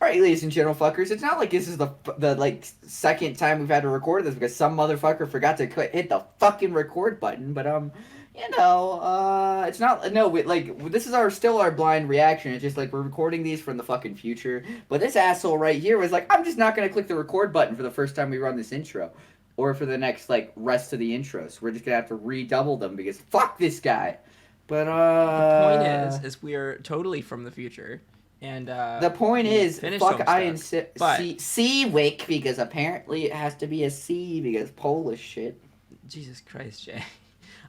Alright, ladies and gentle fuckers, it's not like this is the like second time we've had to record this because some motherfucker forgot to hit the fucking record button. But it's not no like this is still our blind reaction. It's just like we're recording these from the fucking future. But this asshole right here was like, I'm just not gonna click the record button for the first time we run this intro, or for the next like rest of the intros. We're just gonna have to redouble them because fuck this guy. But The point is we are totally from the future, and the point we is, finished fuck I and Homestuck. But Seawick because apparently it has to be a C because Polish shit. Jesus Christ, Jay.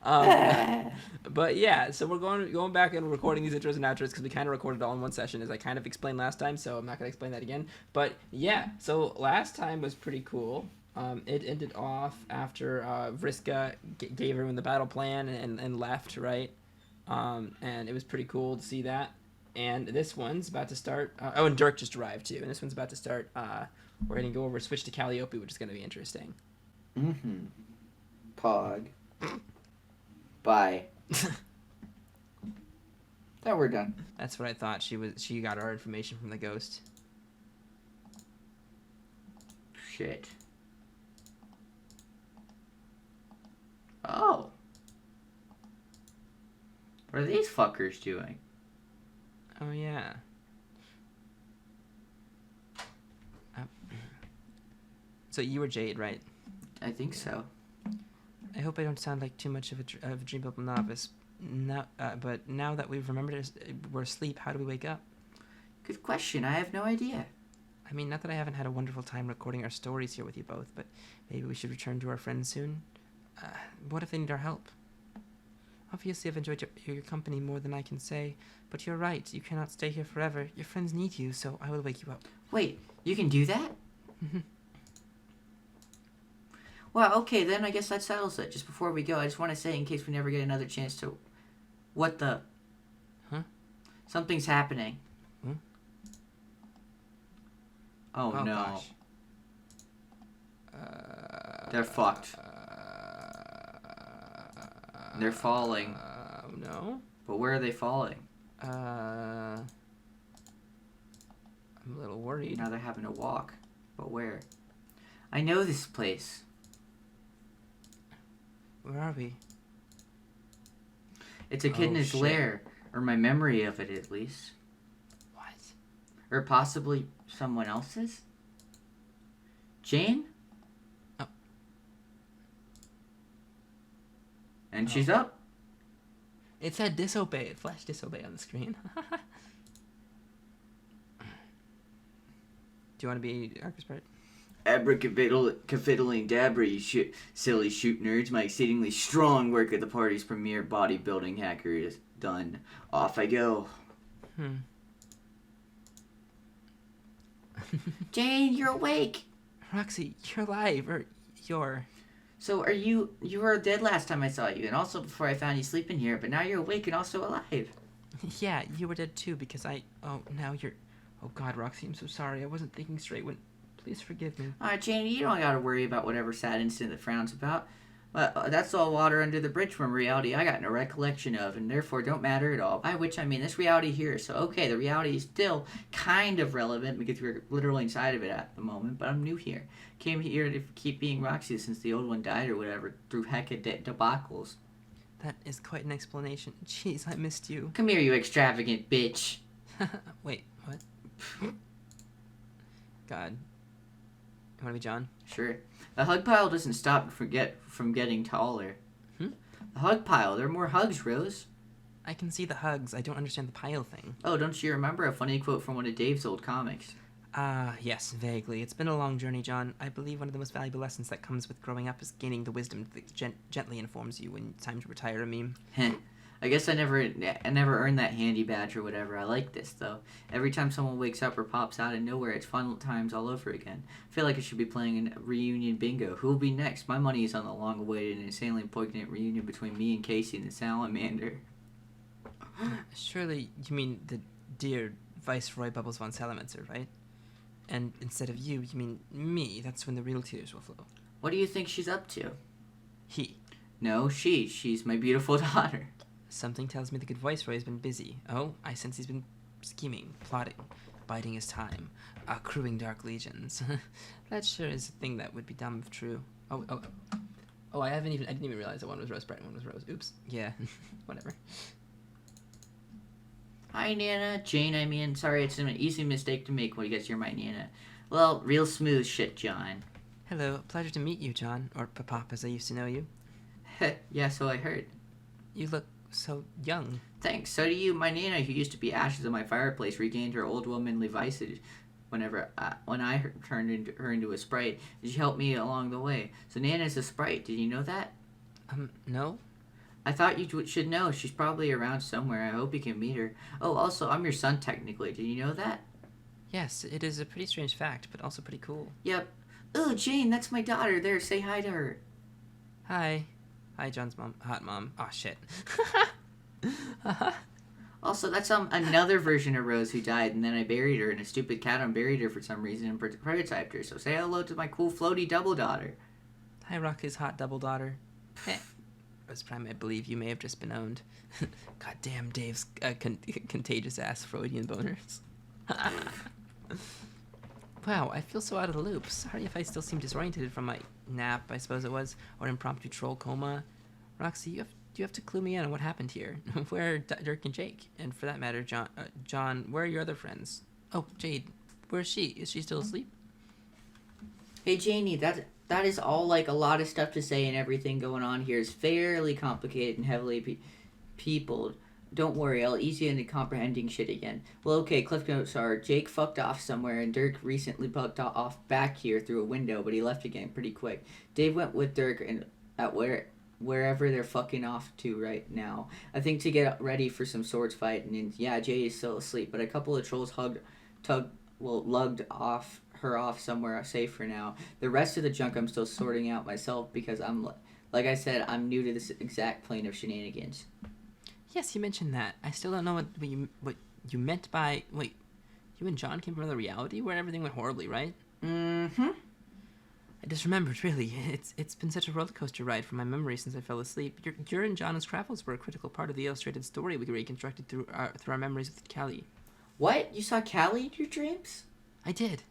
Um, but yeah, so we're going back and recording these intros and outros because we kind of recorded it all in one session, as I kind of explained last time. So I'm not gonna explain that again. But yeah, so last time was pretty cool. It ended off after Vriska gave everyone the battle plan and left, right? And it was pretty cool to see that. And this one's about to start. And Dirk just arrived too. And this one's about to start. We're gonna go over switch to Calliope, which is gonna be interesting. Mm-hmm. Pog. Bye. Now we're done. That's what I thought. She got our information from the ghost. Shit. Oh. What are these fuckers doing? Oh yeah. So you were Jade, right? I think so. I hope I don't sound like too much of a Dream People novice. Now, but now that we've remembered we're asleep, how do we wake up? Good question. I have no idea. I mean, not that I haven't had a wonderful time recording our stories here with you both, but maybe we should return to our friends soon. What if they need our help? Obviously, I've enjoyed your company more than I can say, but you're right. You cannot stay here forever. Your friends need you, so I will wake you up. Wait, you can do that? Well, okay, then I guess that settles it. Just before we go, I just want to say, in case we never get another chance to... What the... Huh? Something's happening. Hmm? Oh no. Gosh. They're fucked. They're falling. No. But where are they falling? I'm a little worried. Now they're having to walk. But where? I know this place. Where are we? It's Echidna's shit. lair. Or my memory of it, at least. What? Or possibly someone else's? Jane? Oh. And she's up. It said disobey. It flashed disobey on the screen. Do you want to be Arcus Bright? Abracadafiddling dabra, you silly shoot nerds. My exceedingly strong work at the party's premier bodybuilding hacker is done. Off I go. Jane, you're awake. Roxy, you're alive. Or you're... So are you were dead last time I saw you, and also before I found you sleeping here, but now you're awake and also alive. Yeah, you were dead too because I... Oh, now you're... Oh God, Roxy, I'm so sorry. I wasn't thinking straight when... Please forgive me. Jane, you don't gotta worry about whatever sad incident that frowns about. That's all water under the bridge from reality I got no recollection of, and therefore don't matter at all. By which I mean this reality here. So okay, the reality is still kind of relevant because we're literally inside of it at the moment, but I'm new here. Came here to keep being Roxy since the old one died or whatever, through hecka debacles. That is quite an explanation. Jeez, I missed you. Come here, you extravagant bitch. Wait, what? God. You want to be John? Sure. The hug pile doesn't stop from getting taller. The hug pile, there are more hugs, Rose. I can see the hugs. I don't understand the pile thing. Oh, don't you remember a funny quote from one of Dave's old comics? Yes, vaguely. It's been a long journey, John. I believe one of the most valuable lessons that comes with growing up is gaining the wisdom that gently informs you when it's time to retire a meme. I guess I never earned that handy badge or whatever. I like this, though. Every time someone wakes up or pops out of nowhere, it's fun times all over again. I feel like I should be playing a reunion bingo. Who will be next? My money is on the long-awaited and insanely poignant reunion between me and Casey and the salamander. Surely you mean the dear Viceroy Bubbles von Salamancer, right? And instead of you mean me. That's when the real tears will flow. What do you think she's up to? He. No, she. She's my beautiful daughter. Something tells me the good Viceroy has been busy. Oh, I sense he's been scheming, plotting. biding his time, accruing dark legions. That sure is a thing that would be dumb if true. Oh, I didn't even realize that one was Rose Bright and one was Rose. Oops. Yeah, whatever. Hi, Nana. Jane, sorry, it's an easy mistake to make when you guess you're my Nana. Well, real smooth shit, John. Hello, pleasure to meet you, John, or Pop as I used to know you. Yeah, so I heard. You look so young. Thanks, so do you. My Nana, who used to be ashes in my fireplace, regained her old womanly vices when I turned her into a sprite. She helped me along the way. So Nana's a sprite, did you know that? No? I thought you should know. She's probably around somewhere. I hope you can meet her. Oh, also, I'm your son technically. Did you know that? Yes, it is a pretty strange fact, but also pretty cool. Yep. Oh, Jane, that's my daughter. There, say hi to her. Hi. Hi, John's mom. Hot mom. Oh, shit. Also, that's another version of Rose who died, and then I buried her, and a stupid cat unburied her for some reason and prototyped her. So say hello to my cool floaty double daughter. Hi, Rocky's hot double daughter. Rose Prime, I believe you may have just been owned. Goddamn Dave's contagious ass Freudian boners. Wow, I feel so out of the loop. Sorry if I still seem disoriented from my nap, I suppose it was, or impromptu troll coma. Roxy, you have to clue me in on what happened here. Where are Dirk and Jake? And for that matter, John, where are your other friends? Oh, Jade, where is she? Is she still asleep? Hey, Janie, that is all, like, a lot of stuff to say, and everything going on here is fairly complicated and heavily peopled. Don't worry, I'll ease you into comprehending shit again. Well, okay, cliff notes are, Jake fucked off somewhere, and Dirk recently bucked off back here through a window, but he left again pretty quick. Dave went with Dirk and at wherever they're fucking off to right now. I think to get ready for some swords fight, and yeah, Jay is still asleep, but a couple of trolls lugged her off somewhere safe for now. The rest of the junk I'm still sorting out myself because like I said, I'm new to this exact plane of shenanigans. Yes, you mentioned that. I still don't know what you meant by... Wait, you and John came from another reality where everything went horribly, right? Mm-hmm. I just remembered, really. It's been such a roller coaster ride from my memory since I fell asleep. Your and John's travels were a critical part of the illustrated story we reconstructed through our memories with Callie. What? You saw Callie in your dreams? I did.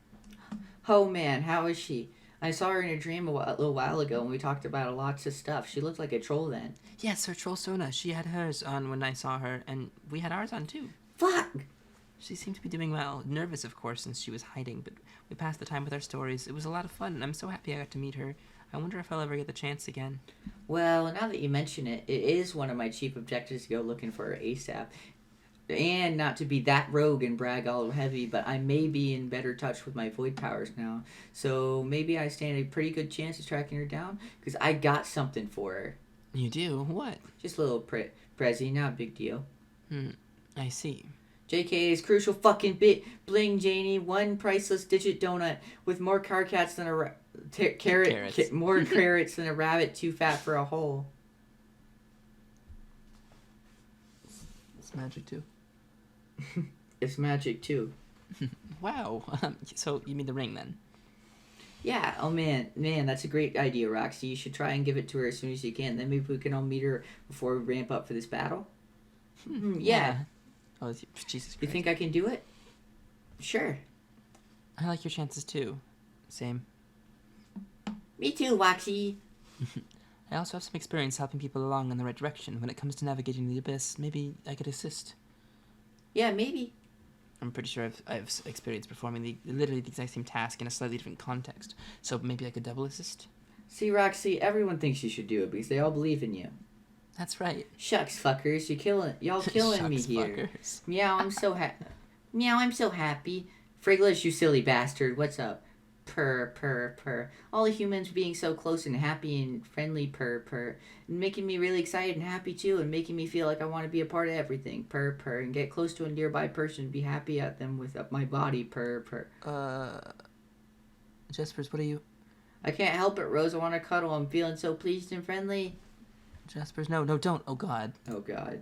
Oh, man, how is she? I saw her in a dream a little while ago, and we talked about lots of stuff. She looked like a troll then. Yes, her troll Sona. She had hers on when I saw her, and we had ours on, too. Fuck! She seemed to be doing well. Nervous, of course, since she was hiding, but we passed the time with our stories. It was a lot of fun, and I'm so happy I got to meet her. I wonder if I'll ever get the chance again. Well, now that you mention it, it is one of my chief objectives to go looking for her ASAP. And not to be that rogue and brag all heavy, but I may be in better touch with my void powers now. So maybe I stand a pretty good chance of tracking her down, because I got something for her. You do? What? Just a little prezi, not a big deal. I see. JK's crucial fucking bit. Bling, Janie, one priceless digit donut with more carrots than a more carrots than a rabbit too fat for a hole. It's magic too. It's magic too. Wow. So you mean the ring then? Yeah. Oh man, that's a great idea, Roxy. You should try and give it to her as soon as you can. Then maybe we can all meet her before we ramp up for this battle. Yeah. Oh, Jesus Christ. You think I can do it? Sure. I like your chances too. Same. Me too, Roxy. I also have some experience helping people along in the right direction. When it comes to navigating the abyss, maybe I could assist. Yeah, maybe. I'm pretty sure I've experience performing literally the exact same task in a slightly different context. So maybe I could double assist? See, Roxy, everyone thinks you should do it because they all believe in you. That's right. Shucks, fuckers, y'all killing me here. Fuckers. Meow, I'm so happy. Meow, I'm so happy. Friglish, you silly bastard, what's up? Purr, purr, purr. All the humans being so close and happy and friendly, purr, purr. And making me really excited and happy too, and making me feel like I want to be a part of everything, purr, purr. And get close to a nearby person and be happy at them with my body, purr, purr. Jaspers, what are you... I can't help it, Rose, I want to cuddle. I'm feeling so pleased and friendly. Jaspers, no, don't. Oh, God. Oh, God.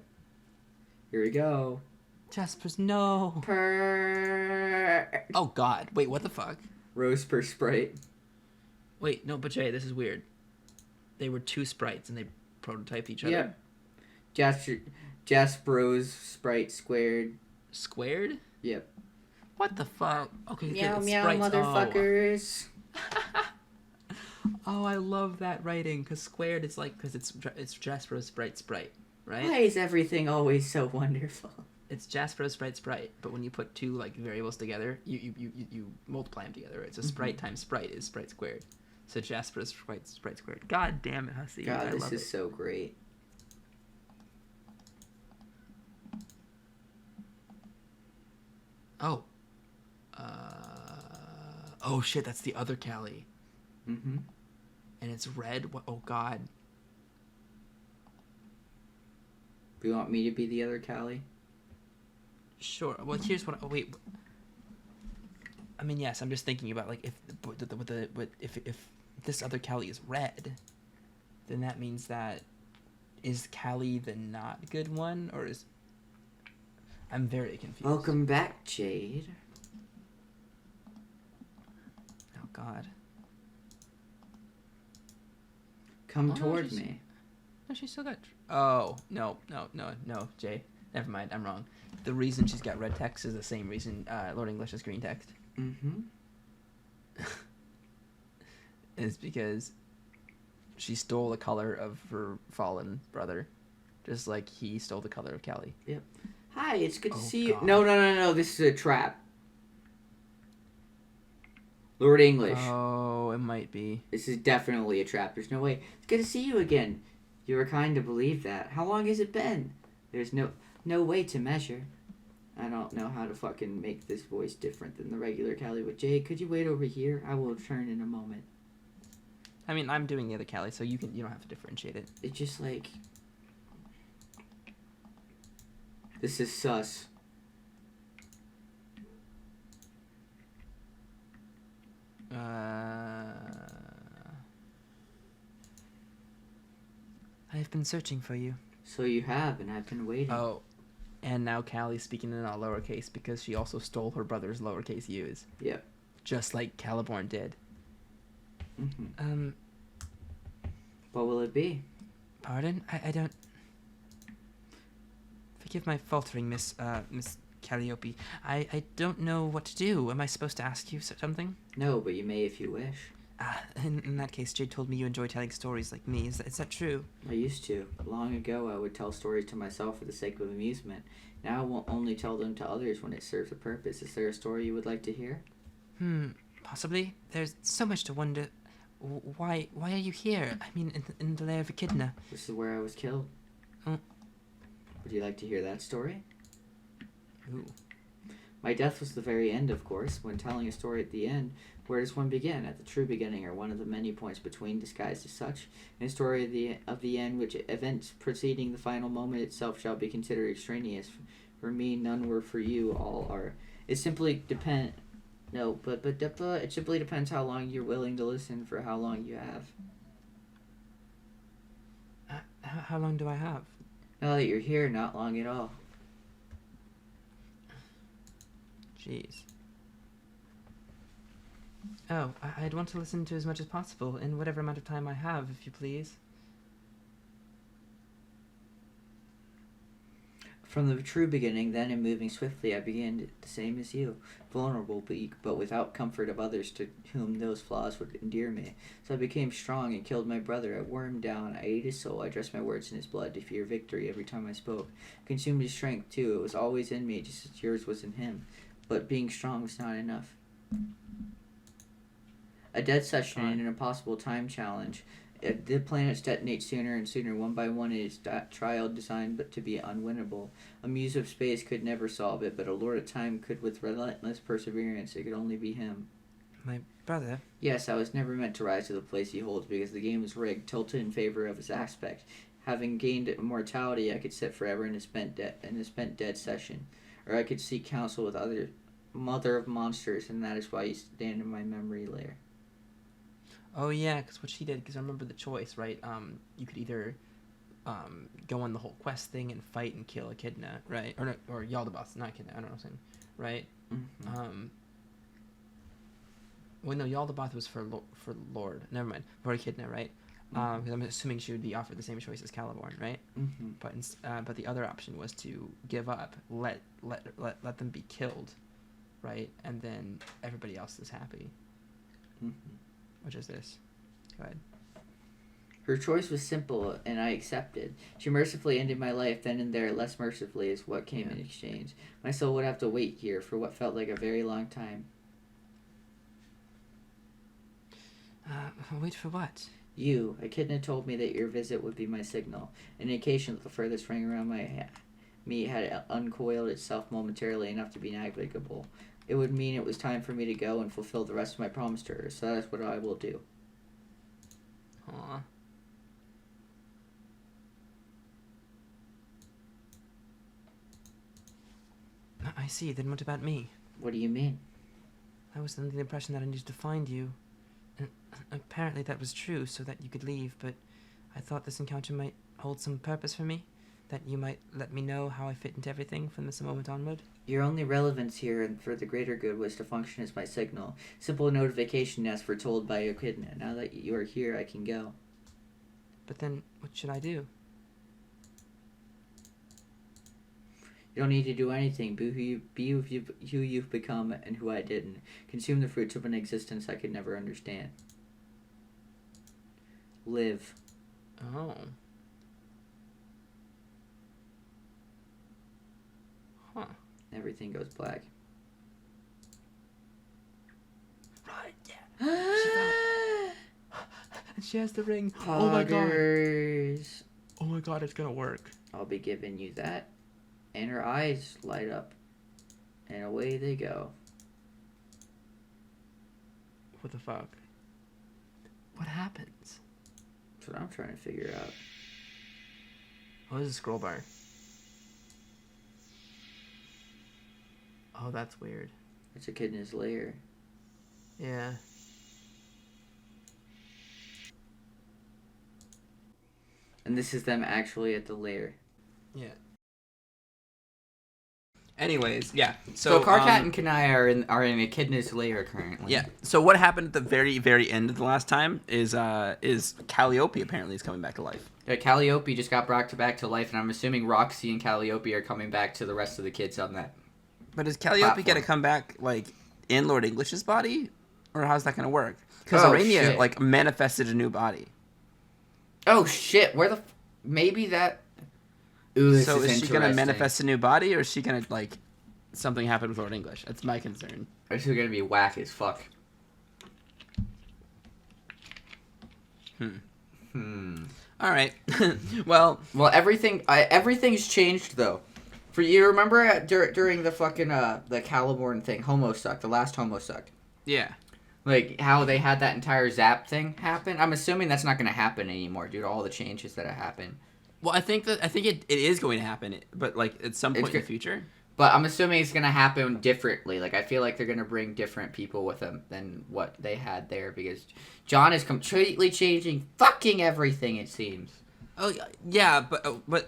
Here we go. Jaspers, no. Purr. Oh, God. Wait, what the fuck? Rose per sprite. Wait, no, but Jay, this is weird. They were two sprites and they prototyped each other. Yeah. Jasperose sprite squared. Squared? Yep. What the fuck? Okay, Meow it's meow, sprites. motherfuckers. Oh, I love that writing. Cause squared, it's like it's Jasper Sprite, right? Why is everything always so wonderful? It's Jasper Sprite, but when you put two like variables together, you multiply them together. Right? So sprite times sprite is sprite squared. So Jasper Sprite squared. God damn it, Hussie. God, I this love is it. so great. Oh. Oh shit, that's the other Callie. Mm-hmm. And it's red. What? Oh god. Do you want me to be the other Callie? Sure. Well, here's what. Oh, wait. I mean, yes. I'm just thinking about like if this other Callie is red, then that means that is Callie the not good one, or is I'm very confused. Welcome back, Jade. Oh God. Come toward me. No, she's still got. Oh no, Jay. Never mind. I'm wrong. The reason she's got red text is the same reason Lord English is green text. Mm-hmm. Is because she stole the color of her fallen brother, just like he stole the color of Callie. Yep. Hi, it's good to see God. you. No. This is a trap. Lord English. Oh, it might be. This is definitely a trap. There's no way. It's good to see you again. You were kind to believe that. How long has it been? There's no way to measure. I don't know how to fucking make this voice different than the regular Callie. But Jay, could you wait over here? I will return in a moment. I mean, I'm doing the other Callie, so you don't have to differentiate it. It's just like this is sus. I've been searching for you. So you have, and I've been waiting. Oh, and now Callie's speaking in all lowercase because she also stole her brother's lowercase u's. Yep. Just like Caliborn did. Mm-hmm. What will it be? Pardon? I don't... Forgive my faltering, Miss Calliope. I don't know what to do. Am I supposed to ask you something? No, but you may if you wish. In that case, Jade told me you enjoy telling stories like me. Is that true? I used to. Long ago, I would tell stories to myself for the sake of amusement. Now I will only tell them to others when it serves a purpose. Is there a story you would like to hear? Possibly. There's so much to wonder. Why are you here? I mean, in the lair of Echidna. This is where I was killed. Oh. Would you like to hear that story? Ooh. My death was the very end, of course. When telling a story at the end, where does one begin? At the true beginning, or one of the many points between, disguised as such? In a story of the end, which events preceding the final moment itself shall be considered extraneous. For me, none were. For you, all are. It simply depends. No, but it simply depends how long you're willing to listen. For how long you have. How long do I have? Now that you're here, not long at all. Jeez. Oh, I'd want to listen to as much as possible in whatever amount of time I have, if you please. From the true beginning, then, and moving swiftly, I began the same as you, vulnerable, but without comfort of others to whom those flaws would endear me. So I became strong and killed my brother. I wore him down. I ate his soul. I dressed my words in his blood to fear victory every time I spoke. I consumed his strength, too. It was always in me, just as yours was in him. But being strong was not enough. A dead session and an impossible time challenge. The planets detonate sooner and sooner, one by one. It is trial designed but to be unwinnable. A muse of space could never solve it, but a lord of time could with relentless perseverance. It could only be him. My brother? Yes, I was never meant to rise to the place he holds, because the game was rigged, tilted in favor of his aspect. Having gained immortality, I could sit forever in a spent dead session. Or I could seek counsel with other mother of monsters, and that is why you stand in my memory lair. Oh yeah, because what she did, because I remember the choice, right? You could either go on the whole quest thing and fight and kill Echidna, right? Or Yaldabaoth, not Echidna, I don't know what I'm saying, right? Mm-hmm. Well, no, Yaldabaoth was for Lord. Never mind, for Echidna, right? Because I'm assuming she would be offered the same choice as Caliborn, right? Mm-hmm. But the other option was to give up, let them be killed, right? And then everybody else is happy. Mm-hmm. Which is this? Go ahead. Her choice was simple, and I accepted. She mercifully ended my life, then and there, less mercifully, is what came in exchange. My soul would have to wait here for what felt like a very long time. Wait for what? You, Echidna told me that your visit would be my signal, an indication that the furthest ring around me had uncoiled itself momentarily enough to be navigable. It would mean it was time for me to go and fulfill the rest of my promise to her, so that is what I will do. Aww. I see. Then what about me? What do you mean? I was under the impression that I needed to find you. And apparently that was true, so that you could leave, but I thought this encounter might hold some purpose for me, that you might let me know how I fit into everything from this moment onward. Your only relevance here and for the greater good was to function as my signal. Simple notification as foretold by Echidna. Now that you are here, I can go. But then, what should I do? You don't need to do anything. Be who you've become and who I didn't. Consume the fruits of an existence I could never understand. Live. Oh. Huh. Everything goes black. Right, yeah. She found it. And she has the ring. Oh my god. Poggers. Oh my god, it's gonna work. I'll be giving you that. And her eyes light up. And away they go. What the fuck? What happens? That's what I'm trying to figure out. Oh, there's a scroll bar. Oh, that's weird. It's Echidna's lair. Yeah. And this is them actually at the lair. Yeah. Anyways, yeah. So Karkat and Kanai are in Echidna's lair currently. Yeah. So what happened at the very, very end of the last time is Calliope apparently is coming back to life. Yeah, Calliope just got brought back to life, and I'm assuming Roxy and Calliope are coming back to the rest of the kids on that. But is Calliope gonna come back like in Lord English's body, or how's that gonna work? Because Arania like manifested a new body. Oh shit! Where the maybe that? Ooh, this so is she gonna interesting. manifest a new body, or is she gonna like something happen with Lord English? That's my concern. Or is she gonna be whack as fuck? All right. well, everything's changed though. For you remember during the fucking the Caliborn thing, Homestuck, the last Homestuck. Yeah. Like how they had that entire Zap thing happen. I'm assuming that's not gonna happen anymore due to all the changes that have happened. Well, I think it is going to happen, but like at some point in the future. But I'm assuming it's gonna happen differently. Like I feel like they're gonna bring different people with them than what they had there because John is completely changing fucking everything. It seems. Oh yeah, but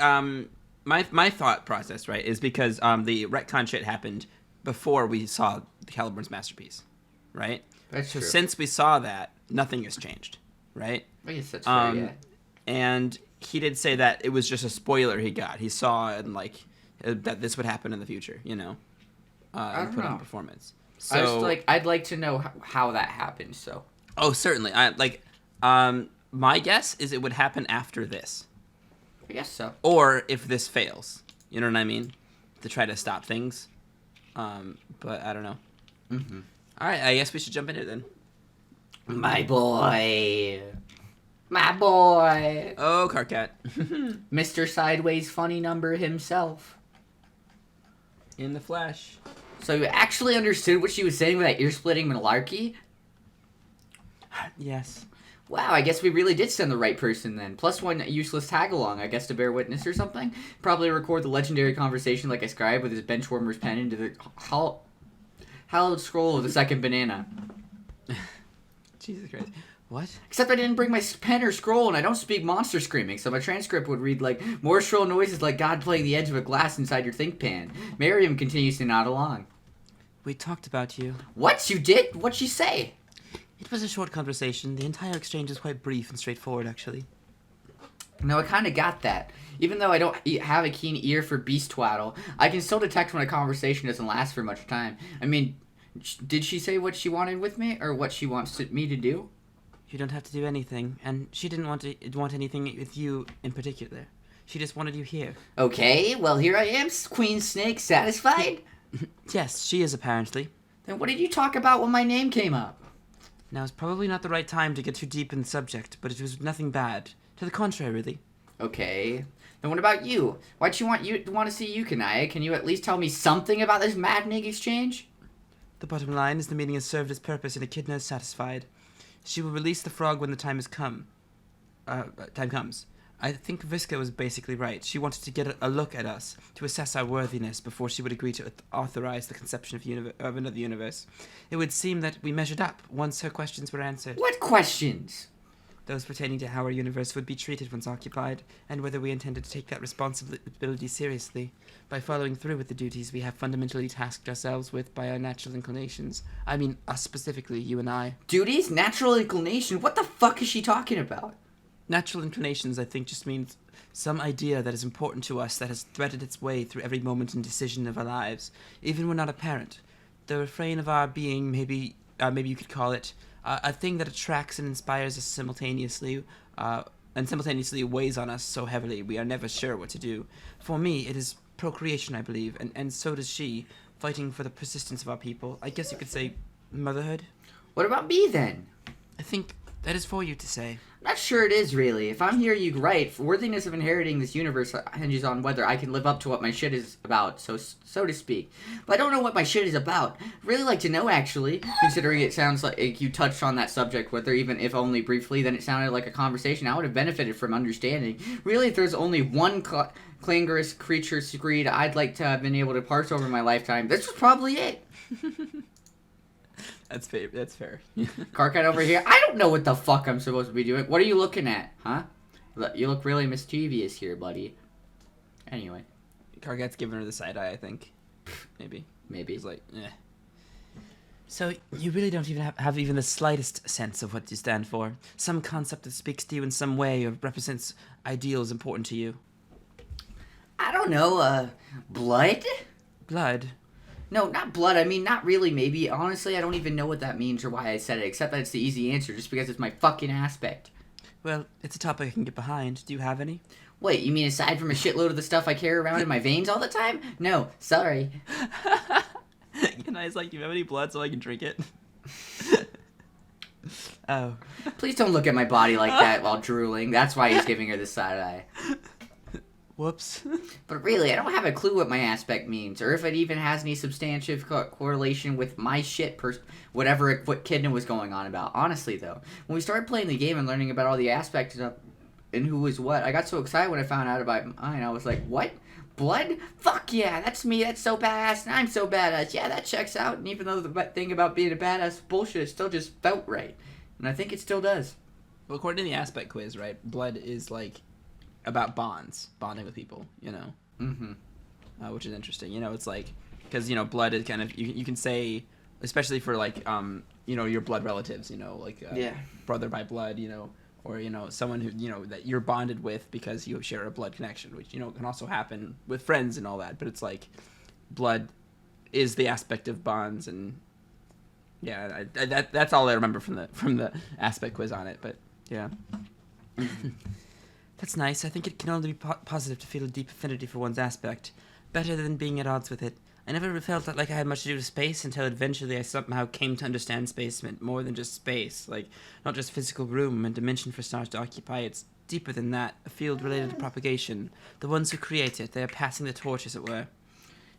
my thought process right is because the retcon shit happened before we saw the Caliborn's masterpiece, right? That's true. Since we saw that, nothing has changed, right? I guess that's fair, yeah. And he did say that it was just a spoiler he got. He saw and like that this would happen in the future, you know, and put on performance. So I'd like to know how that happened. So. Oh, certainly. My guess is it would happen after this. I guess so. Or if this fails, you know what I mean, to try to stop things. But I don't know. Mm-hmm. All right, I guess we should jump into it then. My boy. My boy. Oh, Karkat. Mr. Sideways Funny Number himself. In the flesh. So you actually understood what she was saying with that ear-splitting malarkey? Yes. Wow, I guess we really did send the right person then. Plus one useless tag-along, I guess to bear witness or something. Probably record the legendary conversation like a scribe with his benchwarmer's pen into the hallowed scroll of the second banana. Jesus Christ. What? Except I didn't bring my pen or scroll, and I don't speak monster screaming, so my transcript would read like, more shrill noises like God playing the edge of a glass inside your think pan. Miriam continues to nod along. We talked about you. What? You did? What'd she say? It was a short conversation. The entire exchange is quite brief and straightforward, actually. No, I kind of got that. Even though I don't have a keen ear for beast twaddle, I can still detect when a conversation doesn't last for much time. I mean, Did she say what she wanted with me, or what she wants me to do? You don't have to do anything, and she didn't want anything with you in particular. She just wanted you here. Okay, well here I am, Queen Snake, satisfied? Yes, she is apparently. Then what did you talk about when my name came up? Now, it's probably not the right time to get too deep in the subject, but it was nothing bad. To the contrary, really. Okay. Then what about you? Why'd you want to see you, Kanaya? Can you at least tell me something about this maddening exchange? The bottom line is the meeting has served its purpose and Echidna is satisfied. She will release the frog when the time has come. Time comes. I think Visca was basically right. She wanted to get a look at us, to assess our worthiness before she would agree to authorize the conception of another universe. It would seem that we measured up once her questions were answered. What questions? Those pertaining to how our universe would be treated once occupied, and whether we intended to take that responsibility seriously, by following through with the duties we have fundamentally tasked ourselves with by our natural inclinations. I mean, us specifically, you and I. Duties? Natural inclination? What the fuck is she talking about? Natural inclinations, I think, just means some idea that is important to us that has threaded its way through every moment and decision of our lives, even when not apparent. The refrain of our being, maybe you could call it, a thing that attracts and inspires us simultaneously, and simultaneously weighs on us so heavily we are never sure what to do. For me, it is procreation, I believe, and so does she, fighting for the persistence of our people. I guess you could say motherhood. What about me, then? I think that is for you to say. I'm not sure it is, really. If I'm hearing you right, worthiness of inheriting this universe hinges on whether I can live up to what my shit is about, so to speak. But I don't know what my shit is about. I'd really like to know, actually, considering it sounds like you touched on that subject, whether even if only briefly, then it sounded like a conversation I would have benefited from understanding. Really, if there's only one clangorous creature's creed I'd like to have been able to parse over my lifetime, this was probably it. That's fair. That's fair. Karkat over here. I don't know what the fuck I'm supposed to be doing. What are you looking at, huh? You look really mischievous here, buddy. Anyway. Karkat's giving her the side eye, I think. Maybe. He's like, eh. So, you really don't even have even the slightest sense of what you stand for? Some concept that speaks to you in some way or represents ideals important to you? I don't know, blood? Blood? No, not blood. I mean, not really, maybe. Honestly, I don't even know what that means or why I said it, except that it's the easy answer, just because it's my fucking aspect. Well, it's a topic I can get behind. Do you have any? Wait, you mean aside from a shitload of the stuff I carry around in my veins all the time? No, sorry. Can I like, do you have any blood so I can drink it? Oh. Please don't look at my body like that while drooling. That's why he's giving her the side eye. Whoops. But really, I don't have a clue what my aspect means, or if it even has any substantive correlation with my shit, what Kidna was going on about. Honestly, though, when we started playing the game and learning about all the aspects of and who was what, I got so excited when I found out about mine. I was like, what? Blood? Fuck yeah, that's me, that's so badass, and I'm so badass. Yeah, that checks out, and even though the thing about being a badass bullshit, it still just felt right. And I think it still does. Well, according to the aspect quiz, right, blood is like about bonding with people, you know? Mm-hmm. Which is interesting. You know, it's like, because, you know, blood is kind of, you can say, especially for like, you know, your blood relatives, you know, like brother by blood, you know, or, you know, someone who, you know, that you're bonded with because you share a blood connection, which, you know, can also happen with friends and all that. But it's like, blood is the aspect of bonds, and yeah, that's all I remember from the aspect quiz on it. But yeah. That's nice. I think it can only be positive to feel a deep affinity for one's aspect. Better than being at odds with it. I never felt like I had much to do with space until eventually I somehow came to understand space meant more than just space. Like, not just physical room and dimension for stars to occupy. It's deeper than that. A field related to propagation. The ones who create it, they are passing the torch, as it were.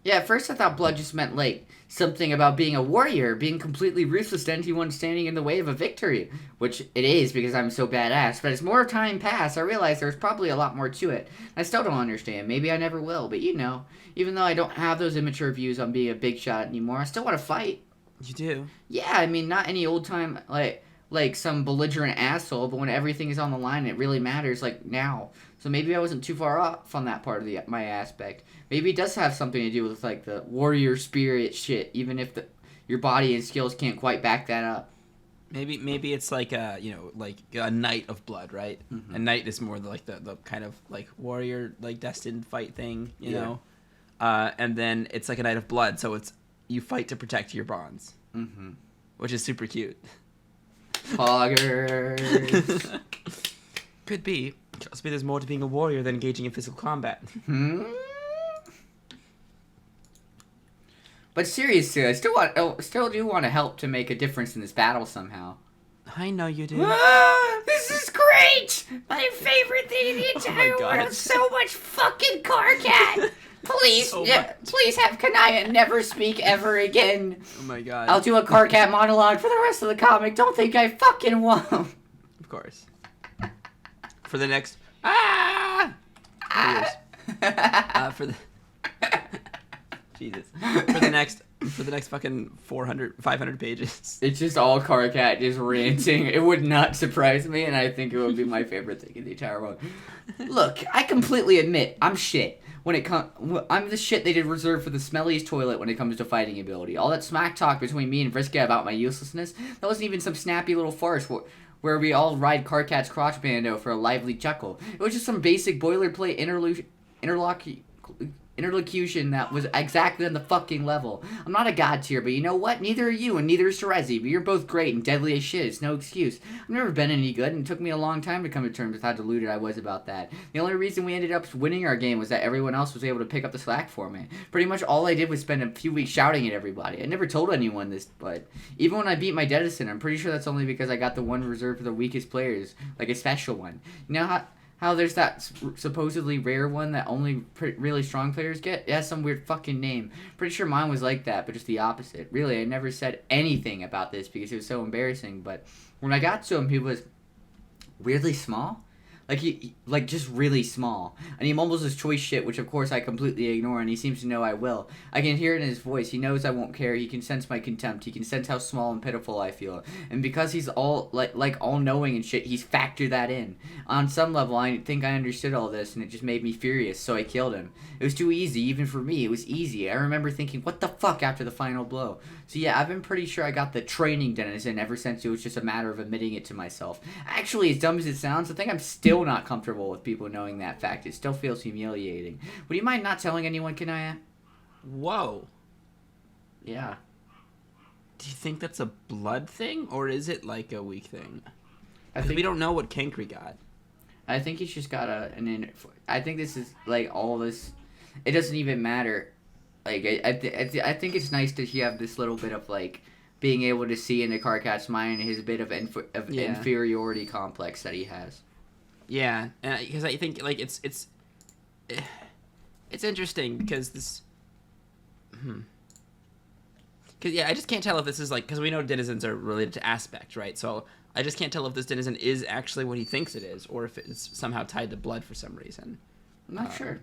Yeah, at first I thought blood just meant, like, something about being a warrior, being completely ruthless to anyone standing in the way of a victory. Which it is, because I'm so badass. But as more time passed, I realized there's probably a lot more to it. I still don't understand. Maybe I never will, but you know. Even though I don't have those immature views on being a big shot anymore, I still want to fight. You do? Yeah, I mean, not any old time, like some belligerent asshole, but when everything is on the line, it really matters, like, now. So maybe I wasn't too far off on that part of my aspect. Maybe it does have something to do with, like, the warrior spirit shit, even if your body and skills can't quite back that up. Maybe it's like a, you know, like a knight of blood, right? Mm-hmm. A knight is more like the kind of like warrior, like destined fight thing, you know? And then it's like a knight of blood, so it's you fight to protect your bonds. Mm-hmm. Which is super cute. Poggers. Could be. Could also be there's more to being a warrior than engaging in physical combat. But seriously, I still do want to help to make a difference in this battle somehow. I know you do. This is great! My favorite thing in the entire world. So much fucking Karkat! Please, please have Kanaya never speak ever again. Oh my god. I'll do a Karkat monologue for the rest of the comic. Don't think I fucking won't. Of course. For the next... for the... Jesus. For the next fucking 500 pages. It's just all Karkat just ranting. It would not surprise me, and I think it would be my favorite thing in the entire world. Look, I completely admit, I'm shit. I'm the shit they did reserve for the smelliest toilet when it comes to fighting ability. All that smack talk between me and Vriska about my uselessness, that wasn't even some snappy little farce where we all ride Karkat's crotch bando for a lively chuckle. It was just some basic boilerplate interlocution that was exactly on the fucking level. I'm not a god tier, but you know what? Neither are you, and neither is Terezi, but you're both great and deadly as shit. It's no excuse. I've never been any good, and it took me a long time to come to terms with how deluded I was about that. The only reason we ended up winning our game was that everyone else was able to pick up the slack for me. Pretty much all I did was spend a few weeks shouting at everybody. I never told anyone this, but even when I beat my Dedison, I'm pretty sure that's only because I got the one reserved for the weakest players, like a special one. You know how there's that supposedly rare one that only really strong players get? It has some weird fucking name. Pretty sure mine was like that, but just the opposite. Really, I never said anything about this because it was so embarrassing, but when I got to him, he was weirdly small. Like just really small. And he mumbles his choice shit, which of course I completely ignore, and he seems to know I will. I can hear it in his voice. He knows I won't care. He can sense my contempt. He can sense how small and pitiful I feel. And because he's all all-knowing and shit, he's factored that in. On some level, I think I understood all this, and it just made me furious, so I killed him. It was too easy, even for me. It was easy. I remember thinking, what the fuck, after the final blow. So yeah, I've been pretty sure I got the training Denizen ever since it was just a matter of admitting it to myself. Actually, as dumb as it sounds, I think I'm still not comfortable with people knowing that fact. It still feels humiliating. Would you mind not telling anyone, Kanaya? Whoa. Yeah. Do you think that's a blood thing, or is it like a weak thing? Because think we don't know what Kankri got. I think he's just got I think this is like all this. It doesn't even matter. Like I think it's nice that you have this little bit of like being able to see into Karkat's mind his bit of inferiority complex that he has. Yeah, because I think like it's interesting because this. Because yeah, I just can't tell if this is like because we know denizens are related to aspect, right? So I just can't tell if this denizen is actually what he thinks it is, or if it's somehow tied to blood for some reason. I'm not sure.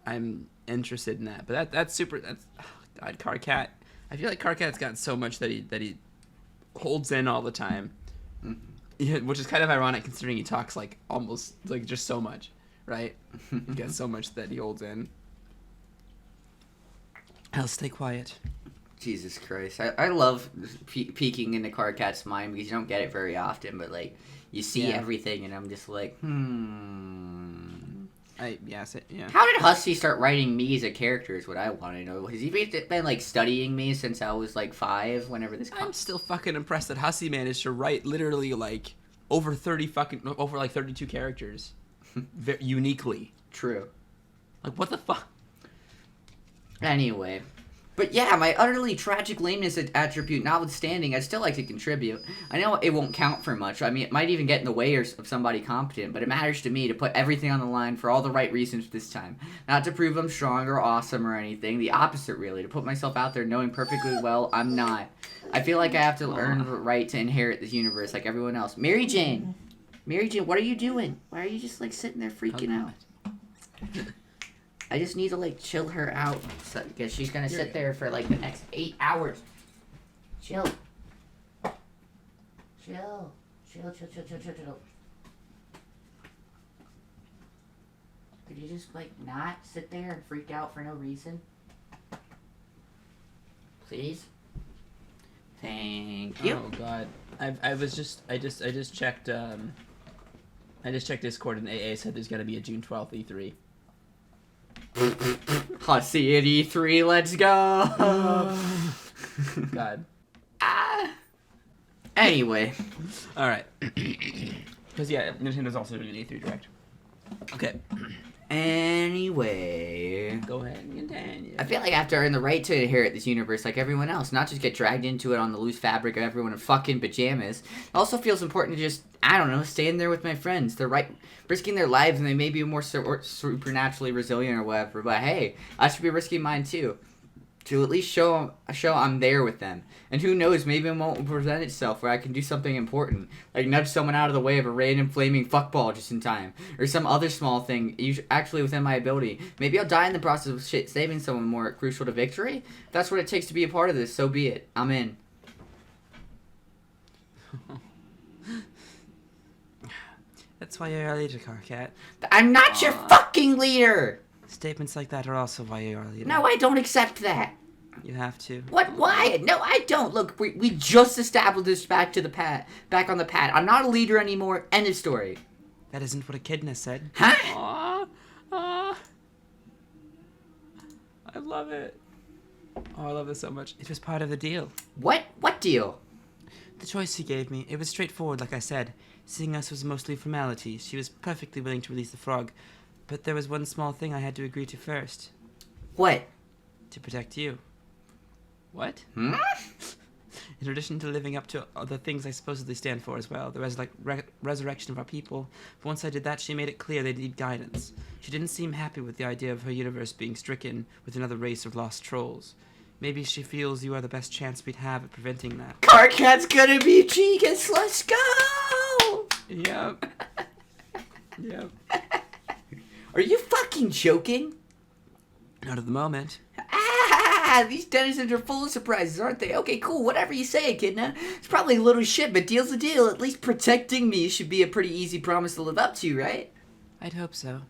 I'm interested in that, but that's super. That's God, Karkat. I feel like Karkat's got so much that he holds in all the time. Mm-hmm. Yeah, which is kind of ironic considering he talks like almost like just so much, right? He got so much that he holds in. I'll stay quiet. Jesus Christ. I love peeking into Karkat's mind because you don't get it very often, but like you see everything and I'm just like, Yeah. How did Hussie start writing me as a character is what I want to know. Has he been like studying me since I was like 5 whenever this I'm still fucking impressed that Hussie managed to write literally like over 32 characters uniquely. True. Like what the fuck? Anyway. But yeah, my utterly tragic lameness attribute notwithstanding, I'd still like to contribute. I know it won't count for much. I mean, it might even get in the way of somebody competent, but it matters to me to put everything on the line for all the right reasons this time. Not to prove I'm strong or awesome or anything. The opposite, really. To put myself out there knowing perfectly well I'm not. I feel like I have to earn the right to inherit this universe like everyone else. Mary Jane, what are you doing? Why are you just like sitting there freaking out? I just need to like chill her out because she's gonna sit there for like the next 8 hours. Chill. Could you just like not sit there and freak out for no reason? Please. Thank you. Oh God, I just checked. I just checked Discord and AA said there's gonna be a June 12th E3. Hussie at E3, let's go! God. Anyway. All right. Because yeah, Nintendo's also doing an E3 Direct. Okay. Anyway. Go ahead and continue. I feel like I have to earn the right to inherit this universe like everyone else, not just get dragged into it on the loose fabric of everyone in fucking pajamas. It also feels important to just, I don't know, stay in there with my friends. They're risking their lives and they may be more supernaturally resilient or whatever, but hey, I should be risking mine too. To at least show I'm there with them. And who knows, maybe a moment will present itself where I can do something important, like nudge someone out of the way of a random flaming fuckball just in time, or some other small thing actually within my ability. Maybe I'll die in the process of saving someone more crucial to victory. If that's what it takes to be a part of this, so be it. I'm in. That's why you're our leader, Carcat. I'm not your fucking leader! Statements like that are also why you're our leader. No, I don't accept that. You have to. What? Why? No, I don't. Look, we just established this back on the pad. I'm not a leader anymore. End of story. That isn't what Echidna said. Huh? Aww. I love it. Oh, I love this so much. It was part of the deal. What? What deal? The choice you gave me, it was straightforward, like I said. Seeing us was mostly formality. She was perfectly willing to release the frog. But there was one small thing I had to agree to first. What? To protect you. What? Hmm? In addition to living up to the things I supposedly stand for as well, the resurrection of our people. But once I did that, she made it clear they need guidance. She didn't seem happy with the idea of her universe being stricken with another race of lost trolls. Maybe she feels you are the best chance we'd have at preventing that. Carcat's gonna be genius. Let's go! Yep. Yep. Are you fucking joking? Not at the moment. These denizens are full of surprises, aren't they? Okay, cool, whatever you say, Echidna. It's probably a little shit, but deal's a deal. At least protecting me should be a pretty easy promise to live up to, right? I'd hope so.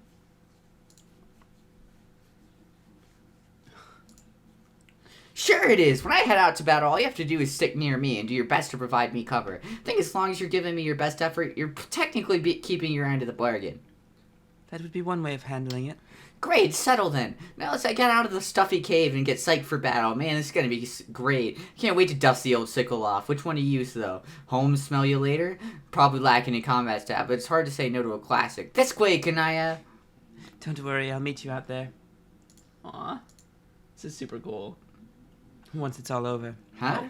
Sure it is. When I head out to battle, all you have to do is stick near me and do your best to provide me cover. I think as long as you're giving me your best effort, you're technically keeping your end of the bargain. That would be one way of handling it. Great, settle then. Now let's get out of the stuffy cave and get psyched for battle. Man, this is gonna be great. Can't wait to dust the old sickle off. Which one to use, though? Home smell you later? Probably lacking in combat stat, but it's hard to say no to a classic. This way, Kanaya! Don't worry, I'll meet you out there. Aw. This is super cool. Once it's all over. Huh?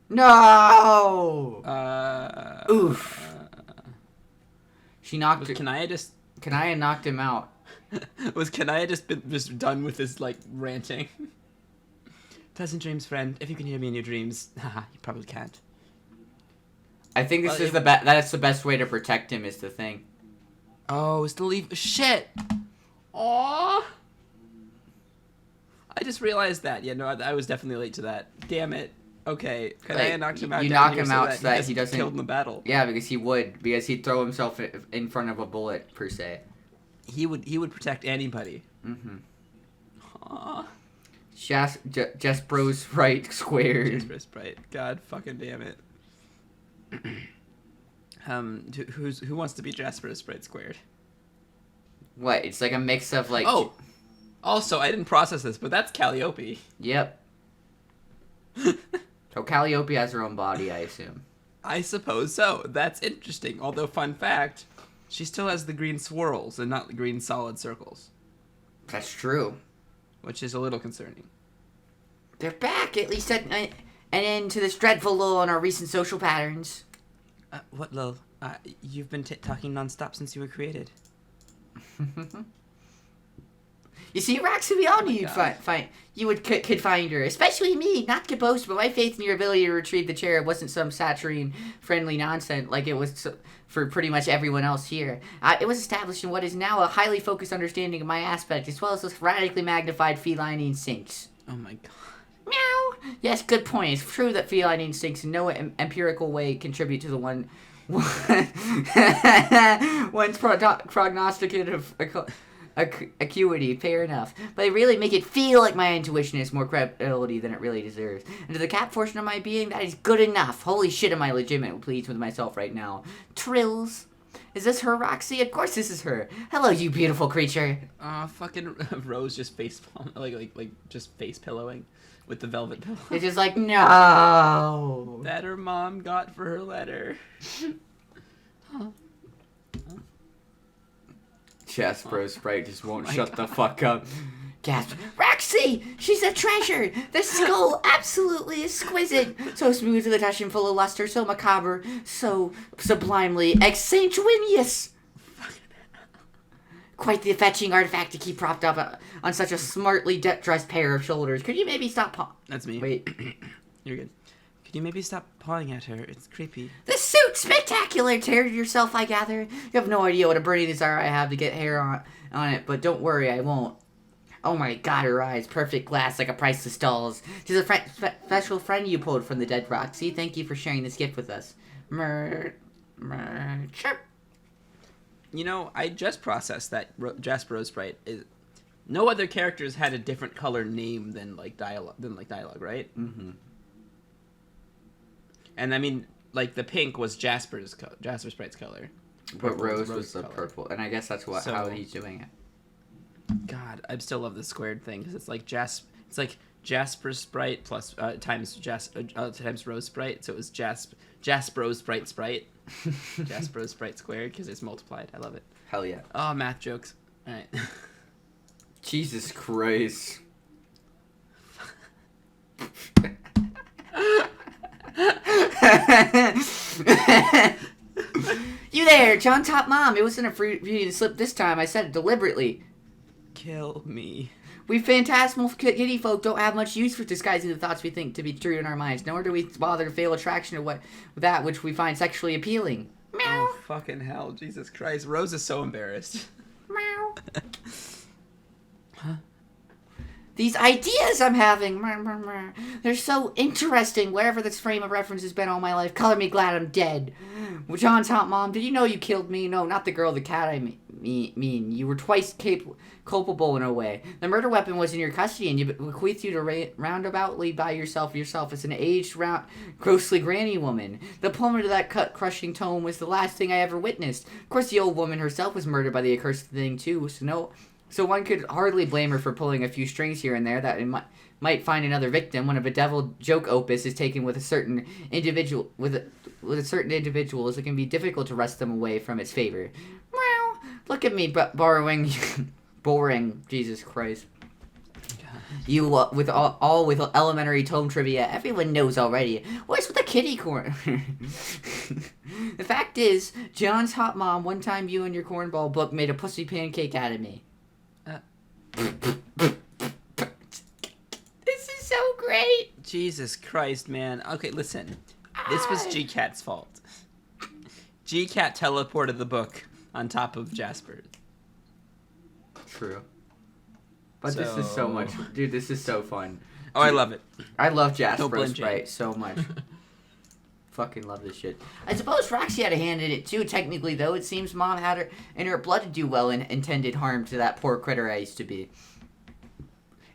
No! Oof. She knocked her. Kanaya knocked him out. Was Kanaya just done with his, like, ranting? Pleasant dreams, friend. If you can hear me in your dreams. Haha, you probably can't. I think this is that's the best way to protect him is the thing. Oh, it's to leave. Shit! Aww! I just realized that. Yeah, no, I was definitely late to that. Damn it. Okay, Kanaya knocked him out. You knock him out so that he doesn't killed in the battle. Yeah, because he'd throw himself in front of a bullet per se. He would protect anybody. Mm-hmm. Aww. Jasper's right squared. Jasper's right. God fucking damn it. Who wants to be Jasper's Sprite squared? What? It's like a mix of like. Oh. Also, I didn't process this, but that's Calliope. Yep. So Calliope has her own body, I assume. I suppose so. That's interesting. Although, fun fact, she still has the green swirls and not the green solid circles. That's true. Which is a little concerning. They're back, at least an end to this dreadful lull on our recent social patterns. What lull? You've been talking nonstop since you were created. You see, Roxy, we all knew could find her. Especially me. Not to boast, but my faith in your ability to retrieve the chair wasn't some saturine-friendly nonsense like it was for pretty much everyone else here. It was established in what is now a highly focused understanding of my aspect, as well as those radically magnified feline instincts. Oh my god. Meow! Yes, good point. It's true that feline instincts in no empirical way contribute to the one's prognosticative acuity, fair enough. But they really make it feel like my intuition has more credibility than it really deserves. And to the cat portion of my being, that is good enough. Holy shit, am I legitimately pleased with myself right now. Trills. Is this her, Roxy? Of course this is her. Hello, you beautiful creature. Fucking Rose just face palm, like just face pillowing with the velvet pillow. It's just like, no. That her mom got for her letter. Jasper Sprite just won't shut the fuck up. Gasp. Roxy! She's a treasure! The skull absolutely exquisite! So smooth to the touch and full of luster, so macabre, so sublimely exsanguineous! Quite the fetching artifact to keep propped up on such a smartly dressed pair of shoulders. Could you maybe stop That's me. Wait. You're good. Could you maybe stop pawing at her? It's creepy. The suit's spectacular! Tear yourself, I gather. You have no idea what a burning desire I have to get hair on it, but don't worry, I won't. Oh my god, her eyes. Perfect glass like a priceless doll's. She's a special friend you pulled from the dead Roxy. Thank you for sharing this gift with us. Chirp. You know, I just processed that Jasper Rose Sprite is... No other characters had a different color name than dialogue, right? Mm-hmm. And I mean, like the pink was Jasper Sprite's color. But Rose was the purple, and I guess that's how he's doing it. God, I still love the squared thing because it's like Jasper Sprite plus times Rose Sprite, so it was Jasper Sprite Jasper Sprite squared because it's multiplied. I love it. Hell yeah. Oh, math jokes. All right. Jesus Christ. You there, John Top Mom. It wasn't a Freudian slip this time. I said it deliberately. Kill me. We phantasmal kitty folk don't have much use for disguising the thoughts we think to be true in our minds, nor do we bother to feel attraction to that which we find sexually appealing. Meow. Oh, fucking hell. Jesus Christ. Rose is so embarrassed. Meow. Huh? These ideas I'm having, they're so interesting. Wherever this frame of reference has been all my life, color me glad I'm dead. Well, John's hot mom, did you know you killed me? No, not the girl, the cat, I mean. You were twice culpable in a way. The murder weapon was in your custody, and you bequeathed you to roundaboutly by yourself as an aged, grossly granny woman. The plummet of that crushing tone was the last thing I ever witnessed. Of course, the old woman herself was murdered by the accursed thing, too, so one could hardly blame her for pulling a few strings here and there that it might find another victim when a bedeviled joke opus is taken with a certain individual. With a certain individuals, it can be difficult to wrest them away from its favor. Well, look at me borrowing, boring. Jesus Christ. You with all with elementary tome trivia, everyone knows already. What's with the kitty corner? The fact is, John's hot mom. One time, you and your cornball book made a pussy pancake out of me. This is so great. Jesus Christ, man. Okay, listen. This was G-Cat's fault. G-Cat teleported the book on top of Jasper's. True. But this is so much... Dude, this is so fun. Oh, I love it. I love Jasper Sprite so much. Fucking love this shit. I suppose Roxy had a hand in it too, technically, though. It seems Mom had her in her blood to do well and intended harm to that poor critter I used to be.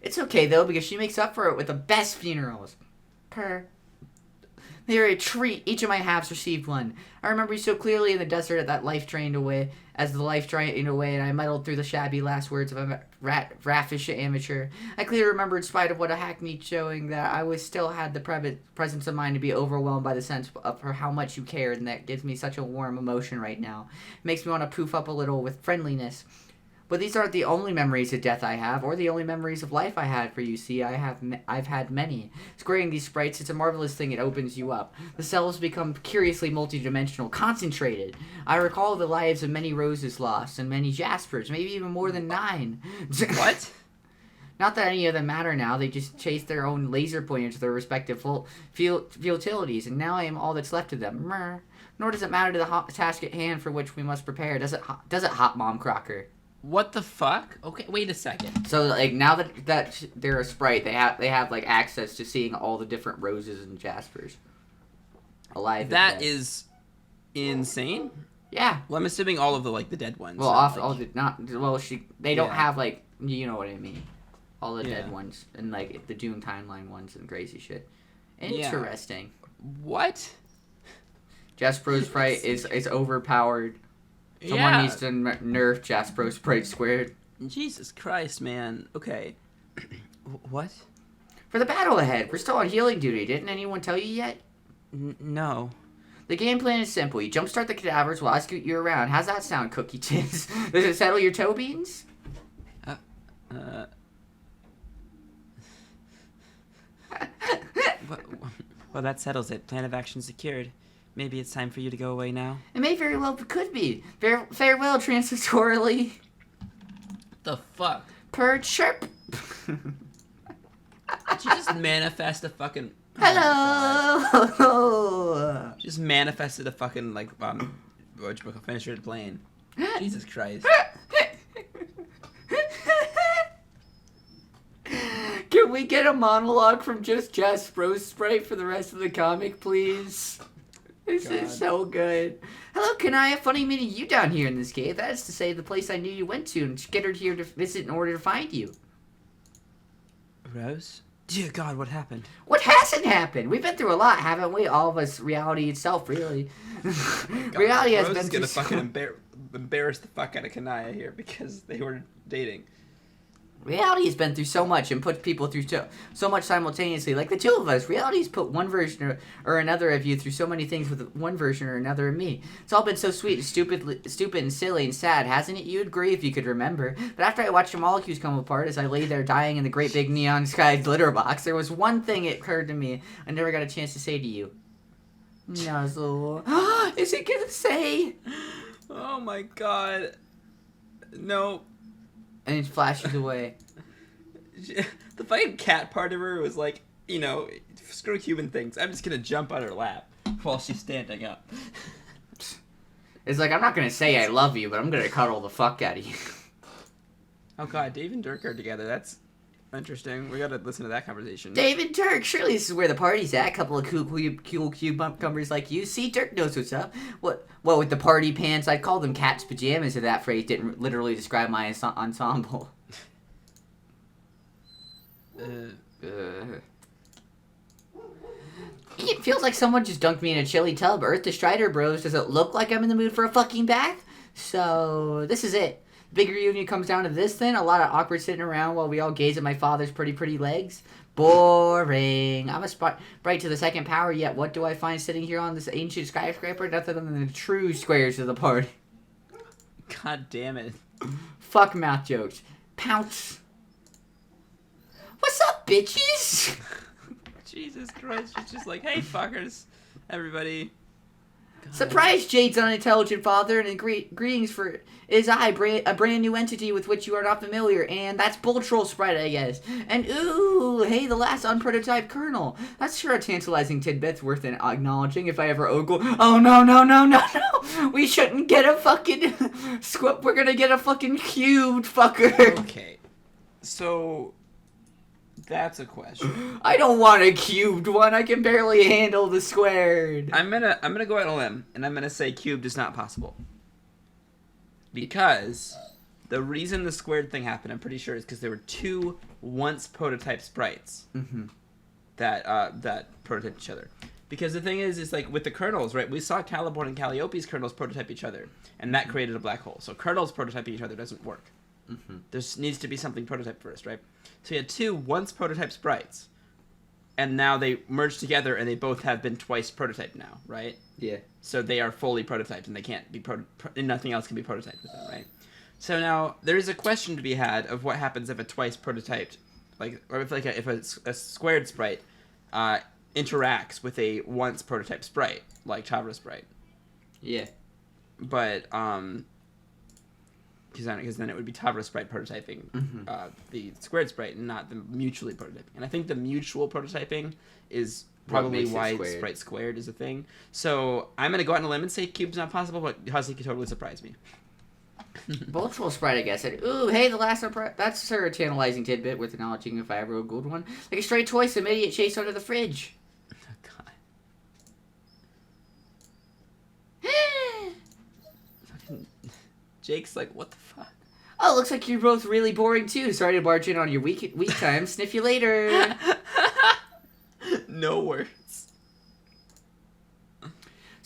It's okay, though, because she makes up for it with the best funerals. They are a treat. Each of my halves received one. I remember so clearly in the desert as the life drained away, and I muddled through the shabby last words of a raffish amateur. I clearly remember, in spite of what a hackneyed showing, that I still had the presence of mind to be overwhelmed by the sense of how much you cared, and that gives me such a warm emotion right now. It makes me want to poof up a little with friendliness. But these aren't the only memories of death I have, or the only memories of life I had for you. See, I've had many. Squaring these sprites, it's a marvelous thing. It opens you up. The cells become curiously multidimensional, concentrated. I recall the lives of many roses lost, and many Jaspers, maybe even more than 9. What? Not that any of them matter now. They just chase their own laser pointers to their respective futilities, and now I am all that's left of them. Nor does it matter to the task at hand for which we must prepare. Does it, Hot Mom Crocker? What the fuck? Okay, wait a second. So, like, now that they're a sprite, they have like access to seeing all the different roses and jaspers alive. That is insane. Yeah. Well, I'm assuming all of the dead ones. Well, they don't have like, you know what I mean, all the dead ones and like the Doom timeline ones and crazy shit. Interesting. What? Jasper's sprite is overpowered. Someone needs to nerf Jaspro Sprite Squared. Jesus Christ, man. Okay. What? For the battle ahead, we're still on healing duty. Didn't anyone tell you yet? No. The game plan is simple. You jumpstart the cadavers while I scoot you around. How's that sound, Cookie Tins? Does it settle your toe beans? Well, that settles it. Plan of action secured. Maybe it's time for you to go away now. It may very well could be. Farewell, transitorily. The fuck? Per chirp. Did you just manifest a fucking... Hello! Just manifested a fucking, like, finisher to plane. Jesus Christ. Can we get a monologue from just Jaspro Sprite for the rest of the comic, please? This is so good. Hello, Kanaya. Funny meeting you down here in this cave. That is to say, the place I knew you went to and skittered here to visit in order to find you. Rose? Dear God, what happened? What hasn't happened? We've been through a lot, haven't we? All of us, reality itself, really. Reality has Rose been is through gonna fucking embarrass the fuck out of Kanaya here because they were dating. Reality has been through so much and put people through so much simultaneously. Like the two of us, reality's put one version or another of you through so many things with one version or another of me. It's all been so sweet and stupid and silly and sad, hasn't it? You'd agree if you could remember. But after I watched the molecules come apart as I lay there dying in the great big neon sky glitter box, there was one thing that occurred to me I never got a chance to say to you. Nuzzle. Is it gonna say? Oh my God. No. And it flashes away. The fucking cat part of her was like, you know, screw human things. I'm just gonna jump on her lap while she's standing up. It's like, I'm not gonna say I love you, but I'm gonna cuddle the fuck out of you. Oh God, Dave and Dirk are together. That's interesting. We gotta listen to that conversation. Dave and Dirk, surely this is where the party's at. Couple of cool cucumbers like you. See, Dirk knows what's up. What with the party pants? I'd call them cat's pajamas if that phrase didn't literally describe my ensemble. It feels like someone just dunked me in a chilly tub. Earth to Strider bros. Does it look like I'm in the mood for a fucking bath? So, this is it. The big reunion comes down to this then. A lot of awkward sitting around while we all gaze at my father's pretty legs. Boring. I'm a sprite to the second power, yet what do I find sitting here on this ancient skyscraper? Nothing other than the true squares of the party. God damn it. Fuck mouth jokes. Pounce. What's up, bitches? Jesus Christ, she's just like, hey, fuckers, everybody. God. Surprise, Jade's unintelligent father, and greetings for is I, a brand new entity with which you are not familiar, and that's Bull Troll Sprite, I guess. And ooh, hey, the last unprototyped kernel. That's sure a tantalizing tidbit worth acknowledging if I ever ogle. Oh, no. We shouldn't get a fucking squip. We're gonna get a fucking cubed fucker. Okay, so that's a question. I don't want a cubed one. I can barely handle the squared. I'm gonna go out on a limb, and I'm gonna say cubed is not possible. Because the reason the squared thing happened, I'm pretty sure, is because there were two once prototype sprites that prototyped each other. Because the thing is like with the kernels, right? We saw Caliborn and Calliope's kernels prototype each other, and that created a black hole. So kernels prototyping each other doesn't work. There needs to be something prototyped first, right? So you had two once prototype sprites, and now they merged together, and they both have been twice prototyped now, right? Yeah. So they are fully prototyped, and they can't be and nothing else can be prototyped with them, right? So now there is a question to be had of what happens if a twice prototyped, or if a squared sprite interacts with a once prototype sprite, like Chavra Sprite. Yeah. But because then it would be Tavra Sprite prototyping the squared sprite and not the mutually prototyping. And I think the mutual prototyping is probably why Sprite squared is a thing. So I'm going to go out on a limb and say cube's not possible, but Hussie could totally surprise me. Bull Troll Sprite, I guess. Said, ooh, hey, the last that's sort of a tantalizing tidbit with acknowledging if I ever a good one. Like a stray toy, some idiot chased under the fridge. Oh, God. Fucking Jake's like, what the fuck? Oh, looks like you're both really boring, too. Sorry to barge in on your week time. Sniff you later. No words.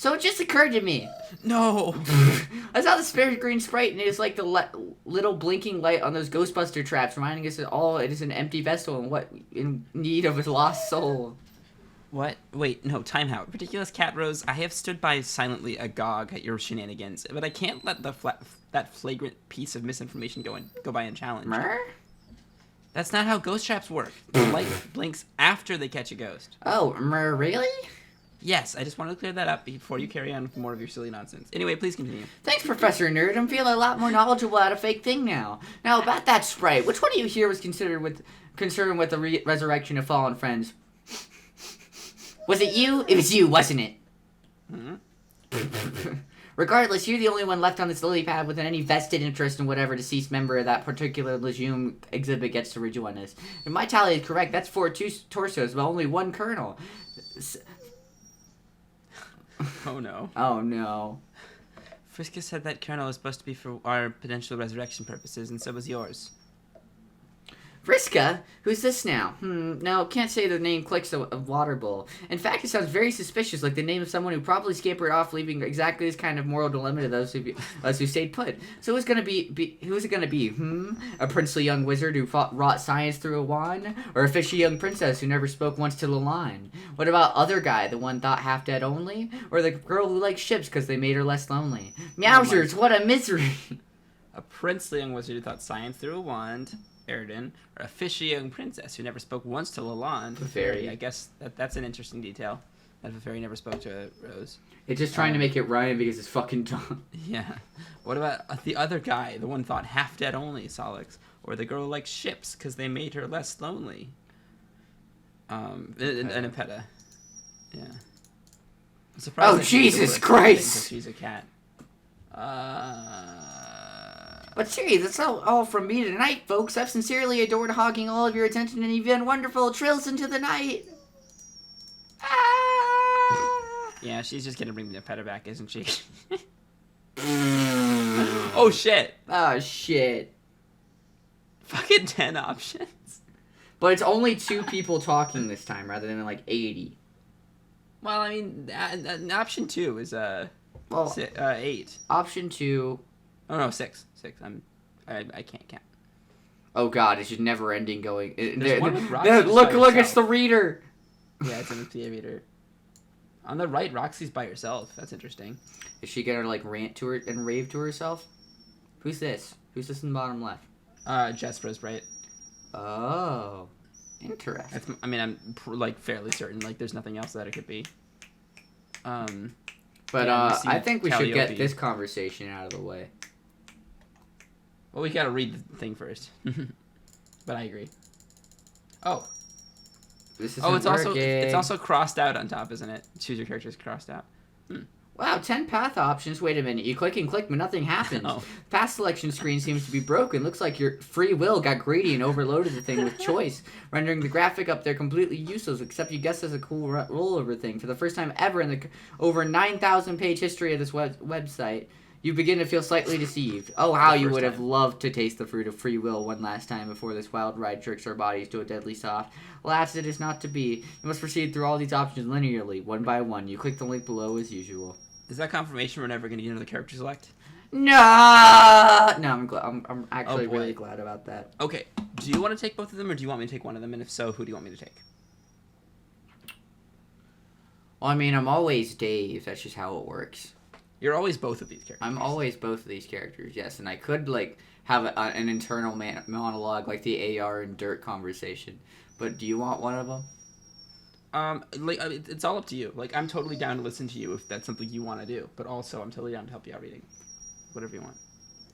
So it just occurred to me. No. I saw the spirit green sprite, and it is like the little blinking light on those Ghostbuster traps, reminding us that all it is an empty vessel and what in need of a lost soul. What? Wait, no, time out. Ridiculous Cat Rose, I have stood by silently agog at your shenanigans, but I can't let that flagrant piece of misinformation go by unchallenged. Mer? That's not how ghost traps work. The light blinks after they catch a ghost. Oh, really? Yes, I just wanted to clear that up before you carry on with more of your silly nonsense. Anyway, please continue. Thanks, Professor Nerd. I'm feeling a lot more knowledgeable about a fake thing now. Now, about that sprite, which one of you here was concerned with the resurrection of fallen friends? Was it you? It was you, wasn't it? Mm-hmm. Regardless, you're the only one left on this lily pad with any vested interest in whatever deceased member of that particular Legion exhibit gets to rejoin us. If my tally is correct, that's 4 torsos, but only 1 colonel. Oh no. Oh no. Friska said that colonel was supposed to be for our potential resurrection purposes, and so was yours. Friska? Who's this now? No, can't say the name clicks a water bowl. In fact, it sounds very suspicious, like the name of someone who probably scampered off, leaving exactly this kind of moral dilemma to those who stayed put. So who's it gonna be? A princely young wizard who wrought science through a wand? Or a fishy young princess who never spoke once to Laline? What about other guy, the one thought half dead only? Or the girl who liked ships because they made her less lonely? Meowsers, what a misery! A princely young wizard who thought science through a wand, Erden, or a fishy young princess who never spoke once to Lalande. Fairy. I guess that's an interesting detail. That a fairy never spoke to Rose. It's just trying to make it rhyme because it's fucking dumb. Yeah. What about the other guy, the one thought half dead only, Solix? Or the girl who liked ships because they made her less lonely? Anipeta. Yeah. I'm surprised that Jesus she Christ! she's a cat. But seriously, that's all from me tonight, folks. I've sincerely adored hogging all of your attention and even wonderful trills into the night. Ah! Yeah, she's just gonna bring the Anipeta back, isn't she? Oh shit! Oh shit. Fucking 10 options. But it's only 2 people talking this time rather than like 80. Well, I mean, option 2 is 8. Option 2. Oh no, 6. I can't count. Oh god, it's just never ending going. There's one with Roxy just by look, herself. it's the reader. Yeah, it's an PA reader. On the right, Roxy's by herself. That's interesting. Is she gonna like rant to her and rave to herself? Who's this? Who's this in the bottom left? Jesper's right. Oh, interesting. I'm like fairly certain. Like, there's nothing else that it could be. But yeah, I think we should get Calliope. this conversation out of the way. Well, we gotta read the thing first. But I agree. Oh. This is it's also crossed out on top, isn't it? Choose your character's crossed out. Wow, 10 path options. Wait a minute. You click and click, but nothing happens. Oh. Path selection screen seems to be broken. Looks like your free will got greedy and overloaded the thing with choice, rendering the graphic up there completely useless, except you guessed as a cool rollover thing. For the first time ever in the over 9,000 page history of this website, you begin to feel slightly deceived. Oh, how you would have loved to taste the fruit of free will one last time before this wild ride tricks our bodies to a deadly soft. Alas, it is not to be. You must proceed through all these options linearly, one by one. You click the link below as usual. Is that confirmation we're never going to get another character select? No, I'm glad. I'm actually boy. really glad about that. Okay. Do you want to take both of them, or do you want me to take one of them? And if so, who do you want me to take? Well, I mean, I'm always Dave. That's just how it works. You're always both of these characters. I'm always both of these characters, yes. And I could, like, have an internal monologue, like the AR and Dirt conversation. But do you want one of them? It's all up to you. Like, I'm totally down to listen to you if that's something you want to do. But also, I'm totally down to help you out reading. Whatever you want.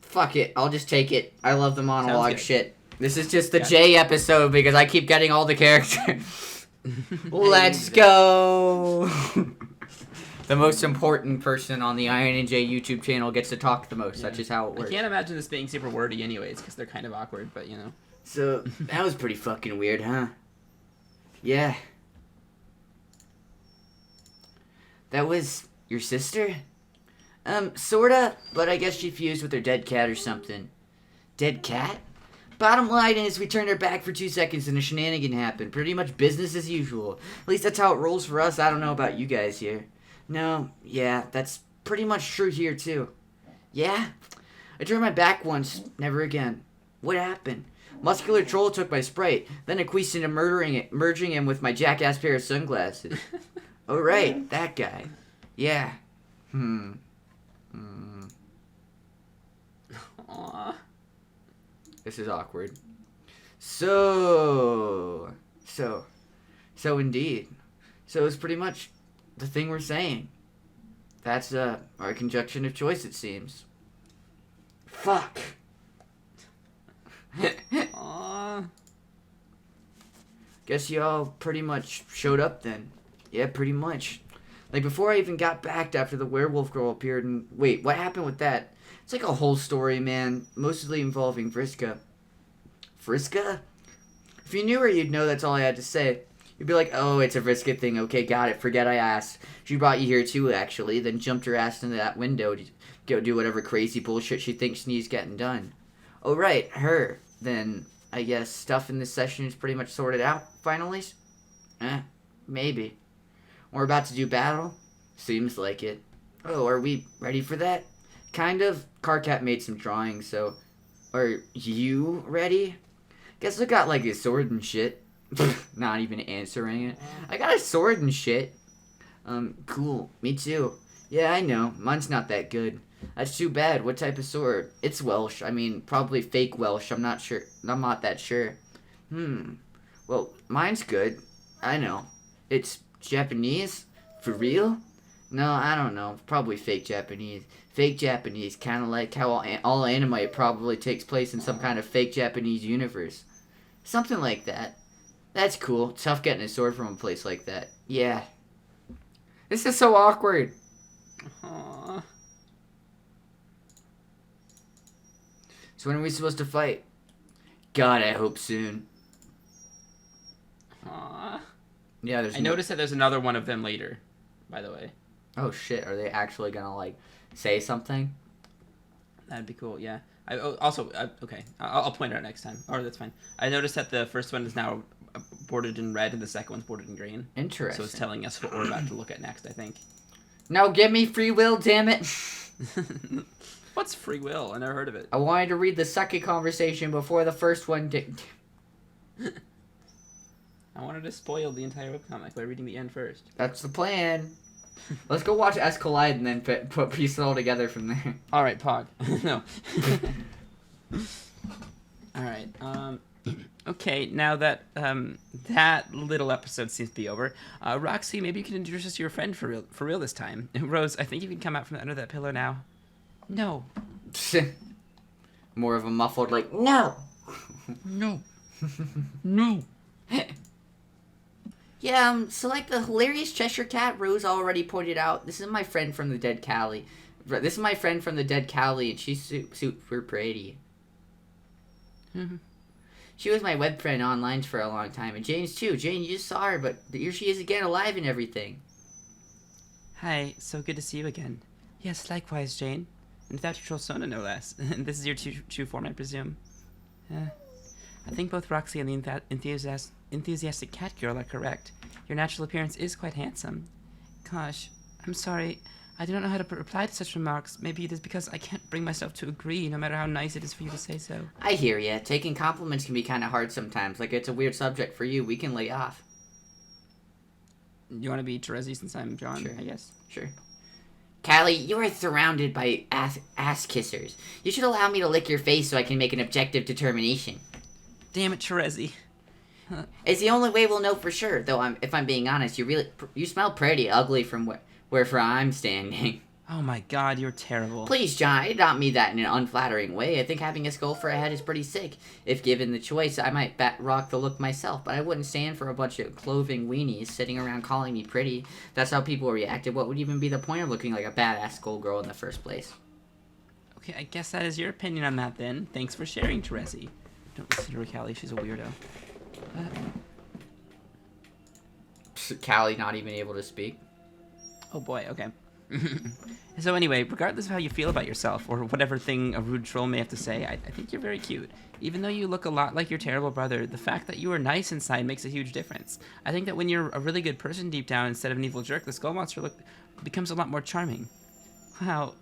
Fuck it. I'll just take it. I love the monologue shit. This is just the Yeah. J episode because I keep getting all the characters. Let's go! The most important person on the Iron and J YouTube channel gets to talk the most. Yeah. That's just how it works. I can't imagine this being super wordy anyways, because they're kind of awkward, but you know. So, that was pretty fucking weird, huh? Yeah. That was your sister? Sorta, but I guess she fused with her dead cat or something. Dead cat? Bottom line is, we turned her back for 2 seconds and a shenanigan happened. Pretty much business as usual. At least that's how it rolls for us. I don't know about you guys here. No, yeah, that's pretty much true here, too. Yeah? I turned my back once, never again. What happened? Muscular troll took my Sprite, then equeezed into merging him with my jackass pair of sunglasses. Oh, right, that guy. Yeah. Hmm. Aw. This is awkward. So indeed. So it's pretty much the thing we're saying. That's our conjunction of choice, it seems. Fuck. Aw. Guess y'all pretty much showed up then. Yeah, pretty much. Like before I even got back after the werewolf girl appeared and wait, what happened with that? It's like a whole story, man. Mostly involving Vriska. Vriska? If you knew her, you'd know that's all I had to say. You'd be like, oh, it's a Vriska thing. Okay, got it. Forget I asked. She brought you here too, actually. Then jumped her ass into that window to go do whatever crazy bullshit she thinks needs getting done. Oh, right. Her. Then, I guess stuff in this session is pretty much sorted out, finally? Maybe. We're about to do battle? Seems like it. Oh, are we ready for that? Kind of. Carcat made some drawings, so... Are you ready? Guess I got, like, a sword and shit. Not even answering it. I got a sword and shit. Cool. Me too. Yeah, I know. Mine's not that good. That's too bad. What type of sword? It's Welsh. I mean, probably fake Welsh. I'm not sure. I'm not that sure. Well, mine's good. I know. It's Japanese? For real? No, I don't know. Probably fake Japanese. Fake Japanese, kind of like how all anime probably takes place in some kind of fake Japanese universe. Something like that. That's cool. Tough getting a sword from a place like that. Yeah. This is so awkward. Aww. So when are we supposed to fight? God, I hope soon. Aww. Yeah, I noticed that there's another one of them later, by the way. Oh shit, are they actually gonna, like, say something? That'd be cool, yeah. Okay, I'll point it out next time. Or that's fine. I noticed that the first one is now bordered in red and the second one's bordered in green. Interesting. So it's telling us what we're about to look at next, I think. No, give me free will, damn it! What's free will? I never heard of it. I wanted to read the second conversation before the first one did. I wanted to spoil the entire webcomic by reading the end first. That's the plan. Let's go watch S Collide and then piece it all together from there. Alright, Pog. No. Alright, okay, now that that little episode seems to be over, Roxy, maybe you can introduce us to your friend for real this time. Rose, I think you can come out from under that pillow now. No. More of a muffled, like, no! No. No. Yeah, so like the hilarious Cheshire Cat Rose already pointed out, this is my friend from the dead Callie. This is my friend from the dead Callie, and she's super pretty. She was my web friend online for a long time, and Jane's too. Jane, you just saw her, but here she is again, alive and everything. Hi, so good to see you again. Yes, likewise, Jane. And without your troll Sona, no less. And this is your true form, I presume. I think both Roxy and the enthusiastic cat girl are correct. Your natural appearance is quite handsome. Gosh, I'm sorry. I do not know how to reply to such remarks. Maybe it is because I can't bring myself to agree, no matter how nice it is for you to say so. I hear ya. Taking compliments can be kind of hard sometimes. Like, it's a weird subject for you. We can lay off. You want to be Terezi since I'm John, Sure. I guess? Sure. Callie, you are surrounded by ass kissers. You should allow me to lick your face so I can make an objective determination. Damn it, Terezi. It's the only way we'll know for sure. Though, if I'm being honest, you smell pretty ugly from where I'm standing. Oh my god, you're terrible. Please, John, I did not mean that in an unflattering way. I think having a skull for a head is pretty sick. If given the choice, I might rock the look myself, but I wouldn't stand for a bunch of clothing weenies sitting around calling me pretty. That's how people reacted. What would even be the point of looking like a badass skullgirl in the first place? Okay, I guess that is your opinion on that then. Thanks for sharing, Terezi. Don't listen to her, Callie. She's a weirdo. Callie not even able to speak. Oh boy, okay. So anyway, regardless of how you feel about yourself, or whatever thing a rude troll may have to say, I think you're very cute. Even though you look a lot like your terrible brother, the fact that you are nice inside makes a huge difference. I think that when you're a really good person deep down instead of an evil jerk, the skull monster becomes a lot more charming. Wow,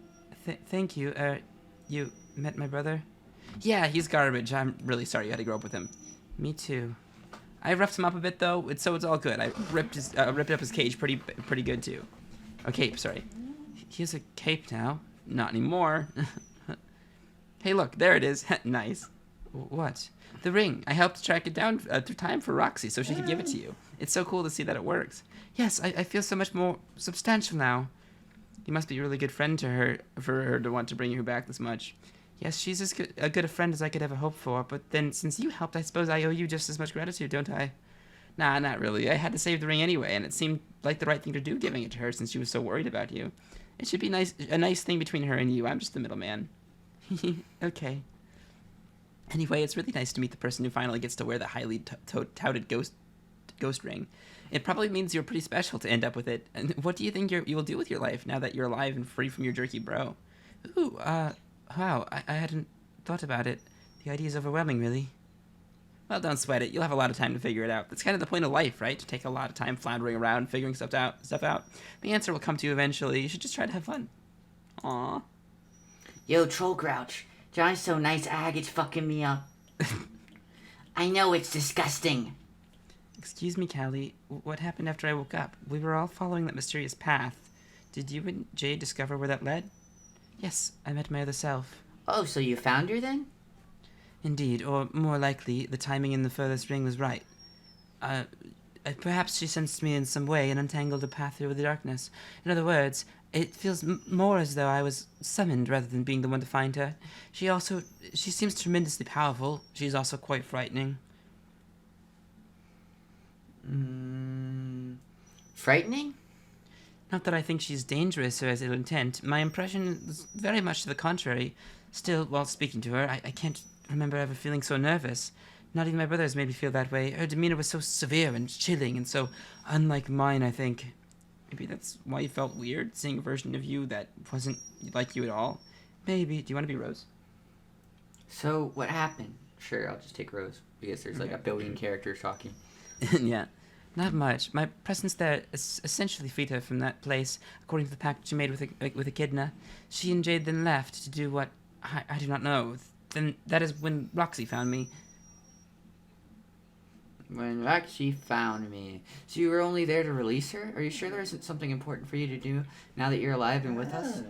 thank you. You met my brother? Yeah, he's garbage. I'm really sorry you had to grow up with him. Me too. I roughed him up a bit though, so it's all good. I ripped up his cage pretty good too. Oh, cape, sorry. He has a cape now. Not anymore. Hey, look, there it is. Nice. What? The ring. I helped track it down through time for Roxy so she could give it to you. It's so cool to see that it works. Yes, I feel so much more substantial now. You must be a really good friend to her for her to want to bring you back this much. Yes, she's as good a friend as I could ever hope for, but then since you helped, I suppose I owe you just as much gratitude, don't I? Nah, not really. I had to save the ring anyway, and it seemed like the right thing to do giving it to her since she was so worried about you. It should be a nice thing between her and you. I'm just the middleman. Okay. Anyway, it's really nice to meet the person who finally gets to wear the highly touted ghost ring. It probably means you're pretty special to end up with it. And what do you think you will do with your life now that you're alive and free from your jerky bro? Ooh, wow, I hadn't thought about it. The idea is overwhelming, really. Well, don't sweat it. You'll have a lot of time to figure it out. That's kind of the point of life, right? To take a lot of time floundering around, figuring stuff out. The answer will come to you eventually. You should just try to have fun. Aww. Yo, Troll Grouch. Johnny's so nice, it's fucking me up. I know, it's disgusting. Excuse me, Callie. What happened after I woke up? We were all following that mysterious path. Did you and Jade discover where that led? Yes, I met my other self. Oh, so you found her then? Indeed, or more likely, the timing in the furthest ring was right. Perhaps she sensed me in some way and untangled a path through the darkness. In other words, it feels more as though I was summoned rather than being the one to find her. She seems tremendously powerful. She's also quite frightening. Frightening? Not that I think she's dangerous or has ill intent. My impression was very much to the contrary. Still, while speaking to her, I can't remember ever feeling so nervous. Not even my brothers made me feel that way. Her demeanor was so severe and chilling and so unlike mine, I think. Maybe that's why you felt weird, seeing a version of you that wasn't like you at all. Maybe. Do you want to be Rose? So, what happened? Sure, I'll just take Rose, because there's like a billion characters talking. Yeah. Not much. My presence there essentially freed her from that place, according to the pact she made with Echidna. She and Jade then left to do what I do not know. Then that is when Roxy found me. When Roxy found me. So you were only there to release her? Are you sure there isn't something important for you to do now that you're alive and with us?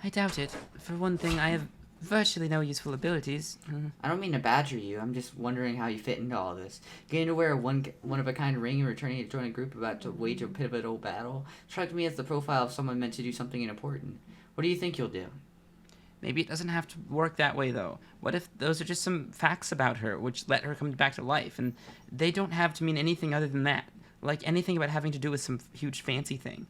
I doubt it. For one thing, I have virtually no useful abilities. I don't mean to badger you. I'm just wondering how you fit into all this. Getting to wear a one-of-a-kind ring and returning to join a group about to wage a pivotal battle struck me as the profile of someone meant to do something important. What do you think you'll do? Maybe it doesn't have to work that way, though. What if those are just some facts about her, which let her come back to life, and they don't have to mean anything other than that? Like anything about having to do with some huge fancy thing.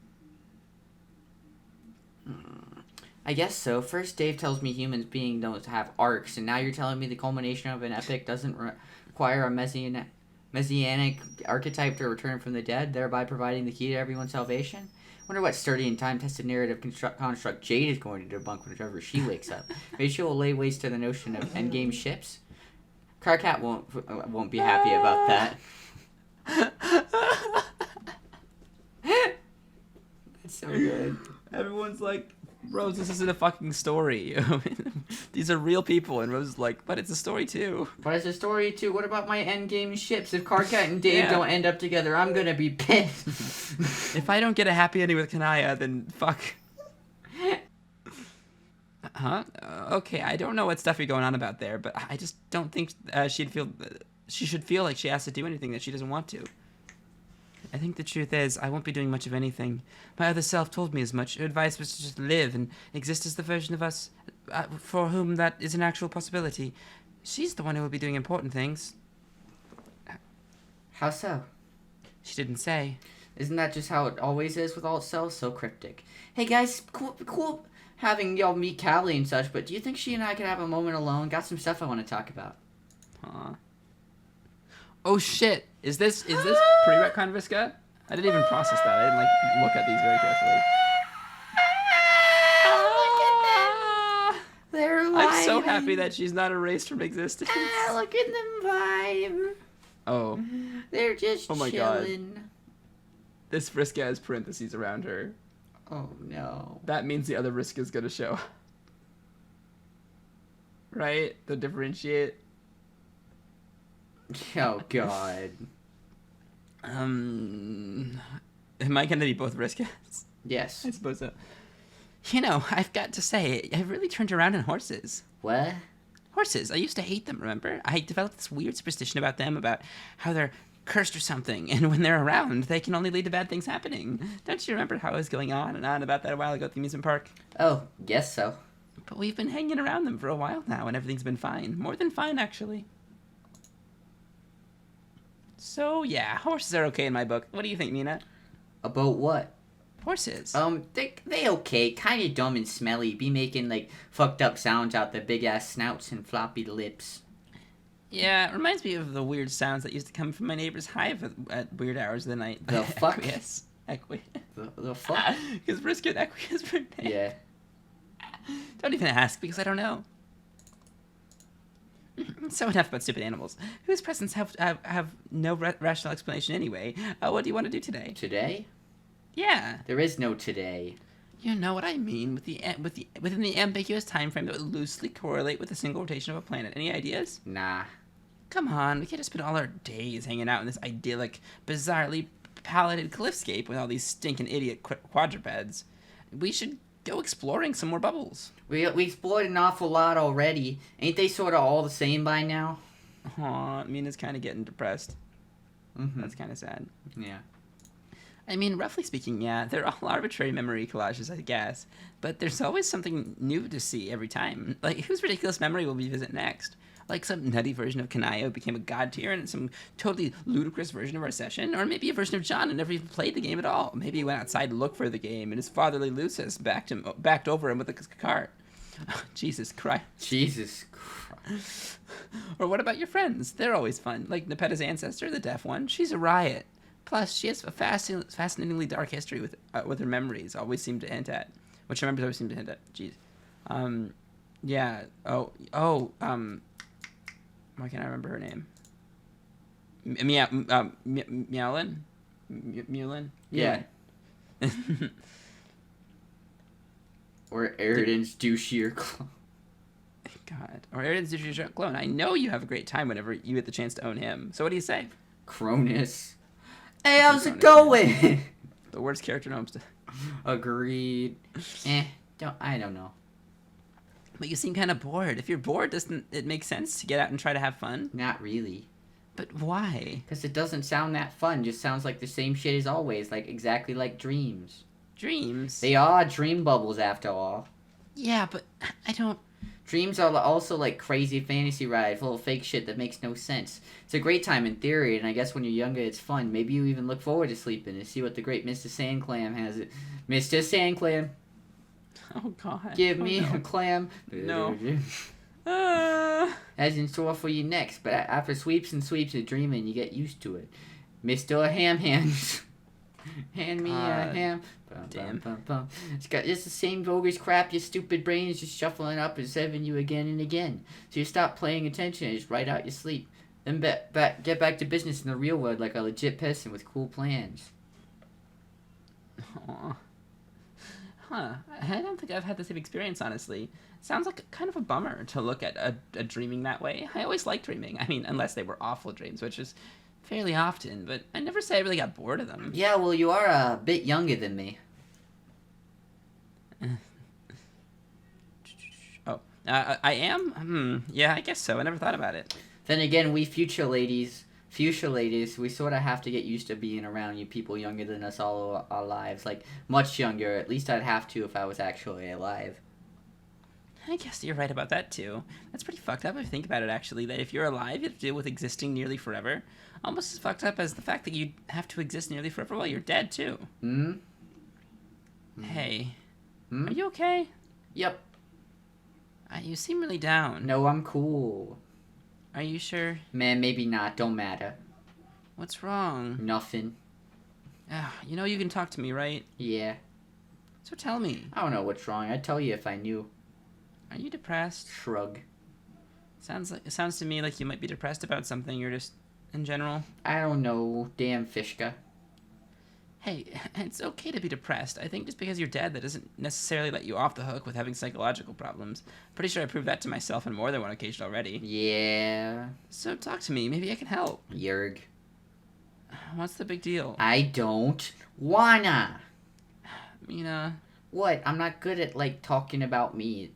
I guess so. First, Dave tells me humans being don't have arcs, and now you're telling me the culmination of an epic doesn't require a messianic archetype to return from the dead, thereby providing the key to everyone's salvation? Wonder what sturdy and time-tested narrative construct Jade is going to debunk whenever she wakes up. Maybe she will lay waste to the notion of endgame ships. Carcat won't be happy about that. That's so good. Everyone's like, Rose, this isn't a fucking story. These are real people. And Rose is like, but it's a story too. But it's a story too. What about my endgame ships? If Carcat and Dave don't end up together, I'm gonna be pissed. If I don't get a happy ending with Kanaya, then fuck. Huh? Okay, I don't know what stuff you're going on about there, but I just don't think she should feel like she has to do anything that she doesn't want to. I think the truth is, I won't be doing much of anything. My other self told me as much. Her advice was to just live and exist as the version of us for whom that is an actual possibility. She's the one who will be doing important things. How so? She didn't say. Isn't that just how it always is with alt cells? So cryptic. Hey guys, cool having y'all meet Callie and such, but do you think she and I could have a moment alone? Got some stuff I want to talk about. Aw. Oh shit! Is this pre-retcon Vriska? I didn't even process that. I didn't look at these very carefully. so happy that she's not erased from existence. Ah, look at them vibe. Oh. They're just Oh my God. chilling. This Vriska has parentheses around her. Oh no. That means the other Vriska's gonna show. Right? To differentiate. Oh God. Am I gonna be both Vriskas? Yes. I suppose so. You know, I've got to say, I've really turned around on horses. What? Horses. I used to hate them, remember? I developed this weird superstition about them, about how they're cursed or something, and when they're around, they can only lead to bad things happening. Don't you remember how I was going on and on about that a while ago at the amusement park? Oh, guess so. But we've been hanging around them for a while now, and everything's been fine. More than fine, actually. So, yeah, horses are okay in my book. What do you think, Mina? About what? Horses. They okay. Kind of dumb and smelly. Be making like fucked up sounds out their big ass snouts and floppy lips. Yeah, it reminds me of the weird sounds that used to come from my neighbor's hive at weird hours of the night. The fuck? The fuck? Because Brisket Equius for name. Yeah. Don't even ask, because I don't know. So enough about stupid animals, whose presence have no rational explanation anyway. What do you want to do today? Today? Yeah. There is no today. You know what I mean within the ambiguous time frame that would loosely correlate with the single rotation of a planet. Any ideas? Nah. Come on, we can't just spend all our days hanging out in this idyllic, bizarrely pallided cliffscape with all these stinking idiot quadrupeds. We should go exploring some more bubbles. We explored an awful lot already. Ain't they sort of all the same by now? Aw, Mina's kind of getting depressed. Mm-hmm. That's kind of sad. Yeah. I mean, roughly speaking, yeah, they're all arbitrary memory collages, I guess. But there's always something new to see every time. Like, whose ridiculous memory will we visit next? Like some nutty version of Kanayo became a god tier and some totally ludicrous version of our session? Or maybe a version of John who never even played the game at all. Maybe he went outside to look for the game and his fatherly Lucis backed over him with a cart. Jesus Christ. Jesus Christ. Or what about your friends? They're always fun. Like Nepeta's ancestor, the deaf one. She's a riot. Plus, she has a fascinatingly dark history with her memories. Always seem to hint at, which her memories always seem to hint at. Jeez. Yeah. Why can't I remember her name? Meowlin? Meowlin? Yeah. Or Eridan's douchier clone. God. Or Eridan's douchier clone. I know you have a great time whenever you get the chance to own him. So what do you say? Cronus. Hey, how's it going? The worst character in Homestuck. Agreed. I don't know. But you seem kind of bored. If you're bored, doesn't it make sense to get out and try to have fun? Not really. But why? Because it doesn't sound that fun. Just sounds like the same shit as always. Like, exactly like dreams. Dreams? They are dream bubbles, after all. Yeah, but I don't... Dreams are also like crazy fantasy ride full of fake shit that makes no sense. It's a great time in theory, and I guess when you're younger it's fun. Maybe you even look forward to sleeping to see what the great Mr. Sandclam has it. Mr. Sandclam, Oh, God. give me no. a clam. No. As in store for you next, but after sweeps and sweeps of dreaming, you get used to it. Mr. Ham Hands. Hand me a ham. Bum, Damn. Bum, bum, bum. It's got just the same bogus crap. Your stupid brain is just shuffling up and serving you again and again. So you stop paying attention and just write out your sleep. Then get back to business in the real world like a legit person with cool plans. Aw. Huh. I don't think I've had the same experience, honestly. Sounds like kind of a bummer to look at a dreaming that way. I always liked dreaming. I mean, unless they were awful dreams, which is fairly often, but I never say I really got bored of them. Yeah, well, you are a bit younger than me. I am? Yeah, I guess so. I never thought about it. Then again, we future ladies, we sort of have to get used to being around you people younger than us all our lives. Like, much younger. At least I'd have to if I was actually alive. I guess you're right about that, too. That's pretty fucked up if you think about it, actually, that if you're alive, you have to deal with existing nearly forever. Almost as fucked up as the fact that you have to exist nearly forever while you're dead, too. Hmm? Hey. Hmm? Are you okay? Yep. You seem really down. No, I'm cool. Are you sure? Man, maybe not. Don't matter. What's wrong? Nothing. You know you can talk to me, right? Yeah. So tell me. I don't know what's wrong. I'd tell you if I knew. Are you depressed? Shrug. It sounds to me like you might be depressed about something, or just in general. I don't know. Damn Fishka. Hey, it's okay to be depressed. I think just because you're dead, that doesn't necessarily let you off the hook with having psychological problems. Pretty sure I proved that to myself on more than one occasion already. Yeah. So talk to me. Maybe I can help. Yerg. What's the big deal? I don't wanna. Mina, What? I'm not good at, talking about me.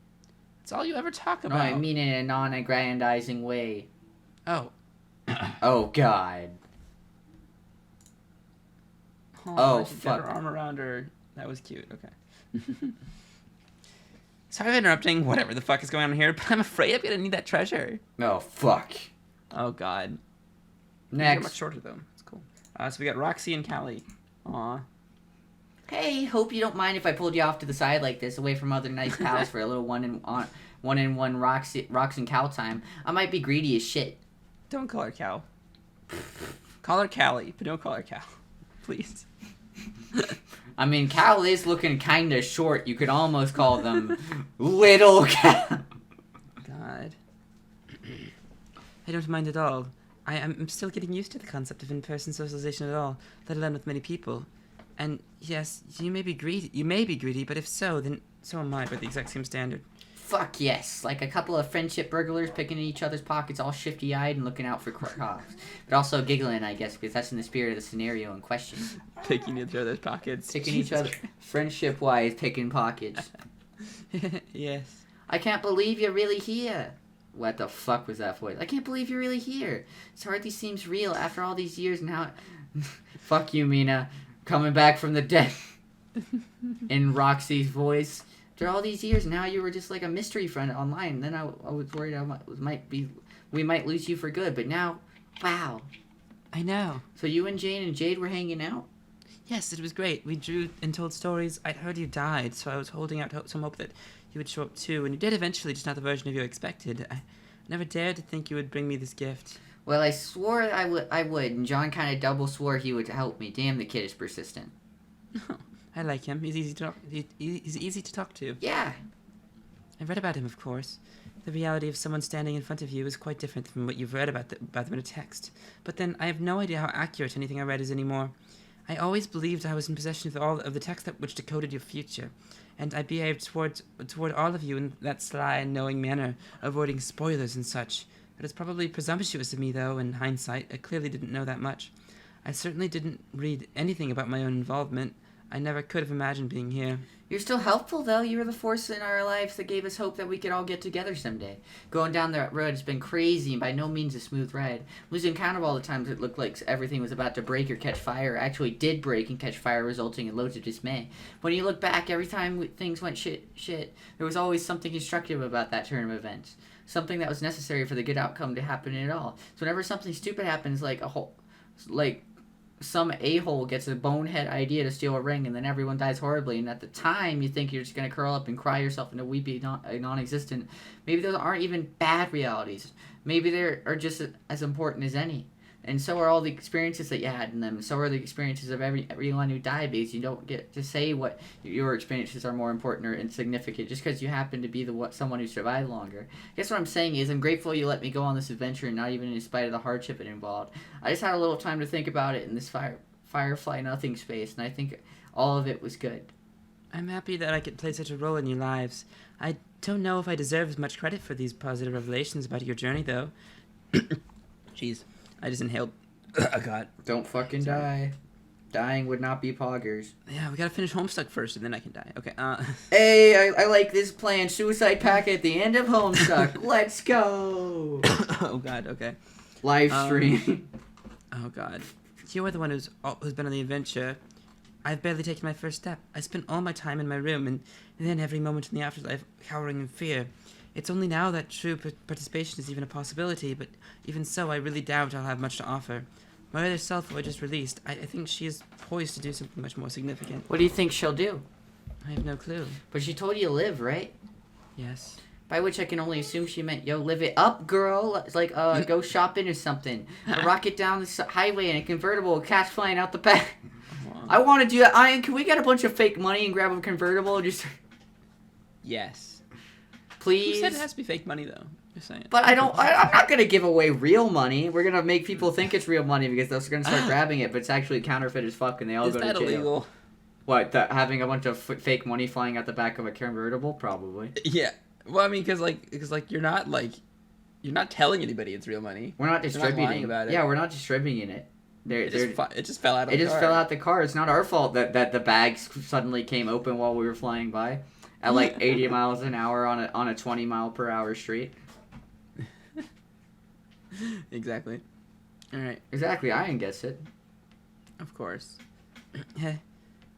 it's all you ever talk No, about. I mean in a non-aggrandizing way. Oh. Oh, God. Oh, fuck. Got her arm around her. That was cute. Okay. Sorry for interrupting. Whatever the fuck is going on here, but I'm afraid I'm gonna need that treasure. Oh, fuck. Oh, God. You're Next. much shorter, though. It's cool. So we got Roxy and Callie. Aw. Hey, hope you don't mind if I pulled you off to the side like this, away from other nice pals for a little one-in-one rocks and cow time. I might be greedy as shit. Don't call her Cal. Call her Callie, but don't call her Cal. Please. I mean, Cal is looking kinda short. You could almost call them little Cal. God. I don't mind at all. I'm still getting used to the concept of in-person socialization at all, let alone with many people. And yes, you may be greedy, but if so, then so am I by the exact same standard. Fuck yes. Like a couple of friendship burglars picking in each other's pockets all shifty-eyed and looking out for cops. But also giggling, I guess, because that's in the spirit of the scenario in question. Picking each other's pockets. Picking each other, friendship-wise, picking pockets. Yes. I can't believe you're really here. What the fuck was that voice? I can't believe you're really here. It hardly seems real after all these years now. Fuck you, Mina. Coming back from the dead. In Roxy's voice. After all these years, now you were just like a mystery friend online. Then I was worried we might lose you for good. But now, wow. I know. So you and Jane and Jade were hanging out? Yes, it was great. We drew and told stories. I'd heard you died, so I was holding out some hope that you would show up too. And you did eventually, just not the version of you I expected. I never dared to think you would bring me this gift. Well, I swore I would, and John kind of double swore he would help me. Damn, the kid is persistent. I like him. He's easy to talk. He's easy to talk to. Yeah. I read about him, of course. The reality of someone standing in front of you is quite different from what you've read about them in a text. But then I have no idea how accurate anything I read is anymore. I always believed I was in possession of all of the text which decoded your future, and I behaved toward all of you in that sly and knowing manner, avoiding spoilers and such. It is probably presumptuous of me, though, in hindsight. I clearly didn't know that much. I certainly didn't read anything about my own involvement. I never could have imagined being here. You're still helpful, though. You were the force in our lives that gave us hope that we could all get together someday. Going down that road has been crazy and by no means a smooth ride. Losing count of all the times it looked like everything was about to break or catch fire actually did break and catch fire, resulting in loads of dismay. When you look back, every time things went shit, there was always something constructive about that turn of events. Something that was necessary for the good outcome to happen at all. So whenever something stupid happens, some a-hole gets a bonehead idea to steal a ring and then everyone dies horribly, and at the time you think you're just going to curl up and cry yourself into weepy non-existent. Maybe those aren't even bad realities. Maybe they are just as important as any. And so are all the experiences that you had in them. So are the experiences of everyone who died, because you don't get to say what your experiences are more important or insignificant just because you happen to be someone who survived longer. I guess what I'm saying is I'm grateful you let me go on this adventure, not even in spite of the hardship it involved. I just had a little time to think about it in this Firefly nothing space, and I think all of it was good. I'm happy that I could play such a role in your lives. I don't know if I deserve as much credit for these positive revelations about your journey, though. Jeez. I just inhaled. Oh, God. Don't fucking die. Dying would not be poggers. Yeah, we gotta finish Homestuck first, and then I can die. Okay, Hey, I like this plan. Suicide pack at the end of Homestuck. Let's go. Oh, God, okay. Live stream. Oh, God. You are the one who's been on the adventure. I've barely taken my first step. I spent all my time in my room, and then every moment in the afterlife cowering in fear. It's only now that true participation is even a possibility, but even so, I really doubt I'll have much to offer. My other self, who I just released, I think she is poised to do something much more significant. What do you think she'll do? I have no clue. But she told you to live, right? Yes. By which I can only assume she meant, yo, live it up, girl. It's like, go shopping or something. A rocket down the highway in a convertible, cash flying out the back. I want to do that. Can we get a bunch of fake money and grab a convertible and just... Yes. please. Who said it has to be fake money though? Just saying. But I'm not gonna give away real money. We're gonna make people think it's real money because they're gonna start grabbing it, but it's actually counterfeit as fuck, and they all Is go to that jail. illegal? What? Having a bunch of fake money flying out the back of a convertible? Probably. Yeah. Well, I mean, because you're not telling anybody it's real money. We're not You're distributing. not lying about it. Yeah, we're not distributing it. It just fell out of the car. It just fell out the car. It's not our fault that the bags suddenly came open while we were flying by at like 80 miles an hour on a 20 mile per hour street. Exactly. All right. Exactly. I didn't guess it. Of course.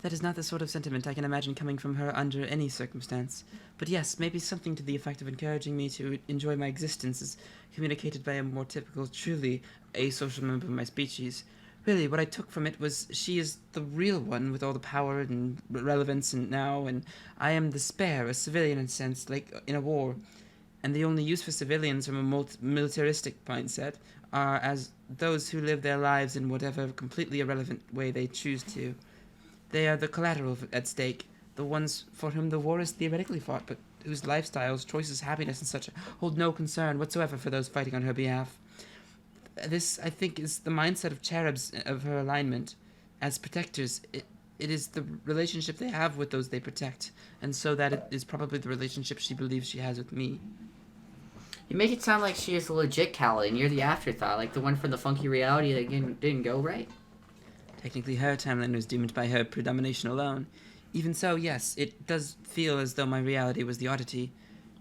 That is not the sort of sentiment I can imagine coming from her under any circumstance. But yes, maybe something to the effect of encouraging me to enjoy my existence is communicated by a more typical, truly asocial member of my species. Really, what I took from it was she is the real one with all the power and relevance and I am the spare, a civilian in a sense, like in a war. And the only use for civilians from a militaristic mindset are as those who live their lives in whatever completely irrelevant way they choose to. They are the collateral at stake, the ones for whom the war is theoretically fought, but whose lifestyles, choices, happiness, and such hold no concern whatsoever for those fighting on her behalf. This, I think, is the mindset of cherubs of her alignment. As protectors, it is the relationship they have with those they protect, and so that it is probably the relationship she believes she has with me. You make it sound like she is a legit Callie, and you're the afterthought, like the one from the funky reality that didn't go right. Technically, her timeline was doomed by her predomination alone. Even so, yes, it does feel as though my reality was the oddity.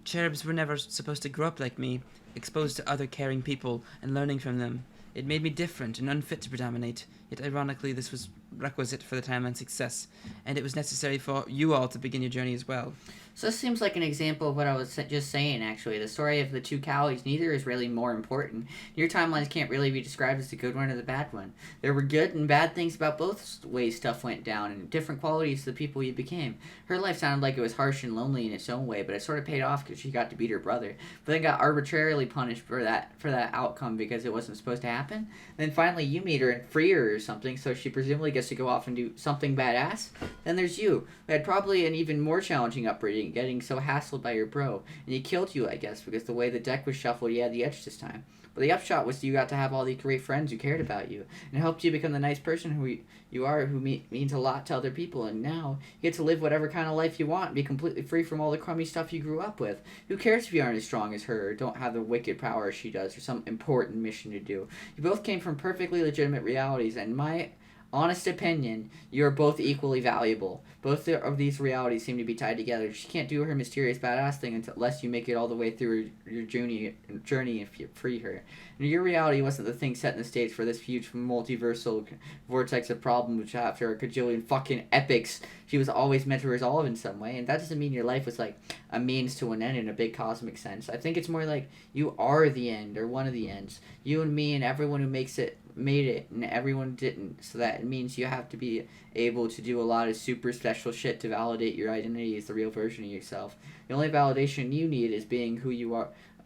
Cherubs were never supposed to grow up like me, exposed to other caring people and learning from them. It made me different and unfit to predominate, yet ironically this was requisite for the timeline's success, and it was necessary for you all to begin your journey as well. So this seems like an example of what I was just saying, actually. The story of the two Callies, neither is really more important. Your timelines can't really be described as the good one or the bad one. There were good and bad things about both ways stuff went down, and different qualities to the people you became. Her life sounded like it was harsh and lonely in its own way, but it sort of paid off because she got to beat her brother, but then got arbitrarily punished for that outcome because it wasn't supposed to happen. Then finally you meet her and free her or something, so she presumably gets to go off and do something badass. Then there's you, who had probably an even more challenging upbringing, getting so hassled by your bro, and he killed you, I guess, because the way the deck was shuffled, you had the edge this time. But the upshot was you got to have all these great friends who cared about you, and helped you become the nice person who you are, who means a lot to other people, and now you get to live whatever kind of life you want and be completely free from all the crummy stuff you grew up with. Who cares if you aren't as strong as her, or don't have the wicked power she does, or some important mission to do? You both came from perfectly legitimate realities, and my honest opinion, you're both equally valuable. Both of these realities seem to be tied together. She can't do her mysterious badass thing unless you make it all the way through your journey if you free her. And your reality wasn't the thing set in the stage for this huge multiversal vortex of problems which after a cajillion fucking epics she was always meant to resolve in some way. And that doesn't mean your life was like a means to an end in a big cosmic sense. I think it's more like you are the end, or one of the ends. You and me and everyone who made it, and everyone didn't, so that it means you have to be able to do a lot of super special shit to validate your identity as the real version of yourself. The only validation you need is being who you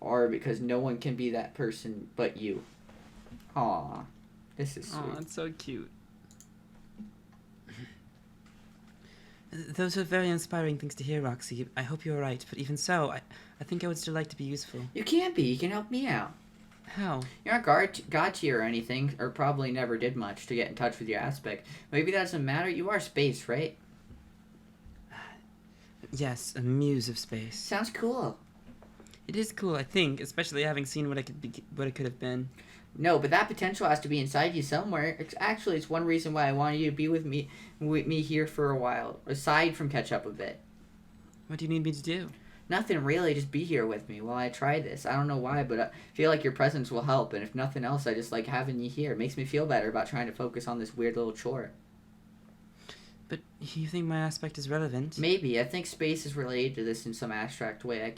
are because no one can be that person but you. Aww. This is sweet. Aw, that's so cute. Those are very inspiring things to hear, Roxy. I hope you're right, but even so, I think I would still like to be useful. You can't be. You can help me out. How? You're not God tier or anything, or probably never did much to get in touch with your aspect. Maybe that doesn't matter. You are space, right? Yes, a muse of space. Sounds cool. It is cool, I think, especially having seen what it could have been. No, but that potential has to be inside you somewhere. It's one reason why I wanted you to be with me here for a while, aside from catch up a bit. What do you need me to do? Nothing really, just be here with me while I try this. I don't know why, but I feel like your presence will help, and if nothing else, I just like having you here. It makes me feel better about trying to focus on this weird little chore. But you think my aspect is relevant? Maybe. I think space is related to this in some abstract way. I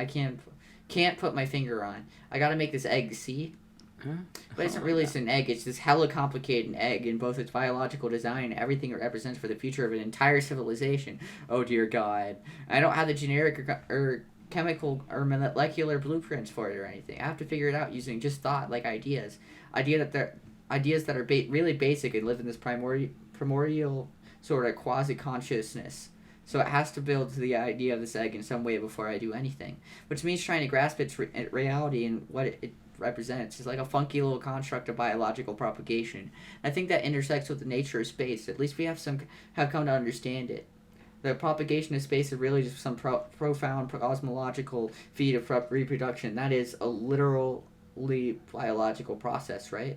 can't put my finger on. I gotta make this egg, see? Huh? But it's not really just an egg, it's this hella complicated egg in both its biological design and everything it represents for the future of an entire civilization. Oh dear God. I don't have the generic or chemical or molecular blueprints for it or anything. I have to figure it out using just thought, like ideas. Ideas that are really basic and live in this primordial sort of quasi-consciousness. So it has to build to the idea of this egg in some way before I do anything, which means trying to grasp its reality and what it represents. It's like a funky little construct of biological propagation. I think that intersects with the nature of space. At least we have come to understand it. The propagation of space is really just some profound cosmological feat of reproduction. That is a literally biological process, right?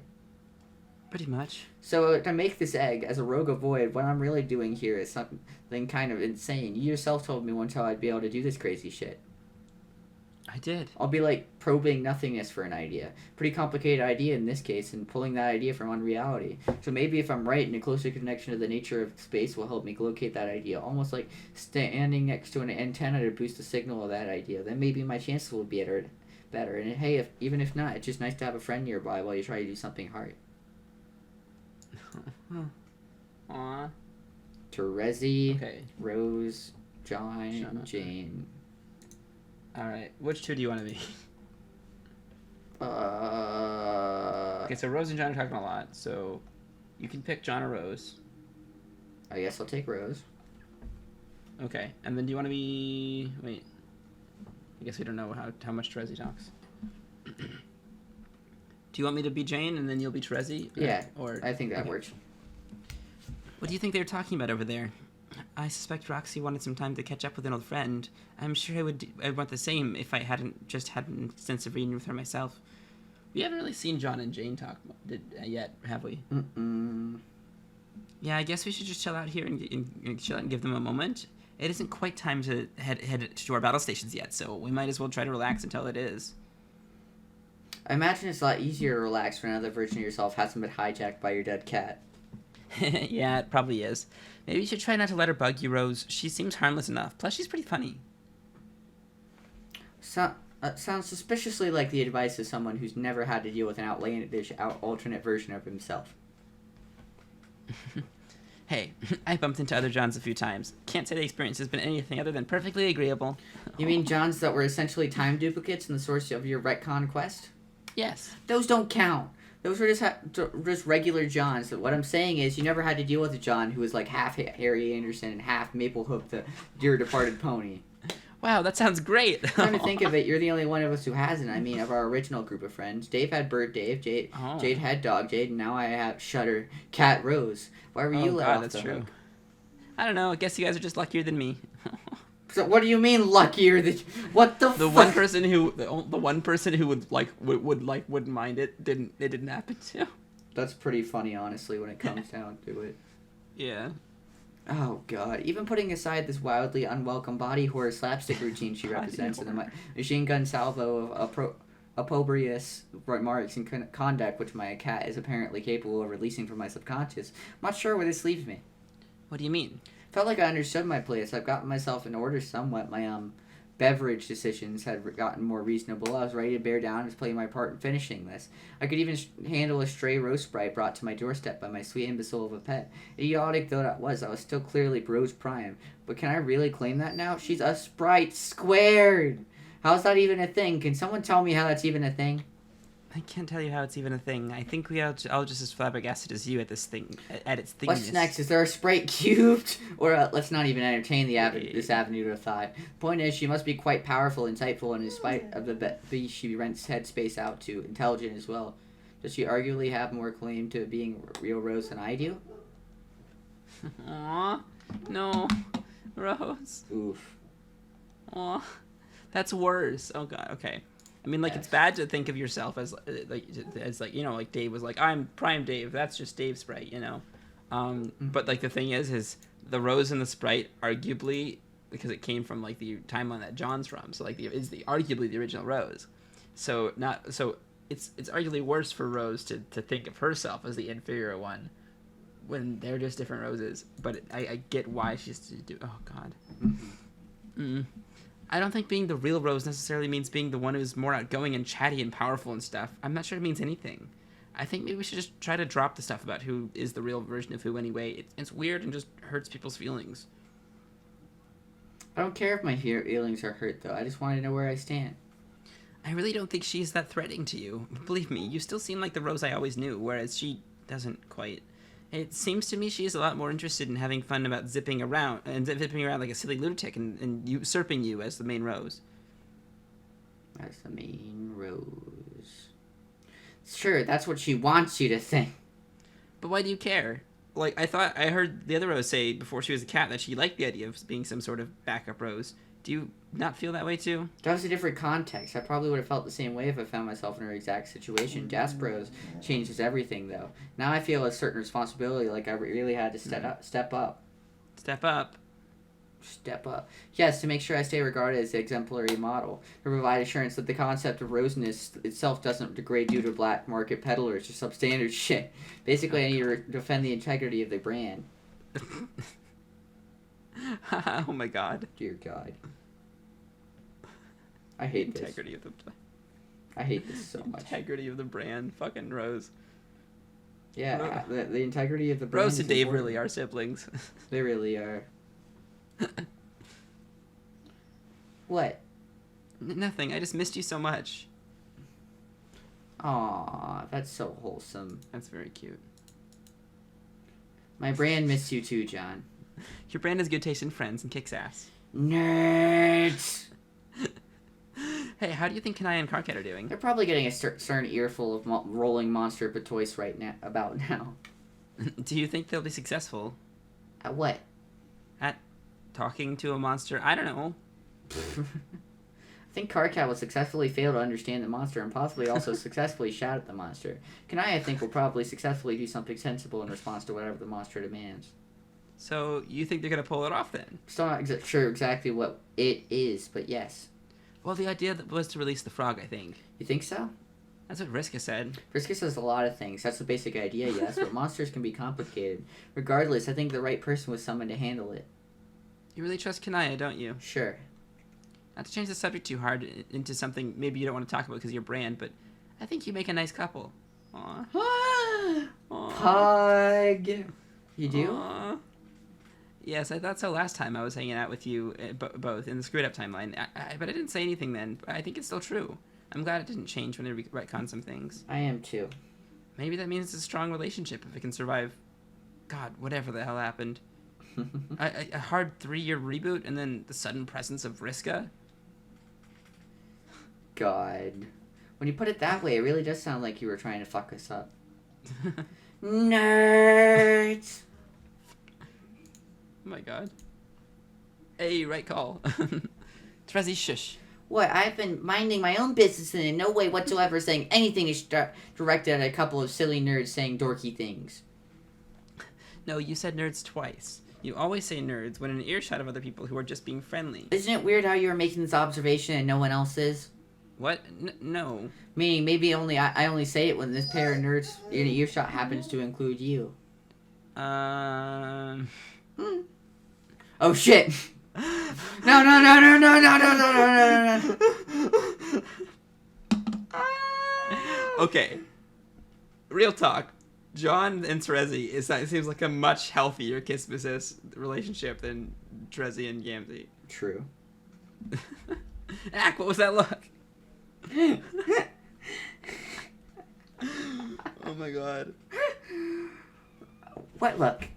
Pretty much. So to make this egg as a rogue avoid, what I'm really doing here is something kind of insane. You yourself told me once how I'd be able to do this crazy shit. I did. I'll be like probing nothingness for an idea. Pretty complicated idea in this case, and pulling that idea from unreality. So maybe if I'm right, and a closer connection to the nature of space will help me locate that idea. Almost like standing next to an antenna to boost the signal of that idea. Then maybe my chances will be better. And hey, even if not, it's just nice to have a friend nearby while you try to do something hard. Aww. Terezi, Okay. Rose, John, Jane. Alright, which two do you want to be? Okay, so Rose and John are talking a lot, so you can pick John or Rose. I guess I'll take Rose. Okay, and then do you want to be... Wait. I guess we don't know how much Terezi talks. Do you want me to be Jane and then you'll be Terezi? Yeah, or I think that okay. works. What do you think they were talking about over there? I suspect Roxy wanted some time to catch up with an old friend. I'm sure I'd want the same if I hadn't just had an extensive reunion with her myself. We haven't really seen John and Jane talk yet, have we? Mm-mm. Yeah, I guess we should just chill out here and chill out and give them a moment. It isn't quite time to head to our battle stations yet, so we might as well try to relax until it is. I imagine it's a lot easier to relax when another version of yourself hasn't been hijacked by your dead cat. Yeah, it probably is. Maybe you should try not to let her bug you, Rose. She seems harmless enough. Plus, she's pretty funny. Sounds suspiciously like the advice of someone who's never had to deal with an outlandish, alternate version of himself. Hey, I bumped into other Johns a few times. Can't say the experience has been anything other than perfectly agreeable. You mean Johns that were essentially time duplicates in the source of your retcon quest? Yes. Those don't count. Those were just regular Johns. What I'm saying is you never had to deal with a John who was like half Harry Anderson and half Maple Hook, the dear departed pony. Wow, that sounds great. Come to think of it, you're the only one of us who hasn't. I mean, of our original group of friends. Dave had Bird Dave, Jade had Dog Jade, and now I have Shutter Cat Rose. Why were you let off that's the true. hook? I don't know. I guess you guys are just luckier than me. So what do you mean luckier than what the The fuck? one person who wouldn't mind it didn't happen to. That's pretty funny, honestly, when it comes down to it. Yeah. Oh god! Even putting aside this wildly unwelcome body horror slapstick routine she represents, and the machine gun salvo of opprobrious remarks and conduct which my cat is apparently capable of releasing from my subconscious, I'm not sure where this leaves me. What do you mean? Felt like I understood my place. I've gotten myself in order somewhat. My beverage decisions had gotten more reasonable. I was ready to bear down and play my part in finishing this. I could even handle a stray roast sprite brought to my doorstep by my sweet imbecile of a pet. Idiotic though that was, I was still clearly Rose Prime. But can I really claim that now? She's a sprite squared! How's that even a thing? Can someone tell me how that's even a thing? I can't tell you how it's even a thing. I think we are all just as flabbergasted as you at this thing, at its thingness. What's next? Is there a sprite cubed? Or let's not even entertain this avenue of thought. Point is, she must be quite powerful, insightful, and in spite of the beast she rents headspace out to, intelligent as well. Does she arguably have more claim to being real Rose than I do? Aww. No. Rose. Oof. Aww. That's worse. Oh god, okay. I mean, like, Yes. it's bad to think of yourself as you know, like Dave was like, I'm Prime Dave. That's just Dave Sprite, you know. But like the thing is the Rose and the Sprite arguably, because it came from like the timeline that John's from, so like is arguably the original Rose. So it's arguably worse for Rose to think of herself as the inferior one when they're just different Roses. But I get why she's to do. Oh god. I don't think being the real Rose necessarily means being the one who's more outgoing and chatty and powerful and stuff. I'm not sure it means anything. I think maybe we should just try to drop the stuff about who is the real version of who anyway. It's weird and just hurts people's feelings. I don't care if my feelings are hurt, though. I just want to know where I stand. I really don't think she's that threatening to you. Believe me, you still seem like the Rose I always knew, whereas she doesn't quite. It seems to me she's a lot more interested in having fun about zipping around like a silly lunatic and usurping you as the main Rose. As the main Rose. Sure, that's what she wants you to think. But why do you care? Like, I heard the other Rose say before she was a cat that she liked the idea of being some sort of backup Rose. Do you not feel that way too? That was a different context. I probably would have felt the same way if I found myself in her exact situation. Jasperose changes everything, though. Now I feel a certain responsibility, like I really had to step up. Step up. Yes, to make sure I stay regarded as the exemplary model. To provide assurance that the concept of roseness itself doesn't degrade due to black market peddlers or substandard shit. Basically, I need to defend the integrity of the brand. Oh my god. Dear God. I hate this. Integrity of the... I hate this so much. Integrity of the brand. Fucking Rose. Yeah, the integrity of the brand. Rose and Dave really are siblings. They really are. What? Nothing. I just missed you so much. Aw, that's so wholesome. That's very cute. My brand missed you too, John. Your brand has good taste in friends and kicks ass. Nerds! Hey, how do you think Kanai and Karkat are doing? They're probably getting a certain earful of rolling monster patois right now. About now. Do you think they'll be successful At what? at talking to a monster? I don't know. I think Karkat will successfully fail to understand the monster and possibly also successfully shout at the monster. Kanai, I think, will probably successfully do something sensible in response to whatever the monster demands. So you think they're gonna pull it off then? Still not sure exactly what it is, but yes. Well, the idea was to release the frog, I think. You think so? That's what Vriska said. Vriska says a lot of things. That's the basic idea, yes, but monsters can be complicated. Regardless, I think the right person was summoned to handle it. You really trust Kanaya, don't you? Sure. Not to change the subject too hard into something maybe you don't want to talk about because of your brand, but I think you make a nice couple. Aww. Aww. Pug! You do? Aww. Yes, I thought so last time I was hanging out with you both in the Screwed Up timeline, but I didn't say anything then. I think it's still true. I'm glad it didn't change when they retcon some things. I am too. Maybe that means it's a strong relationship if it can survive, God, whatever the hell happened. A hard 3-year reboot and then the sudden presence of Vriska? God. When you put it that way, it really does sound like you were trying to fuck us up. Nerds! Oh my god. Hey, right call. Trezzy, shush. What? I've been minding my own business and in no way whatsoever saying anything is directed at a couple of silly nerds saying dorky things. No, you said nerds twice. You always say nerds when in earshot of other people who are just being friendly. Isn't it weird how you were making this observation and no one else is? What? No. Meaning maybe I only say it when this pair of nerds in earshot happens to include you. Oh shit! No! Okay. Real talk. John and Trezzy it seems like a much healthier kiss relationship than Trezzy and Gamzee. True. Ack, what was that look? Oh my god. What look?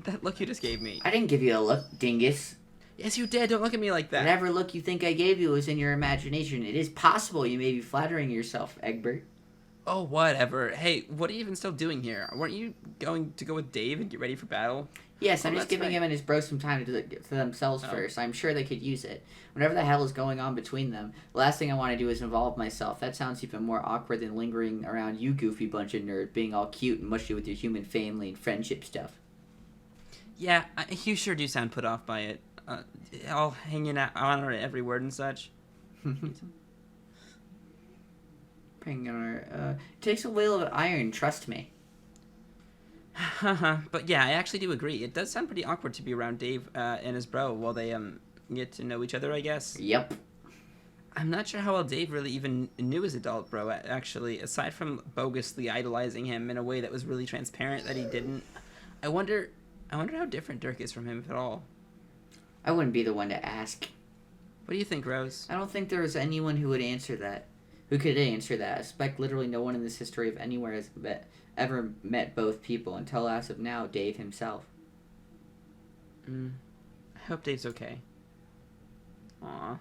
That look you just gave me. I didn't give you a look, dingus. Yes, you did. Don't look at me like that. Whatever look you think I gave you was in your imagination. It is possible you may be flattering yourself, Egbert. Oh, whatever. Hey, what are you even still doing here? Weren't you going to go with Dave and get ready for battle? Yes, I'm Oh, just that's giving right. him and his bros some time to themselves first. I'm sure they could use it. Whatever the hell is going on between them, the last thing I want to do is involve myself. That sounds even more awkward than lingering around you goofy bunch of nerds, being all cute and mushy with your human family and friendship stuff. Yeah, you sure do sound put off by it. All hanging out on her every word and such. It takes a whale of iron, trust me. But yeah, I actually do agree. It does sound pretty awkward to be around Dave and his bro while they get to know each other, I guess. Yep. I'm not sure how well Dave really even knew his adult bro, actually, aside from bogusly idolizing him in a way that was really transparent that he didn't. I wonder how different Dirk is from him, if at all. I wouldn't be the one to ask. What do you think, Rose? I don't think there was anyone who would answer that. Who could answer that? I suspect literally no one in this history of anywhere has ever met both people until as of now, Dave himself. I hope Dave's okay. Aw.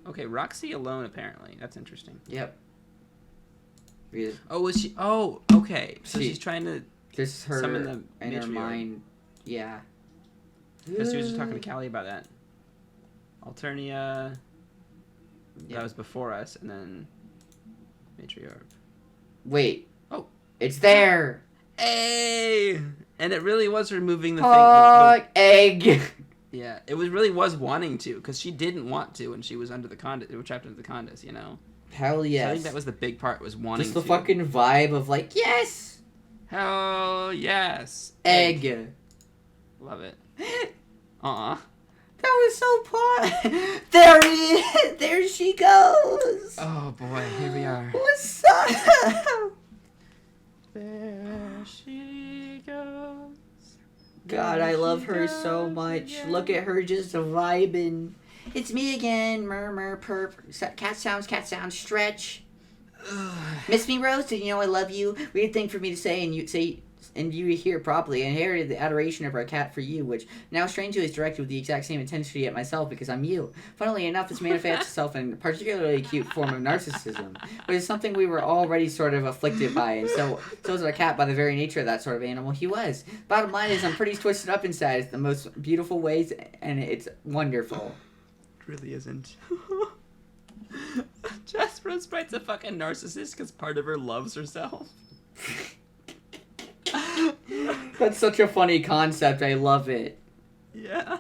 Okay, Roxy alone, apparently. That's interesting. Yep. Oh, was she? Oh, okay. So she's trying to Just her summon the in her matriarch. mind. Yeah. Because she was just talking to Callie about that. Alternia. Yeah. That was before us, and then matriarch. Wait. Oh. It's there! Hey! And it really was removing the Fuck! Egg! Yeah, it really was wanting to, because she didn't want to when she was under the Condis, trapped under the Condis, you know? Hell yes. So I think that was the big part, was wanting Just the to. fucking vibe of like, yes! Hell yes! Egg! Love it. Aw. That was so fun! There he is! There she goes! Oh boy, here we are. What's up? There she goes. God, I love her so much. Look at her just vibing. It's me again. Murmur, perp. Cat sounds, stretch. Miss me, Rose? Did you know I love you? Weird thing for me to say, and you hear properly. I inherited the adoration of our cat for you, which now strangely is directed with the exact same intensity at myself because I'm you. Funnily enough, this manifests itself in a particularly cute form of narcissism, but it's something we were already sort of afflicted by, and so is our cat by the very nature of that sort of animal he was. Bottom line is I'm pretty twisted up inside. It's the most beautiful ways, and it's wonderful. It really isn't. Jasper Sprite's a fucking narcissist because part of her loves herself. That's such a funny concept. I love it. Yeah.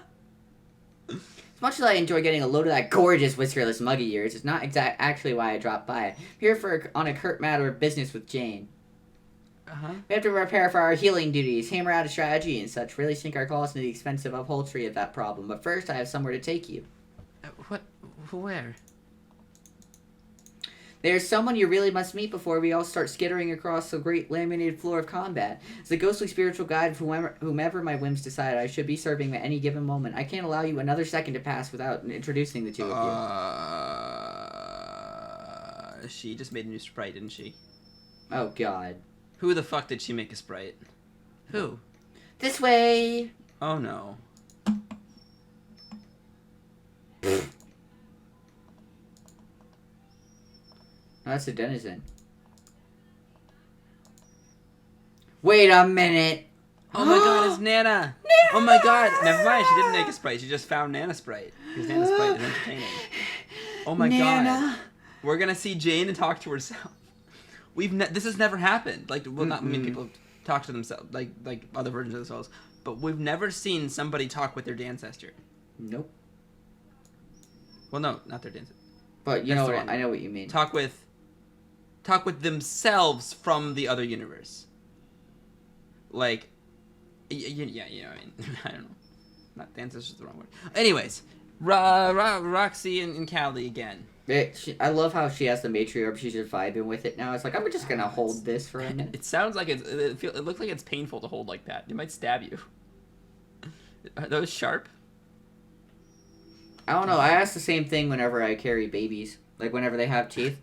As much as I enjoy getting a load of that gorgeous whiskerless mug of yours, it's not actually why I dropped by. I'm here on a curt matter of business with Jane. Uh-huh. We have to prepare for our healing duties, hammer out a strategy and such, really sink our claws into the expensive upholstery of that problem. But first, I have somewhere to take you. What? Where? There's someone you really must meet before we all start skittering across the great laminated floor of combat. As the ghostly spiritual guide of whomever my whims decide I should be serving at any given moment, I can't allow you another second to pass without introducing the two of you. She just made a new Sprite, didn't she? Oh, God. Who the fuck did she make a Sprite? Who? This way! Oh, no. Oh, that's a denizen. Wait a minute! Oh my god, it's Nana! Nana! Oh my god, never mind, she didn't make a Sprite, she just found Nana Sprite. Because Nana Sprite is entertaining. Oh my god. We're gonna see Jane and talk to herself. This has never happened. Like, well, not many people talk to themselves, like other versions of themselves. But we've never seen somebody talk with their ancestor. Nope. Well, no, not their ancestor. But you know what? I know what you mean. Talk with themselves from the other universe. Like, yeah, you know what I mean. I don't know. Not the ancestor's the wrong word. Anyways, Roxy and Callie again. I love how she has the matriarch. She's just vibing with it now. It's like, I'm just gonna hold this for a minute. It sounds like it looks like it's painful to hold like that. It might stab you. Are those sharp? I don't know. I ask the same thing whenever I carry babies. Like, whenever they have teeth.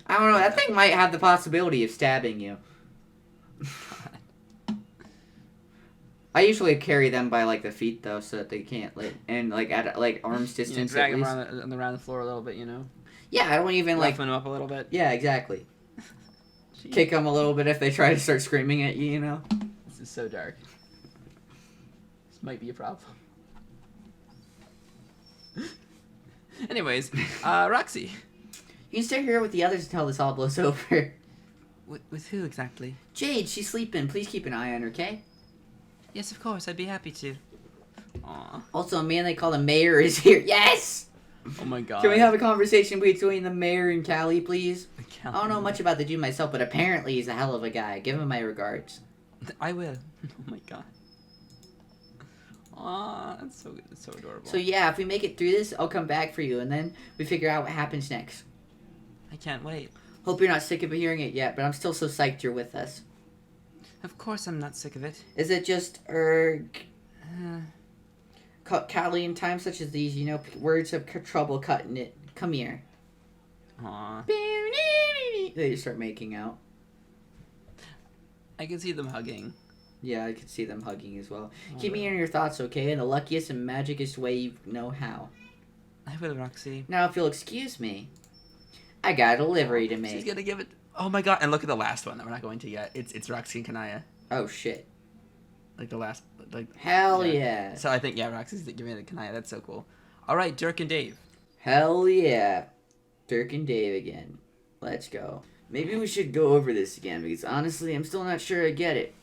I don't know. That thing might have the possibility of stabbing you. I usually carry them by, like, the feet, though, so that they can't, and, at, arm's distance, drag at them least. around the floor a little bit, you know? Yeah, I don't even, Roughen them up a little bit. Yeah, exactly. Jeez. Kick them a little bit if they try to start screaming at you, you know? This is so dark. This might be a problem. Anyways, Roxy. You can stay here with the others until this all blows over. With who exactly? Jade, she's sleeping. Please keep an eye on her, okay? Yes, of course. I'd be happy to. Aww. Also, a man they call the mayor is here. Yes! Oh my god. Can we have a conversation between the mayor and Callie, please? I don't know Callie. much about the dude myself, but apparently he's a hell of a guy. Give him my regards. I will. Oh my god. Aw, that's so good. That's so adorable. So yeah, if we make it through this, I'll come back for you, and then we figure out what happens next. I can't wait. Hope you're not sick of hearing it yet, but I'm still so psyched you're with us. Of course I'm not sick of it. Is it just, Callie, in times such as these, you know, words of trouble cutting it. Come here. Aw. They just start making out. I can see them hugging. Yeah, I could see them hugging as well. Keep me in your thoughts, okay? In the luckiest and magicest way you know how. I will, Roxy. Now, if you'll excuse me, I got a delivery to She's make. gonna give it. Oh my god! And look at the last one that we're not going to yet. It's Roxy and Kanaya. Oh, shit. Like the last, like. Hell yeah. So I think Roxy's giving it to Kanaya. That's so cool. All right, Dirk and Dave. Hell yeah. Dirk and Dave again. Let's go. Maybe we should go over this again, because honestly, I'm still not sure I get it.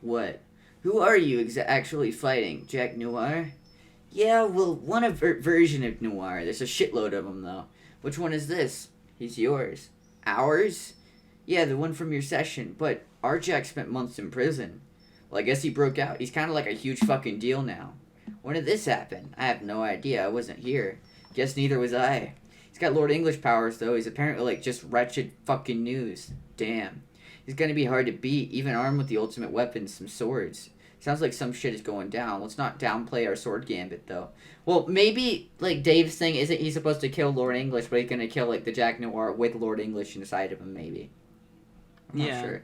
What? Who are you actually fighting? Jack Noir? Yeah, well, one version of Noir. There's a shitload of them, though. Which one is this? He's yours. Ours? Yeah, the one from your session. But our Jack spent months in prison. Well, I guess he broke out. He's kind of like a huge fucking deal now. When did this happen? I have no idea. I wasn't here. Guess neither was I. He's got Lord English powers, though. He's apparently, like, just wretched fucking news. Damn. He's gonna be hard to beat, even armed with the ultimate weapons, some swords. Sounds like some shit is going down. Let's not downplay our sword gambit, though. Well, maybe, like, Dave's thing isn't he's supposed to kill Lord English, but he's gonna kill, like, the Jack Noir with Lord English inside of him, maybe. I'm not sure.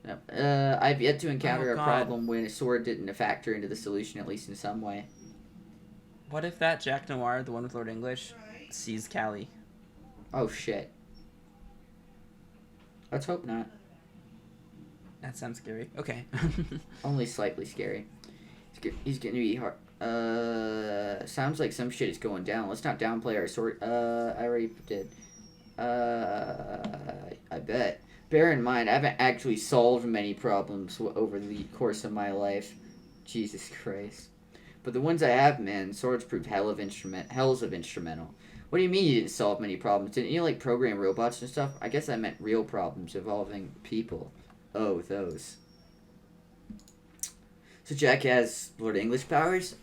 No. I've yet to encounter a problem when a sword didn't factor into the solution, at least in some way. What if that Jack Noir, the one with Lord English, sees Callie? Oh, shit. Let's hope not. That sounds scary. Okay. Only slightly scary. He's gonna be hard. Sounds like some shit is going down. Let's not downplay our sword. I already did. I bet. Bear in mind, I haven't actually solved many problems over the course of my life. Jesus Christ. But the ones I have, man, swords proved hells of instrumental. What do you mean you didn't solve many problems? Didn't you, like, program robots and stuff? I guess I meant real problems involving people. Oh, those. So Jack has Lord English powers?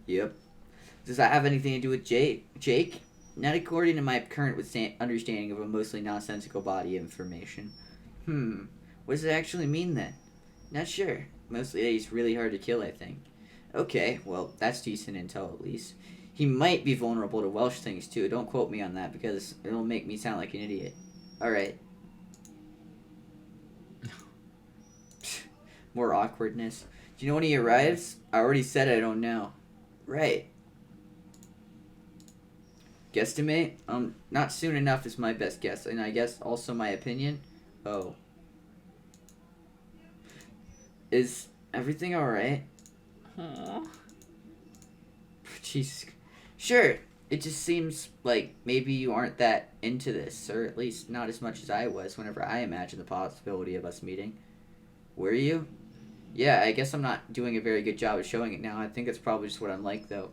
Yep. Does that have anything to do with Jake? Not according to my current understanding of a mostly nonsensical body of information. What does it actually mean then? Not sure. Mostly that he's really hard to kill, I think. Okay, well, that's decent intel at least. He might be vulnerable to Welsh things too. Don't quote me on that because it'll make me sound like an idiot. Alright. More awkwardness. Do you know when he arrives? I already said I don't know. Right. Guesstimate? Not soon enough is my best guess, and I guess also my opinion. Oh. Is everything alright? Jesus. Sure. It just seems like maybe you aren't that into this, or at least not as much as I was whenever I imagined the possibility of us meeting. Were you? Yeah, I guess I'm not doing a very good job of showing it now. I think it's probably just what I'm like, though.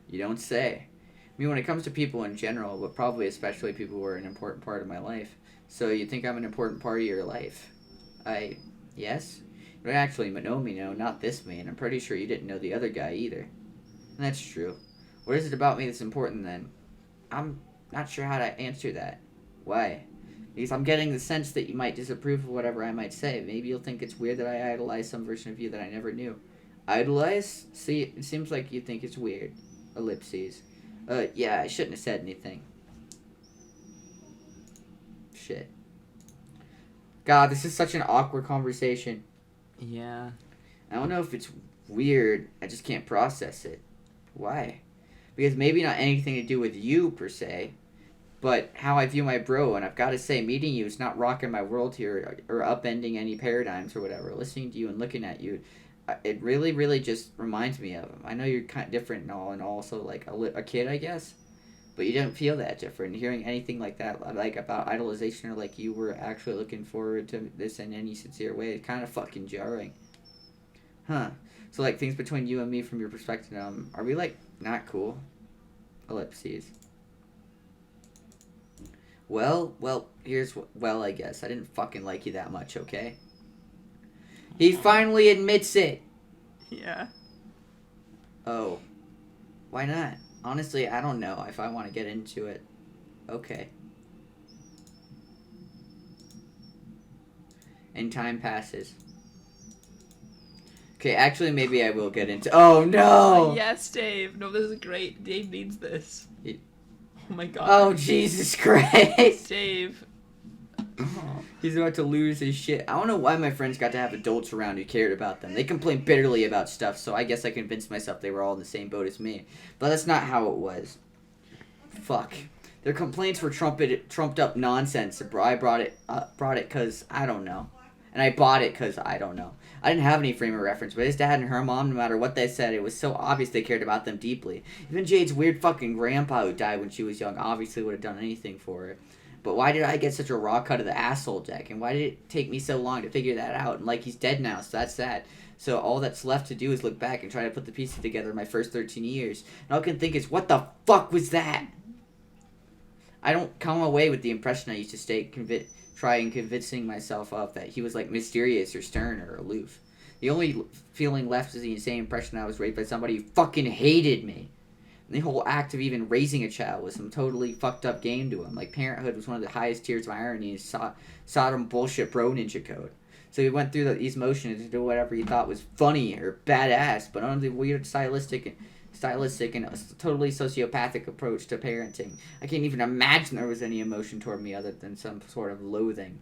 You don't say. I mean, when it comes to people in general, but probably especially people who are an important part of my life. So you think I'm an important part of your life? Yes? You don't actually know me, no, not this me, and I'm pretty sure you didn't know the other guy either. And that's true. What is it about me that's important, then? I'm not sure how to answer that. Why? Because I'm getting the sense that you might disapprove of whatever I might say. Maybe you'll think it's weird that I idolize some version of you that I never knew. Idolize? See, it seems like you think it's weird. Ellipses. Yeah, I shouldn't have said anything. Shit. God, this is such an awkward conversation. Yeah. I don't know if it's weird. I just can't process it. Why? Because maybe not anything to do with you, per se, but how I view my bro, and I've got to say, meeting you is not rocking my world here, or upending any paradigms or whatever. Listening to you and looking at you, it really, really just reminds me of him. I know you're kind of different and all, and also, like, a kid, I guess, but you don't feel that different. Hearing anything like that, like, about idolization, or like you were actually looking forward to this in any sincere way, is kind of fucking jarring. Huh. So, like, things between you and me from your perspective, are we, like, not cool? Ellipses. Well, here's well, I guess. I didn't fucking like you that much, okay? He finally admits it! Yeah. Oh. Why not? Honestly, I don't know if I want to get into it. Okay. And time passes. Okay, actually, maybe I will get into... Oh, no! Yes, Dave. No, this is great. Dave needs this. Oh, my God. Oh, Jesus Christ! Dave. He's about to lose his shit. I don't know why my friends got to have adults around who cared about them. They complained bitterly about stuff, so I guess I convinced myself they were all in the same boat as me. But that's not how it was. Fuck. Their complaints were trumped up nonsense. I brought it because I don't know. And I bought it because I don't know. I didn't have any frame of reference, but his dad and her mom, no matter what they said, it was so obvious they cared about them deeply. Even Jade's weird fucking grandpa who died when she was young obviously would have done anything for her. But why did I get such a raw cut of the asshole deck? And why did it take me so long to figure that out? And like, he's dead now, so that's sad. So all that's left to do is look back and try to put the pieces together in my first 13 years. And all I can think is, what the fuck was that? I don't come away with the impression I used to trying convincing myself of that he was like mysterious or stern or aloof. The only feeling left is the insane impression I was raised by somebody who fucking hated me. And the whole act of even raising a child was some totally fucked up game to him. Like, parenthood was one of the highest tiers of irony and Sodom bullshit bro ninja code. So he went through these motions to do whatever he thought was funny or badass, but under the weird stylistic and a totally sociopathic approach to parenting. I can't even imagine there was any emotion toward me other than some sort of loathing.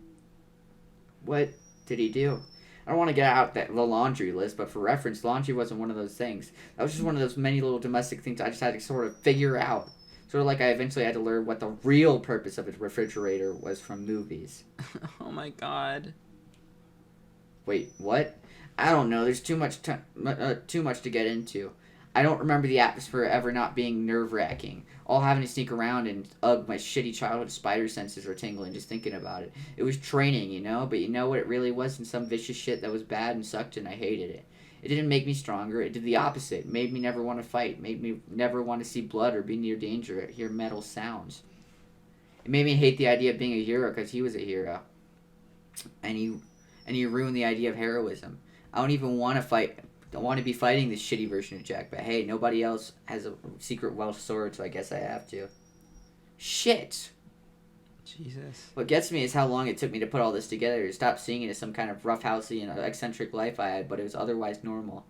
What did he do? I don't want to get out the laundry list, but for reference, laundry wasn't one of those things. That was just one of those many little domestic things I just had to sort of figure out. Sort of like I eventually had to learn what the real purpose of a refrigerator was from movies. Oh my god. Wait, what? I don't know. There's too much to get into. I don't remember the atmosphere ever not being nerve-wracking. All having to sneak around and my shitty childhood spider senses were tingling just thinking about it. It was training, you know? But you know what it really was? And some vicious shit that was bad and sucked and I hated it. It didn't make me stronger. It did the opposite. It made me never want to fight. Made me never want to see blood or be near danger or hear metal sounds. It made me hate the idea of being a hero because he was a hero. And he ruined the idea of heroism. I don't even want to fight. I want to be fighting this shitty version of Jack, but hey, nobody else has a secret Welsh sword, so I guess I have to. Shit. Jesus. What gets me is how long it took me to put all this together, to stop seeing it as some kind of roughhousey and eccentric life I had, but it was otherwise normal.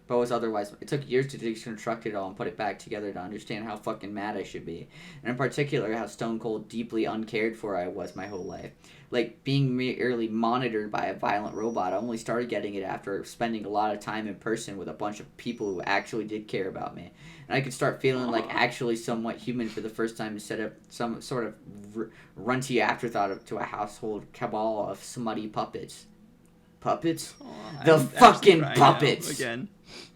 It took years to deconstruct it all and put it back together to understand how fucking mad I should be. And in particular, how stone cold, deeply uncared for I was my whole life. Like, being merely monitored by a violent robot, I only started getting it after spending a lot of time in person with a bunch of people who actually did care about me. And I could start feeling like actually somewhat human for the first time instead of some sort of runty afterthought to a household cabal of smutty puppets. Puppets? The fucking puppets! Again.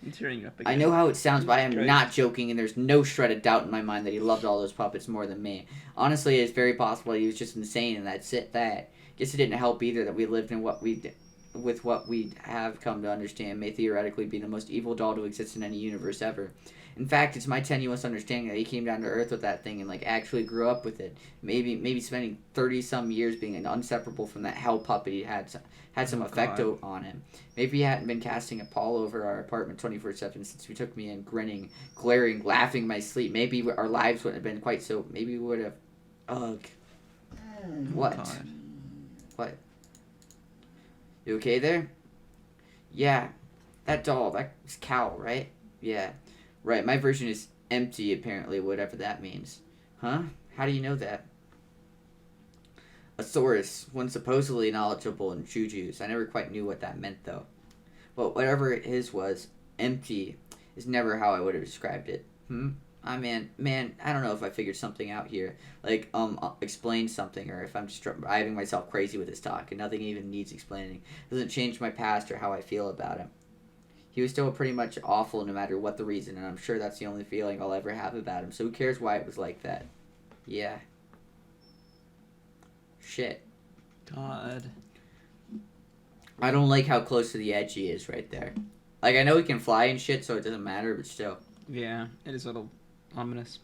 I'm tearing up again. I know how it sounds, but I am not joking, and there's no shred of doubt in my mind that he loved all those puppets more than me. Honestly, it's very possible he was just insane, and that's it. Guess it didn't help either that we lived in what we have come to understand may theoretically be the most evil doll to exist in any universe ever. In fact, it's my tenuous understanding that he came down to Earth with that thing and actually grew up with it. Maybe spending 30-some years being inseparable from that hell puppet he had some effect on him. Maybe he hadn't been casting a pall over our apartment 24/7 since he took me in, grinning, glaring, laughing in my sleep. Maybe our lives wouldn't have been quite so. Maybe we would have. Ugh. What? God. What? You okay there? Yeah. That doll. That's Cal, right? Yeah. Right. My version is empty, apparently, whatever that means. Huh? How do you know that? A Saurus, one supposedly knowledgeable in jujus. I never quite knew what that meant, though. But whatever his was, empty is never how I would have described it. Man, I don't know if I figured something out here. Explain something, or if I'm just driving myself crazy with this talk, and nothing even needs explaining. It doesn't change my past or how I feel about him. He was still pretty much awful no matter what the reason, and I'm sure that's the only feeling I'll ever have about him, so who cares why it was like that? Yeah. Shit. God. I don't like how close to the edge he is right there. I know he can fly and shit, so it doesn't matter, but still. Yeah, it is a little ominous.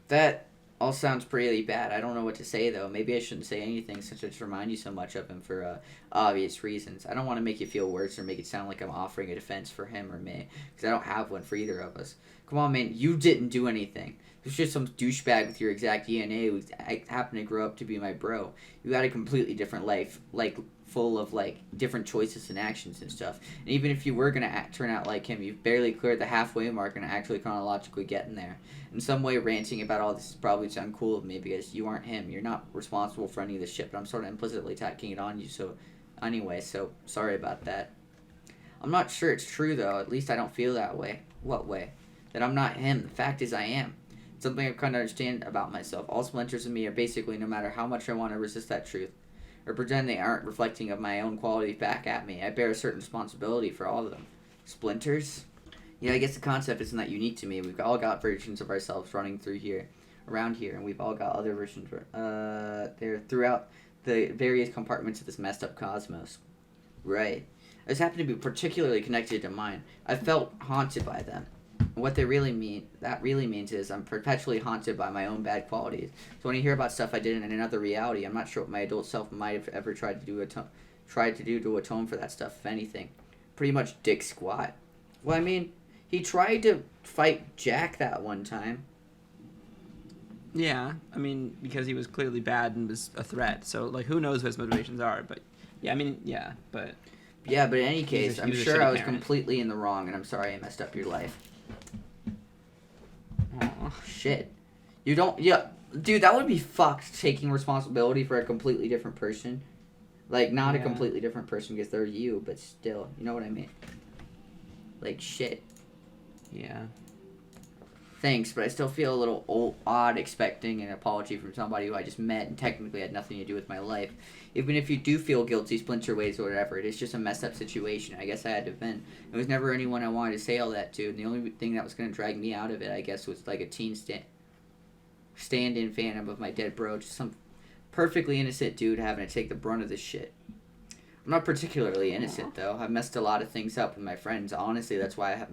That all sounds pretty bad. I don't know what to say, though. Maybe I shouldn't say anything since I just remind you so much of him for obvious reasons. I don't want to make you feel worse or make it sound like I'm offering a defense for him or me, because I don't have one for either of us. Come on, man, you didn't do anything. There's just some douchebag with your exact DNA who happened to grow up to be my bro. You had a completely different life, full of like different choices and actions and stuff. And even if you were gonna turn out like him, you've barely cleared the halfway mark and actually chronologically getting there. In some way, ranting about all this is probably sound cool of me because you aren't him. You're not responsible for any of this shit. But I'm sort of implicitly tacking it on you. So anyway, so sorry about that. I'm not sure it's true though. At least I don't feel that way. What way? That I'm not him. The fact is I am. Something I've come to understand about myself. All splinters in me are basically, no matter how much I want to resist that truth, or pretend they aren't reflecting of my own qualities back at me, I bear a certain responsibility for all of them. Splinters? Yeah, I guess the concept isn't that unique to me. We've all got versions of ourselves running through here, around here, and we've all got other versions there throughout the various compartments of this messed up cosmos. Right. I just happen to be particularly connected to mine. I felt haunted by them. What that really means is I'm perpetually haunted by my own bad qualities. So when I hear about stuff I did in another reality, I'm not sure what my adult self might have ever tried to do to atone for that stuff, if anything. Pretty much dick squat. Well, I mean, he tried to fight Jack that one time. Yeah, I mean, because he was clearly bad and was a threat. So, like, who knows what his motivations are? But, yeah, I mean, yeah, but... Yeah, but in any case, I'm sure I was parent. completely in the wrong, and I'm sorry I messed up your life. Aww. Shit. You don't... Yeah, dude, that would be fucked, taking responsibility for a completely different person. Like, not a completely different person because they're you, but still. You know what I mean? Like, shit. Yeah. Thanks, but I still feel a little odd expecting an apology from somebody who I just met and technically had nothing to do with my life. Even if you do feel guilty, splinter ways or whatever, it is just a messed up situation. I guess I had to vent. It was never anyone I wanted to say all that to, and the only thing that was going to drag me out of it, I guess, was like a teen stand-in fandom of my dead bro. Just some perfectly innocent dude having to take the brunt of this shit. I'm not particularly innocent, though. I've messed a lot of things up with my friends. Honestly, that's why I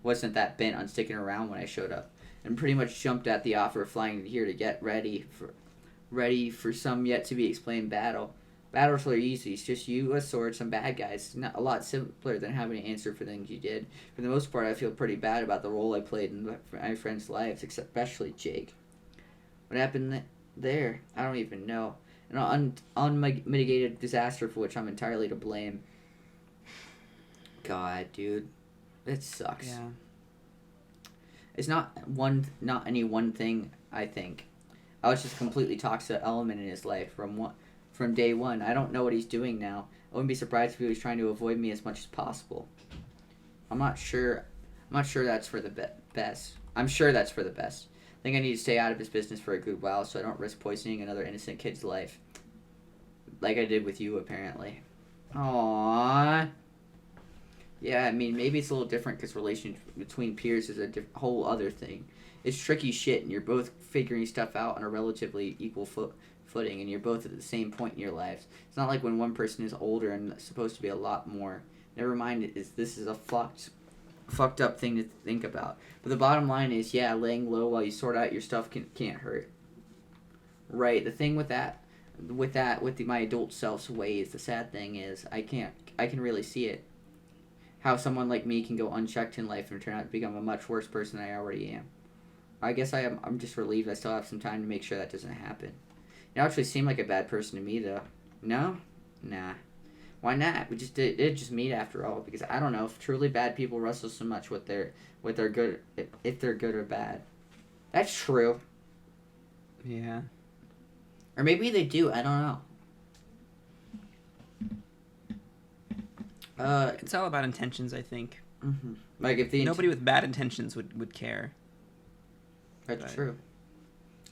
wasn't that bent on sticking around when I showed up. And pretty much jumped at the offer of flying here to get ready for some yet-to-be-explained battle. Battles are easy. It's just you, a sword, some bad guys. It's not a lot simpler than having to answer for things you did. For the most part, I feel pretty bad about the role I played in my friends' lives, especially Jake. What happened there? I don't even know. An unmitigated disaster for which I'm entirely to blame. God, dude. It sucks. Yeah. It's not any one thing, I think. I was just a completely toxic element in his life from day one. I don't know what he's doing now. I wouldn't be surprised if he was trying to avoid me as much as possible. I'm not sure that's for the best. I'm sure that's for the best. I think I need to stay out of his business for a good while so I don't risk poisoning another innocent kid's life. Like I did with you, apparently. Aww. Yeah, I mean, maybe it's a little different because relation between peers is a whole other thing. It's tricky shit, and you're both figuring stuff out on a relatively equal footing, and you're both at the same point in your lives. It's not like when one person is older and supposed to be a lot more. Never mind, this is a fucked up thing to think about. But the bottom line is, yeah, laying low while you sort out your stuff can't hurt. Right. The thing with my adult self's ways, the sad thing is, I can really see it. How someone like me can go unchecked in life and turn out to become a much worse person than I already am. I guess I'm just relieved I still have some time to make sure that doesn't happen. You actually seem like a bad person to me, though. No? Nah. Why not? We just did just meet after all, because I don't know if truly bad people wrestle so much with their good, if they're good or bad. That's true. Yeah. Or maybe they do. I don't know. It's all about intentions, I think. Mm-hmm. Like if nobody with bad intentions would care. That's true.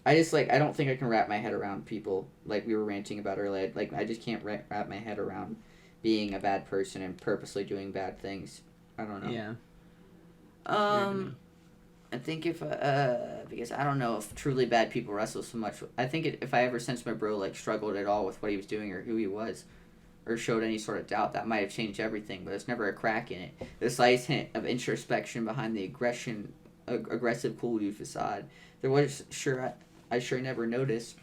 I just I don't think I can wrap my head around people like we were ranting about earlier. Like I just can't wrap my head around being a bad person and purposely doing bad things. I don't know. Yeah. I think if because I don't know if truly bad people wrestle so much. I think if I ever sensed my bro struggled at all with what he was doing or who he was, or showed any sort of doubt, that might have changed everything. But there's never a crack in it. The slightest hint of introspection behind the aggressive, cool dude facade. There was I sure never noticed.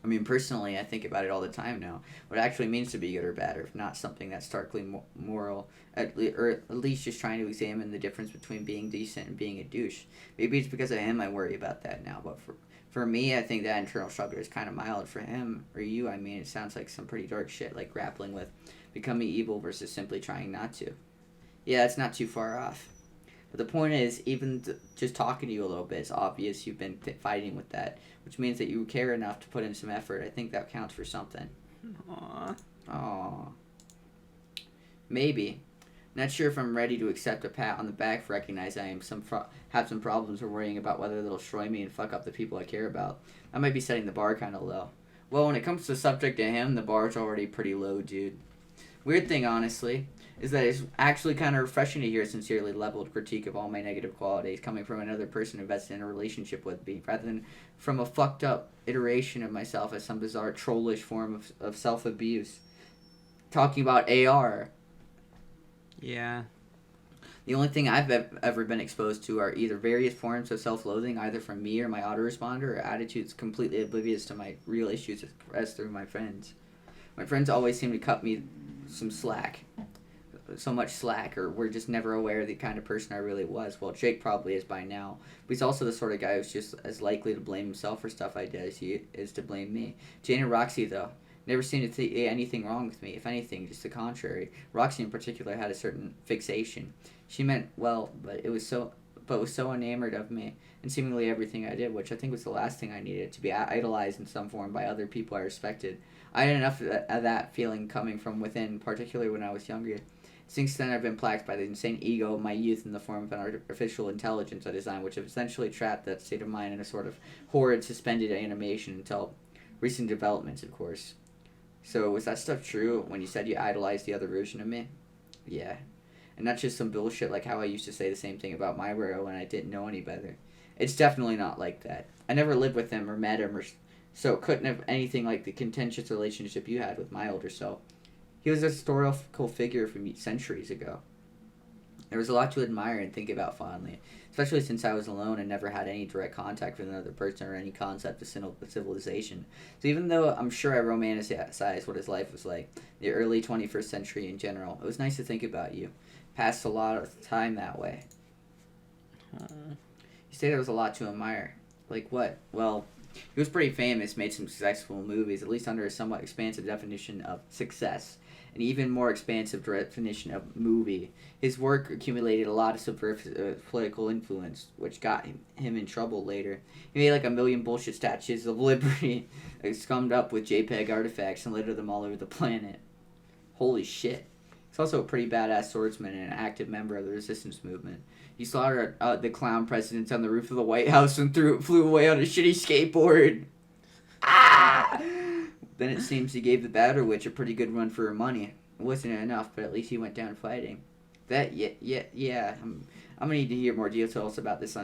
I mean, personally, I think about it all the time now. What it actually means to be good or bad, or if not something that's starkly moral, or at least just trying to examine the difference between being decent and being a douche. Maybe it's because of him I worry about that now, but For me, I think that internal struggle is kind of mild. For him or you, I mean, it sounds like some pretty dark shit, like grappling with becoming evil versus simply trying not to. Yeah, it's not too far off. But the point is, even just talking to you a little bit, it's obvious you've been fighting with that, which means that you care enough to put in some effort. I think that counts for something. Aww. Aww. Maybe. Not sure if I'm ready to accept a pat on the back for recognizing I am have some problems or worrying about whether they'll destroy me and fuck up the people I care about. I might be setting the bar kind of low. Well, when it comes to the subject to him, the bar's already pretty low, dude. Weird thing, honestly, is that it's actually kind of refreshing to hear a sincerely leveled critique of all my negative qualities coming from another person invested in a relationship with me, rather than from a fucked up iteration of myself as some bizarre trollish form of self-abuse. Talking about AR. Yeah. The only thing I've ever been exposed to are either various forms of self-loathing, either from me or my autoresponder, or attitudes completely oblivious to my real issues expressed through my friends. My friends always seem to cut me some slack. So much slack, or we're just never aware of the kind of person I really was. Well, Jake probably is by now, but he's also the sort of guy who's just as likely to blame himself for stuff I did as he is to blame me. Jane and Roxy, though, never seemed to see anything wrong with me. If anything, just the contrary. Roxy in particular had a certain fixation. She meant well, but was so enamored of me and seemingly everything I did, which I think was the last thing I needed, to be idolized in some form by other people I respected. I had enough of that feeling coming from within, particularly when I was younger. Since then, I've been plagued by the insane ego of my youth in the form of an artificial intelligence I designed, which have essentially trapped that state of mind in a sort of horrid suspended animation until recent developments, of course. So, was that stuff true when you said you idolized the other version of me? Yeah. And not just some bullshit like how I used to say the same thing about my bro when I didn't know any better. It's definitely not like that. I never lived with him or met him, so it couldn't have anything like the contentious relationship you had with my older self. He was a historical figure from centuries ago. There was a lot to admire and think about fondly, especially since I was alone and never had any direct contact with another person or any concept of civilization. So even though I'm sure I romanticized what his life was like, the early 21st century in general, it was nice to think about you. Passed a lot of time that way. You say there was a lot to admire. Like what? Well, he was pretty famous, made some successful movies, at least under a somewhat expansive definition of success. An even more expansive definition of movie. His work accumulated a lot of subversive political influence, which got him in trouble later. He made like 1 million bullshit statues of liberty, scummed up with JPEG artifacts and littered them all over the planet. Holy shit. He's also a pretty badass swordsman and an active member of the resistance movement. He slaughtered the clown presidents on the roof of the White House and flew away on a shitty skateboard. Ah! Then it seems he gave the Batter Witch a pretty good run for her money. It wasn't enough, but at least he went down fighting. Yeah. I'm gonna need to hear more details about this.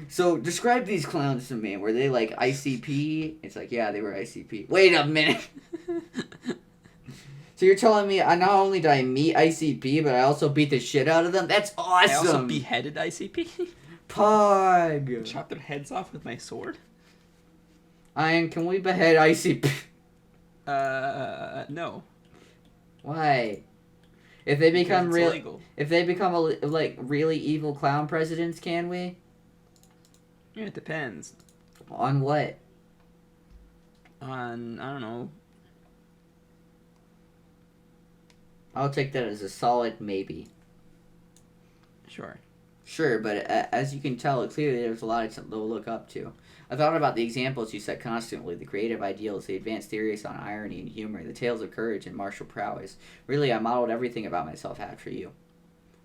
So, describe these clowns to me. Were they like ICP? It's like, yeah, they were ICP. Wait a minute! So you're telling me not only did I meet ICP, but I also beat the shit out of them? That's awesome! I also beheaded ICP. Pog! Chopped their heads off with my sword. Ian, can we behead ICP? No. Why? If they become illegal. If they become like really evil clown presidents, can we? Yeah, it depends. On what? On, I don't know. I'll take that as a solid maybe. Sure, but as you can tell, clearly there's a lot to look up to. I thought about the examples you set constantly, the creative ideals, the advanced theories on irony and humor, the tales of courage and martial prowess. Really, I modeled everything about myself after you.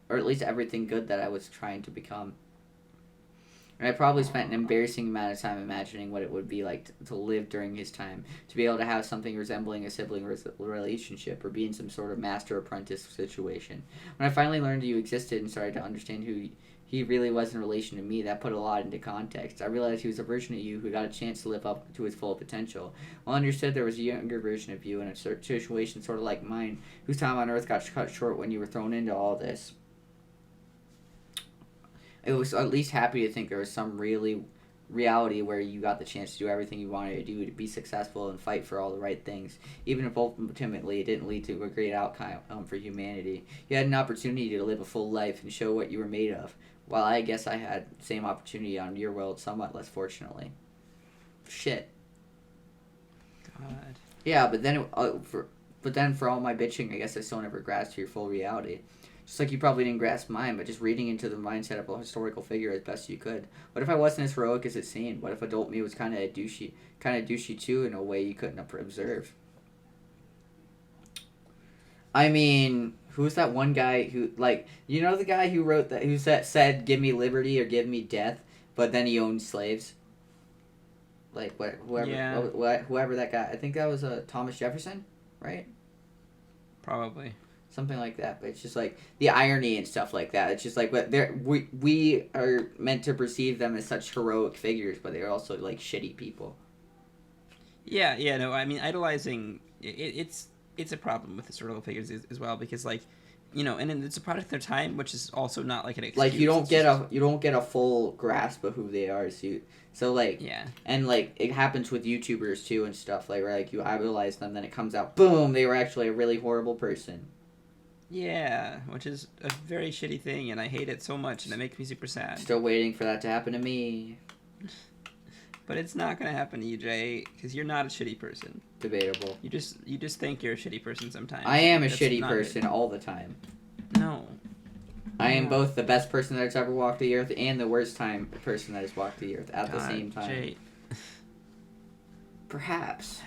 Or at least everything good that I was trying to become. And I probably spent an embarrassing amount of time imagining what it would be like to live during his time, to be able to have something resembling a sibling relationship, or be in some sort of master-apprentice situation. When I finally learned you existed and started to understand who he really was in relation to me, that put a lot into context. I realized he was a version of you who got a chance to live up to his full potential. Well, I understood there was a younger version of you in a situation sort of like mine, whose time on Earth got cut short when you were thrown into all this. It was at least happy to think there was some reality where you got the chance to do everything you wanted to do to be successful and fight for all the right things, even if ultimately it didn't lead to a great outcome for humanity. You had an opportunity to live a full life and show what you were made of, while I guess I had the same opportunity on your world, somewhat less fortunately. shit. God. Yeah, but then for all my bitching, I guess I still never grasped your full reality. Just like you probably didn't grasp mine, but just reading into the mindset of a historical figure as best you could. What if I wasn't as heroic as it seemed? What if adult me was kind of douchey too, in a way you couldn't observe? I mean, who's that one guy who, like, you know the guy who wrote that, who said, give me liberty or give me death, but then he owned slaves? Like, whoever that guy, I think that was Thomas Jefferson, right? Probably. Something like that, but it's just like the irony and stuff like that. It's just like, but we are meant to perceive them as such heroic figures, but they're also like shitty people. Yeah, no, I mean, idolizing, it's a problem with historical figures as well, because, like, you know, and it's a product of their time, which is also not like an excuse. Like you don't get a full grasp of who they are, so like, yeah, and like it happens with YouTubers too and stuff, like where like you idolize them, then it comes out, boom, they were actually a really horrible person. Yeah, which is a very shitty thing, and I hate it so much, and it makes me super sad. Still waiting for that to happen to me. But it's not gonna happen to you, Jay, because you're not a shitty person. Debatable. You just think you're a shitty person sometimes. I am a That's shitty not person good. all the time. No. I am both the best person that's ever walked the earth and the worst person that has walked the earth at the God, same time. Jay. Perhaps.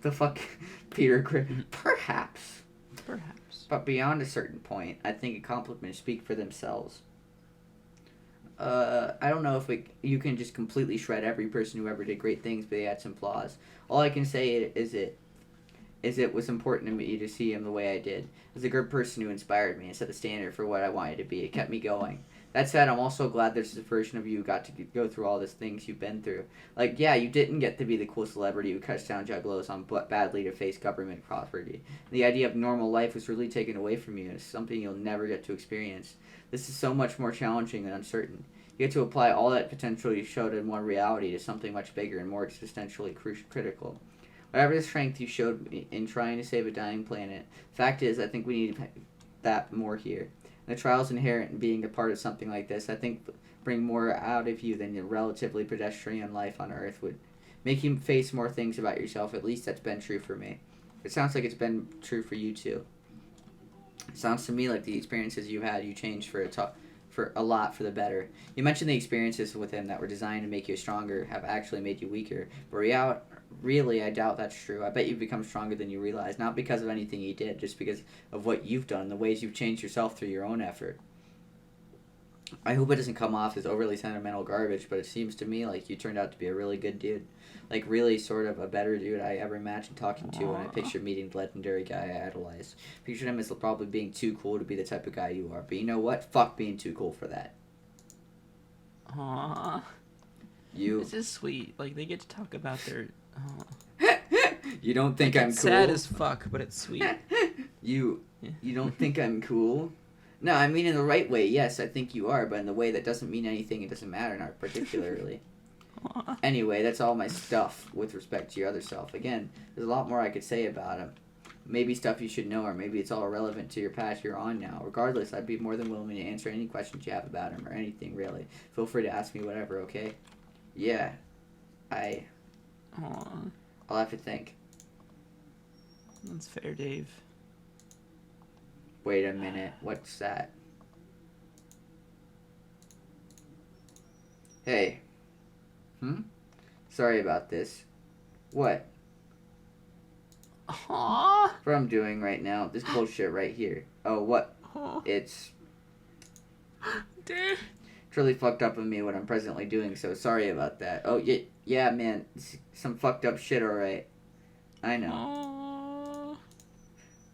The fuck, Peter Griffin. Perhaps. But beyond a certain point, I think accomplishments speak for themselves. I don't know if you can just completely shred every person who ever did great things, but they had some flaws. All I can say is it was important to me to see him the way I did. As a good person who inspired me and set the standard for what I wanted to be. It kept me going. That said, I'm also glad there's a version of you who got to go through all these things you've been through. Like, yeah, you didn't get to be the cool celebrity who cuts down juggalos on badly to face government property. The idea of normal life was really taken away from you, and it's something you'll never get to experience. This is so much more challenging and uncertain. You get to apply all that potential you showed in one reality to something much bigger and more existentially critical. Whatever the strength you showed in trying to save a dying planet, fact is, I think we need that more here. The trials inherent in being a part of something like this, I think, bring more out of you than your relatively pedestrian life on Earth would. Make you face more things about yourself. At least that's been true for me. It sounds like it's been true for you too. It sounds to me like the experiences you had, you changed for a lot for the better. You mentioned the experiences with him that were designed to make you stronger have actually made you weaker. But really, I doubt that's true. I bet you've become stronger than you realize, not because of anything he did, just because of what you've done, the ways you've changed yourself through your own effort. I hope it doesn't come off as overly sentimental garbage, but it seems to me like you turned out to be a really good dude. Like, really sort of a better dude I ever imagined talking to when I pictured meeting the legendary guy I idolized. Pictured him as probably being too cool to be the type of guy you are. But you know what? Fuck being too cool for that. Aww. This is sweet. Like, they get to talk about their... You don't think I'm cool? It's sad as fuck, but it's sweet. You don't think I'm cool? No, I mean in the right way, yes, I think you are, but in the way that doesn't mean anything, it doesn't matter, not particularly. Anyway, that's all my stuff with respect to your other self. Again, there's a lot more I could say about him. Maybe stuff you should know, or maybe it's all irrelevant to your path you're on now. Regardless, I'd be more than willing to answer any questions you have about him, or anything, really. Feel free to ask me whatever, okay? Yeah. I'll have to think. That's fair, Dave. Wait a minute, what's that? Hey. Sorry about this. What? Aww. What I'm doing right now, this bullshit right here. Oh, what? It's Dave. It's really fucked up of me what I'm presently doing, so sorry about that. Oh, yeah, man, some fucked up shit, alright. I know. Aww.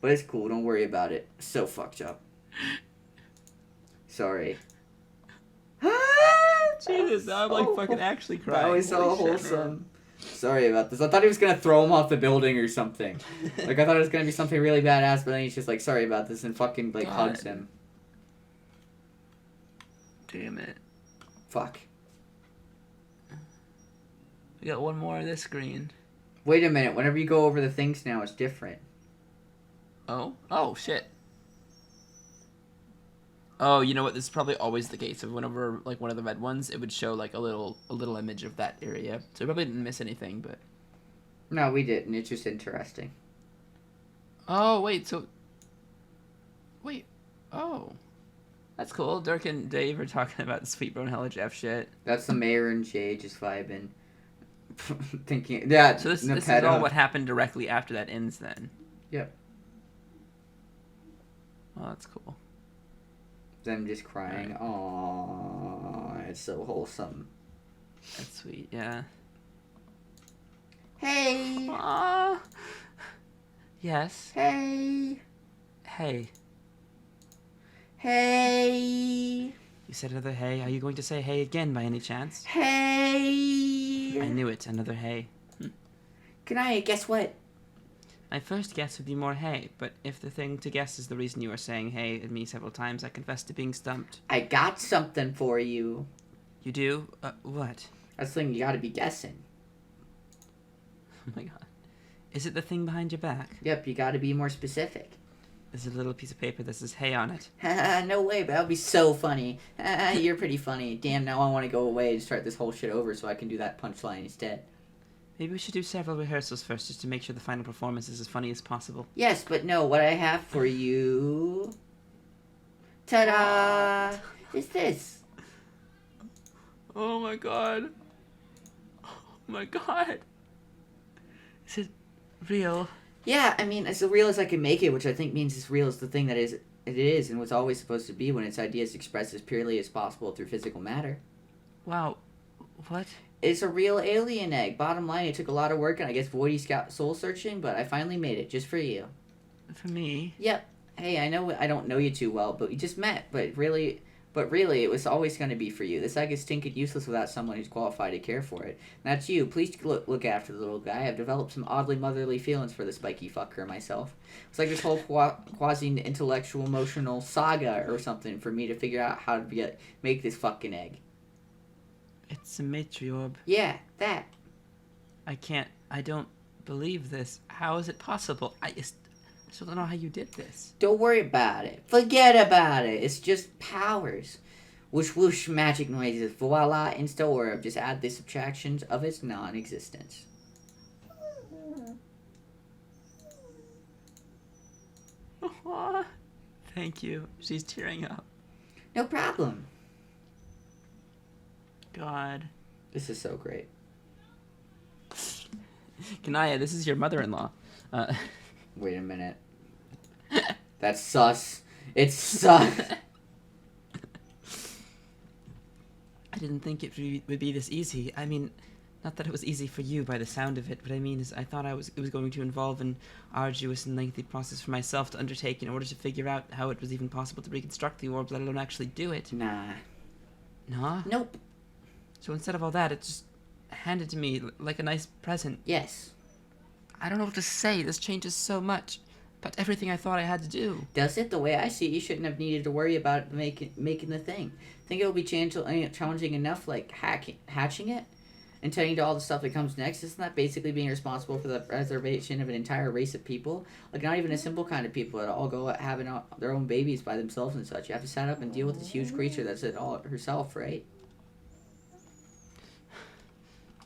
But it's cool, don't worry about it. So fucked up. Sorry. Jesus, now I'm like fucking actually crying. That was so Holy shit, wholesome. man. Sorry about this. I thought he was gonna throw him off the building or something. Like, I thought it was gonna be something really badass, but then he's just like, sorry about this, and fucking, like, God. hugs him. Damn it. Fuck. We got one more of this screen. Wait a minute, whenever you go over the things now, it's different. Oh? Oh, shit. Oh, you know what? This is probably always the case. If whenever like one of the red ones, it would show like a little image of that area. So we probably didn't miss anything, but. No, we didn't. It's just interesting. Oh wait, so. Wait. Oh. That's cool. Dirk and Dave are talking about the Sweet Bro Hella Jeff shit. That's the mayor and Jay just vibing. Thinking, yeah. So this is all what happened directly after that ends then. Yep. Oh, that's cool. Them just crying. Right. Aww, it's so wholesome. That's sweet, yeah. Hey. Aww. Yes. Hey. Hey. Hey. You said another hey. Are you going to say hey again by any chance? Hey. I knew it. Another hey. Can I guess what? My first guess would be more hey, but if the thing to guess is the reason you are saying hey at me several times, I confess to being stumped. I got something for you. You do? What? That's the thing you gotta be guessing. Oh my god. Is it the thing behind your back? Yep, you gotta be more specific. There's a little piece of paper that says hey on it. No way, but that would be so funny. You're pretty funny. Damn, now I want to go away and start this whole shit over so I can do that punchline instead. Maybe we should do several rehearsals first just to make sure the final performance is as funny as possible. Yes, but no, what I have for you... Ta-da! Is this. Oh my god. Oh my god. Is it real? Yeah, I mean, as real as I can make it, which I think means as real as the thing that it is and what's always supposed to be when its ideas expressed as purely as possible through physical matter. Wow. What? It's a real alien egg. Bottom line, it took a lot of work and I guess voidy soul searching, but I finally made it just for you. For me? Yep. Hey, I know I don't know you too well, but we just met. But really, it was always going to be for you. This egg is stinking useless without someone who's qualified to care for it. And that's you. Please look after the little guy. I've developed some oddly motherly feelings for the spiky fucker myself. It's like this whole quasi-intellectual, emotional saga or something for me to figure out how to make this fucking egg. It's a matriorb. Yeah, that. I don't believe this. How is it possible? I still don't know how you did this. Don't worry about it. Forget about it. It's just powers. Whoosh whoosh magic noises. Voila, insta orb. Just add the subtractions of its non-existence. Thank you. She's tearing up. No problem. God. This is so great. Kanaya, this is your mother-in-law. Wait a minute. That's sus. It's sus. I didn't think it would be this easy. I mean, not that it was easy for you by the sound of it. What I mean is I thought it was going to involve an arduous and lengthy process for myself to undertake in order to figure out how it was even possible to reconstruct the orb, let alone actually do it. Nah. Nah? Nope. So instead of all that, it just handed to me like a nice present. Yes. I don't know what to say. This changes so much. But everything I thought I had to do. Does it? The way I see it, you shouldn't have needed to worry about making the thing. Think it will be challenging enough, like hatching it? And telling you all the stuff that comes next? Isn't that basically being responsible for the preservation of an entire race of people? Like, not even a simple kind of people that all go having their own babies by themselves and such. You have to set up and deal with this huge creature that's it all herself, right?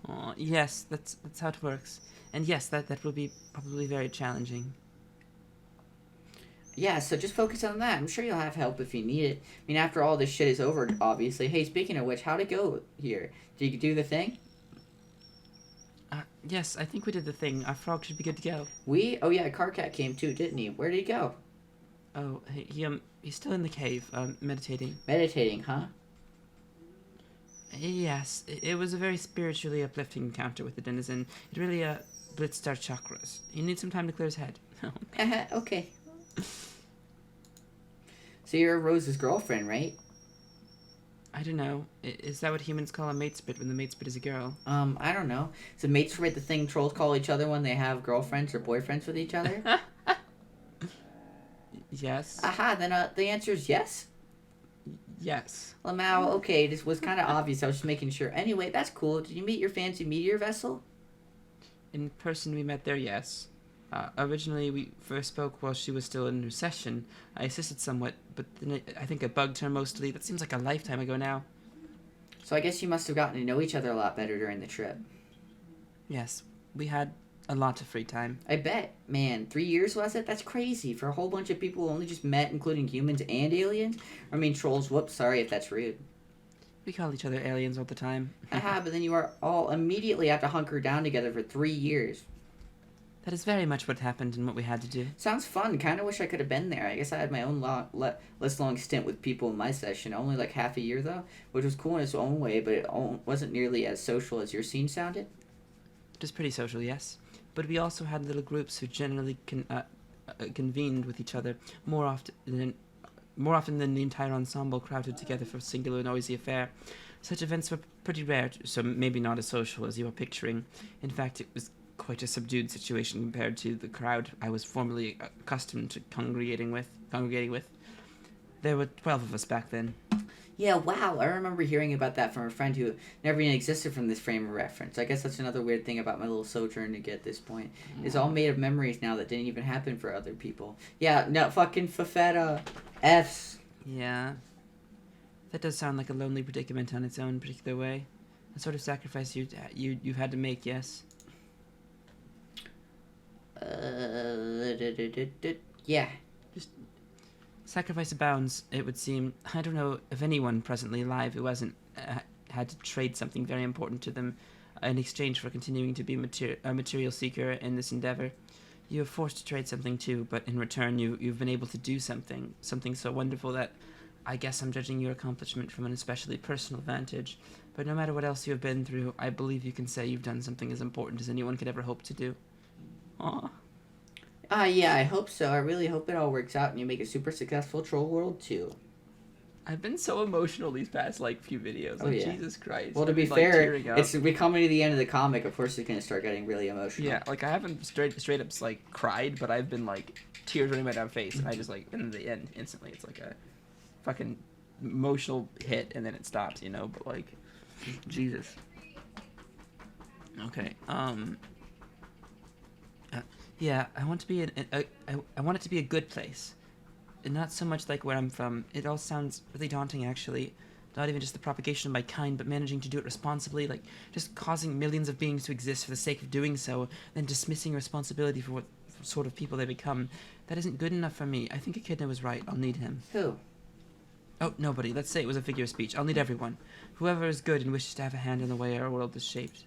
Oh, yes, that's how it works. And yes, that will be probably very challenging. Yeah, so just focus on that. I'm sure you'll have help if you need it. I mean, after all this shit is over, obviously. Hey, speaking of which, how'd it go here? Did you do the thing? Yes, I think we did the thing. Our frog should be good to go. Oh yeah, Carcat came too, didn't he? Where did he go? Oh, he's still in the cave, meditating. Meditating, huh? Yes, it was a very spiritually uplifting encounter with the denizen. It really, blitzed our chakras. He needs some time to clear his head. Okay. So you're Rose's girlfriend, right? I don't know. Is that what humans call a mate spit when the mate spit is a girl? I don't know. Is a mate spit the thing trolls call each other when they have girlfriends or boyfriends with each other? Yes. Aha, then the answer is yes? Yes. Lamau, okay, this was kind of obvious. I was just making sure. Anyway, that's cool. Did you meet your fancy meteor vessel? In person we met there, yes. Originally, we first spoke while she was still in her session. I assisted somewhat, but then I think it bugged her mostly. That seems like a lifetime ago now. So I guess you must have gotten to know each other a lot better during the trip. Yes, we had a lot of free time. I bet. Man, 3 years was it? That's crazy. For a whole bunch of people who only just met, including humans and aliens? I mean, trolls. Whoops, sorry if that's rude. We call each other aliens all the time. Haha, but then you are all immediately have to hunker down together for 3 years. That is very much what happened and what we had to do. Sounds fun. Kind of wish I could have been there. I guess I had my own less long stint with people in my session. Only like half a year, though, which was cool in its own way, but it wasn't nearly as social as your scene sounded. It was pretty social, yes. But we also had little groups who generally convened with each other more often than the entire ensemble crowded together for a singular noisy affair. Such events were pretty rare, so maybe not as social as you were picturing. In fact, it was quite a subdued situation compared to the crowd I was formerly accustomed to congregating with. There were 12 of us back then. Yeah, wow. I remember hearing about that from a friend who never even existed from this frame of reference. I guess that's another weird thing about my little sojourn to get at this point. It's all made of memories now that didn't even happen for other people. Yeah, no, fucking Fafetta. F's. Yeah. That does sound like a lonely predicament on its own particular way. A sort of sacrifice you've had to make, yes? Yeah. Sacrifice abounds, it would seem. I don't know of anyone presently alive who hasn't had to trade something very important to them in exchange for continuing to be a material seeker in this endeavor. You are forced to trade something too, but in return you've been able to do something so wonderful that I guess I'm judging your accomplishment from an especially personal vantage. But no matter what else you have been through, I believe you can say you've done something as important as anyone could ever hope to do. Aww. Yeah, I hope so. I really hope it all works out and you make a super successful Troll World too. I've been so emotional these past few videos. Oh, yeah. Jesus Christ. Well, to be fair, we're coming to the end of the comic. Of course, it's gonna start getting really emotional. Yeah, I haven't straight up cried, but I've been tears running my face, and I just in the end instantly it's like a fucking emotional hit, and then it stops, But Jesus. Okay. Yeah, I want to be I want it to be a good place. And not so much like where I'm from. It all sounds really daunting, actually. Not even just the propagation of my kind, but managing to do it responsibly, just causing millions of beings to exist for the sake of doing so, then dismissing responsibility for what sort of people they become. That isn't good enough for me. I think Echidna was right. I'll need him. Who? Oh, nobody. Let's say it was a figure of speech. I'll need everyone. Whoever is good and wishes to have a hand in the way our world is shaped.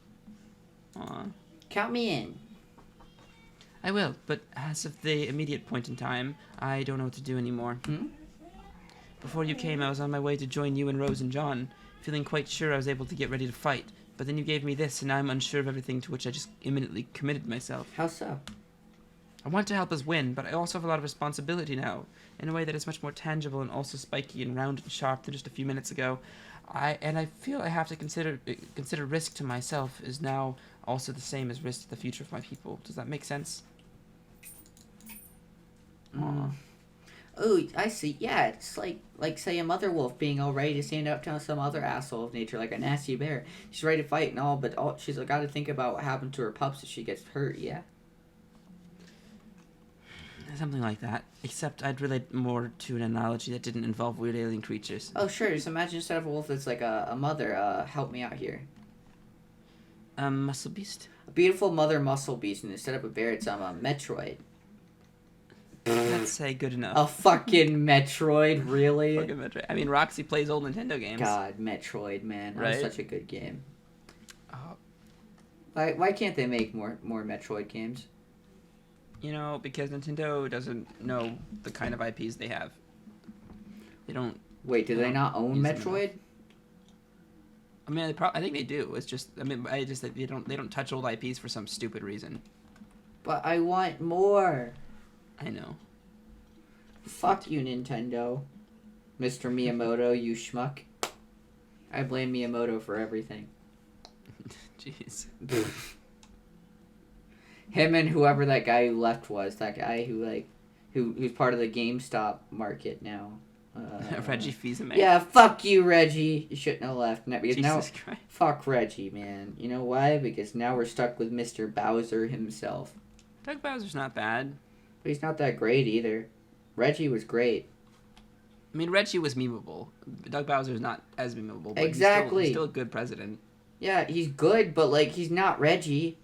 Aww. Count me in. I will, but as of the immediate point in time, I don't know what to do anymore. Before you came, I was on my way to join you and Rose and John, feeling quite sure I was able to get ready to fight, but then you gave me this, and now I'm unsure of everything to which I just imminently committed myself. How so? I want to help us win, but I also have a lot of responsibility now, in a way that is much more tangible and also spiky and round and sharp than just a few minutes ago. I feel I have to consider risk to myself is now also the same as risk to the future of my people. Does that make sense? Oh, I see. Yeah, it's like say a mother wolf being all ready to stand up to some other asshole of nature, like a nasty bear. She's ready to fight and all, but she's got to think about what happened to her pups if she gets hurt. Yeah. Something like that. Except I'd relate more to an analogy that didn't involve weird alien creatures. Oh, sure. Just imagine instead of a wolf, it's like a mother. Help me out here. Muscle beast. A beautiful mother muscle beast, and instead of a bear, it's a Metroid. Let's say good enough. A fucking Metroid, really? Fucking Metroid. I mean, Roxy plays old Nintendo games. God, Metroid, man. That Right? was such a good game. Oh. Why can't they make more Metroid games? Because Nintendo doesn't know the kind of IPs they have. They don't. Wait, do they not own use them Metroid? I mean, I think they do. It's just, they don't touch old IPs for some stupid reason. But I want more. I know. Fuck you, Nintendo. Mr. Miyamoto, you schmuck. I blame Miyamoto for everything. Jeez. Him and whoever that guy who left was. That guy who's part of the GameStop market now. Reggie Fils-Aimé. Yeah, fuck you, Reggie. You shouldn't have left. Because now, Jesus Christ. fuck Reggie, man. You know why? Because now we're stuck with Mr. Bowser himself. Doug Bowser's not bad. But he's not that great either. Reggie was great. I mean, Reggie was memeable. Doug Bowser's not as memeable, but Exactly. he's still a good president. Yeah, he's good, but, like, he's not Reggie.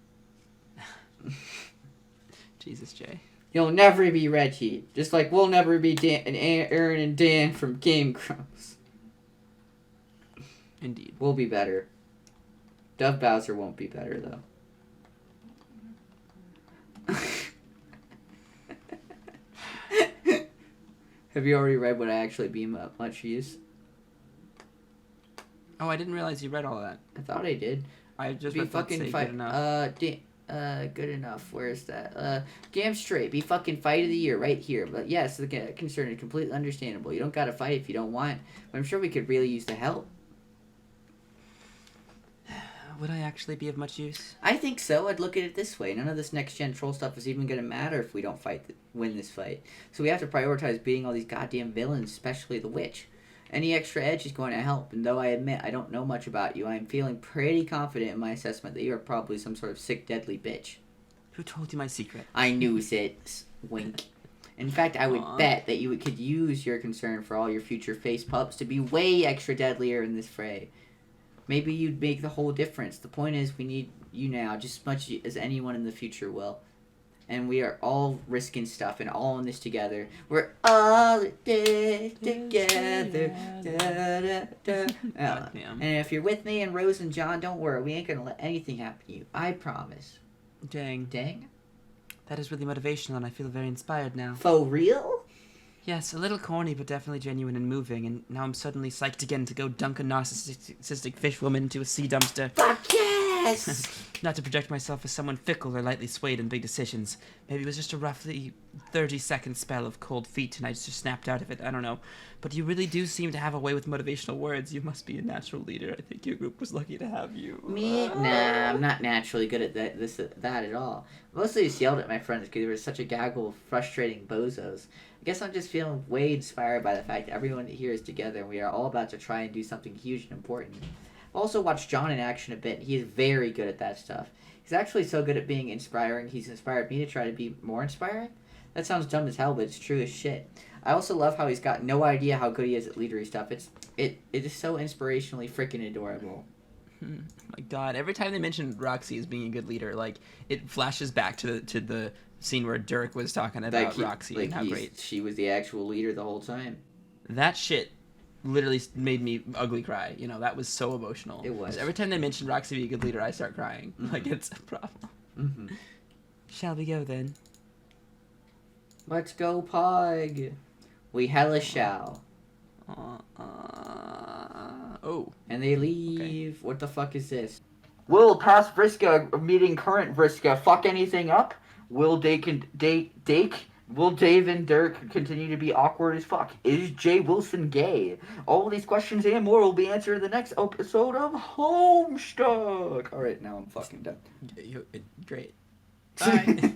Jesus, Jay. You'll never be Reggie. Just like we'll never be Aaron and Dan from Game Grumps. Indeed. We'll be better. Doug Bowser won't be better, though. Have you already read what I actually beam up much use? Oh, I didn't realize you read all that. I thought I did. I just Be read that say fucking good fight. enough. Good enough. Where is that? Damn straight. Be fucking fight of the year right here. But yes, the concern is completely understandable. You don't gotta fight if you don't want. But I'm sure we could really use the help. Would I actually be of much use? I think so. I'd look at it this way. None of this next-gen troll stuff is even going to matter if we don't win this fight. So we have to prioritize beating all these goddamn villains, especially the witch. Any extra edge is going to help, and though I admit I don't know much about you, I am feeling pretty confident in my assessment that you are probably some sort of sick, deadly bitch. Who told you my secret? I knew it. Wink. In fact, I would bet that you could use your concern for all your future face pups to be way extra deadlier in this fray. Maybe you'd make the whole difference. The point is, we need you now just as much as anyone in the future will. And we are all risking stuff and all in this together. We're all in this together. Da, da, da. Goddamn. And if you're with me and Rose and John, don't worry. We ain't gonna let anything happen to you. I promise. Dang. Dang? That is really motivational, and I feel very inspired now. For real? Yes, a little corny, but definitely genuine and moving, and now I'm suddenly psyched again to go dunk a narcissistic fish woman into a sea dumpster. Fuck yes! Not to project myself as someone fickle or lightly swayed in big decisions. Maybe it was just a roughly 30-second spell of cold feet and I just snapped out of it, I don't know. But you really do seem to have a way with motivational words. You must be a natural leader. I think your group was lucky to have you. Me? Nah, I'm not naturally good at that at all. Mostly just yelled at my friends because they were such a gaggle of frustrating bozos. I guess I'm just feeling way inspired by the fact that everyone here is together and we are all about to try and do something huge and important. I've also watched John in action a bit. He is very good at that stuff. He's actually so good at being inspiring, he's inspired me to try to be more inspiring. That sounds dumb as hell, but it's true as shit. I also love how he's got no idea how good he is at leadery stuff. It is so inspirationally freaking adorable. My God, every time they mention Roxy as being a good leader, like it flashes back to the scene where Dirk was talking about Roxy and how great she was the actual leader the whole time. That shit literally made me ugly cry. You know, that was so emotional. It was. Every time they mention Roxy being a good leader, I start crying. Mm-hmm. Like it's a problem. Mm-hmm. Shall we go then? Let's go, Pog. We hella shall. Oh. And they leave. Okay. What the fuck is this? Will past Vriska meeting current Vriska fuck anything up? Will Dave and Dirk continue to be awkward as fuck? Is Jay Wilson gay? All these questions and more will be answered in the next episode of Homestuck. Alright, now I'm fucking done. Great. Bye.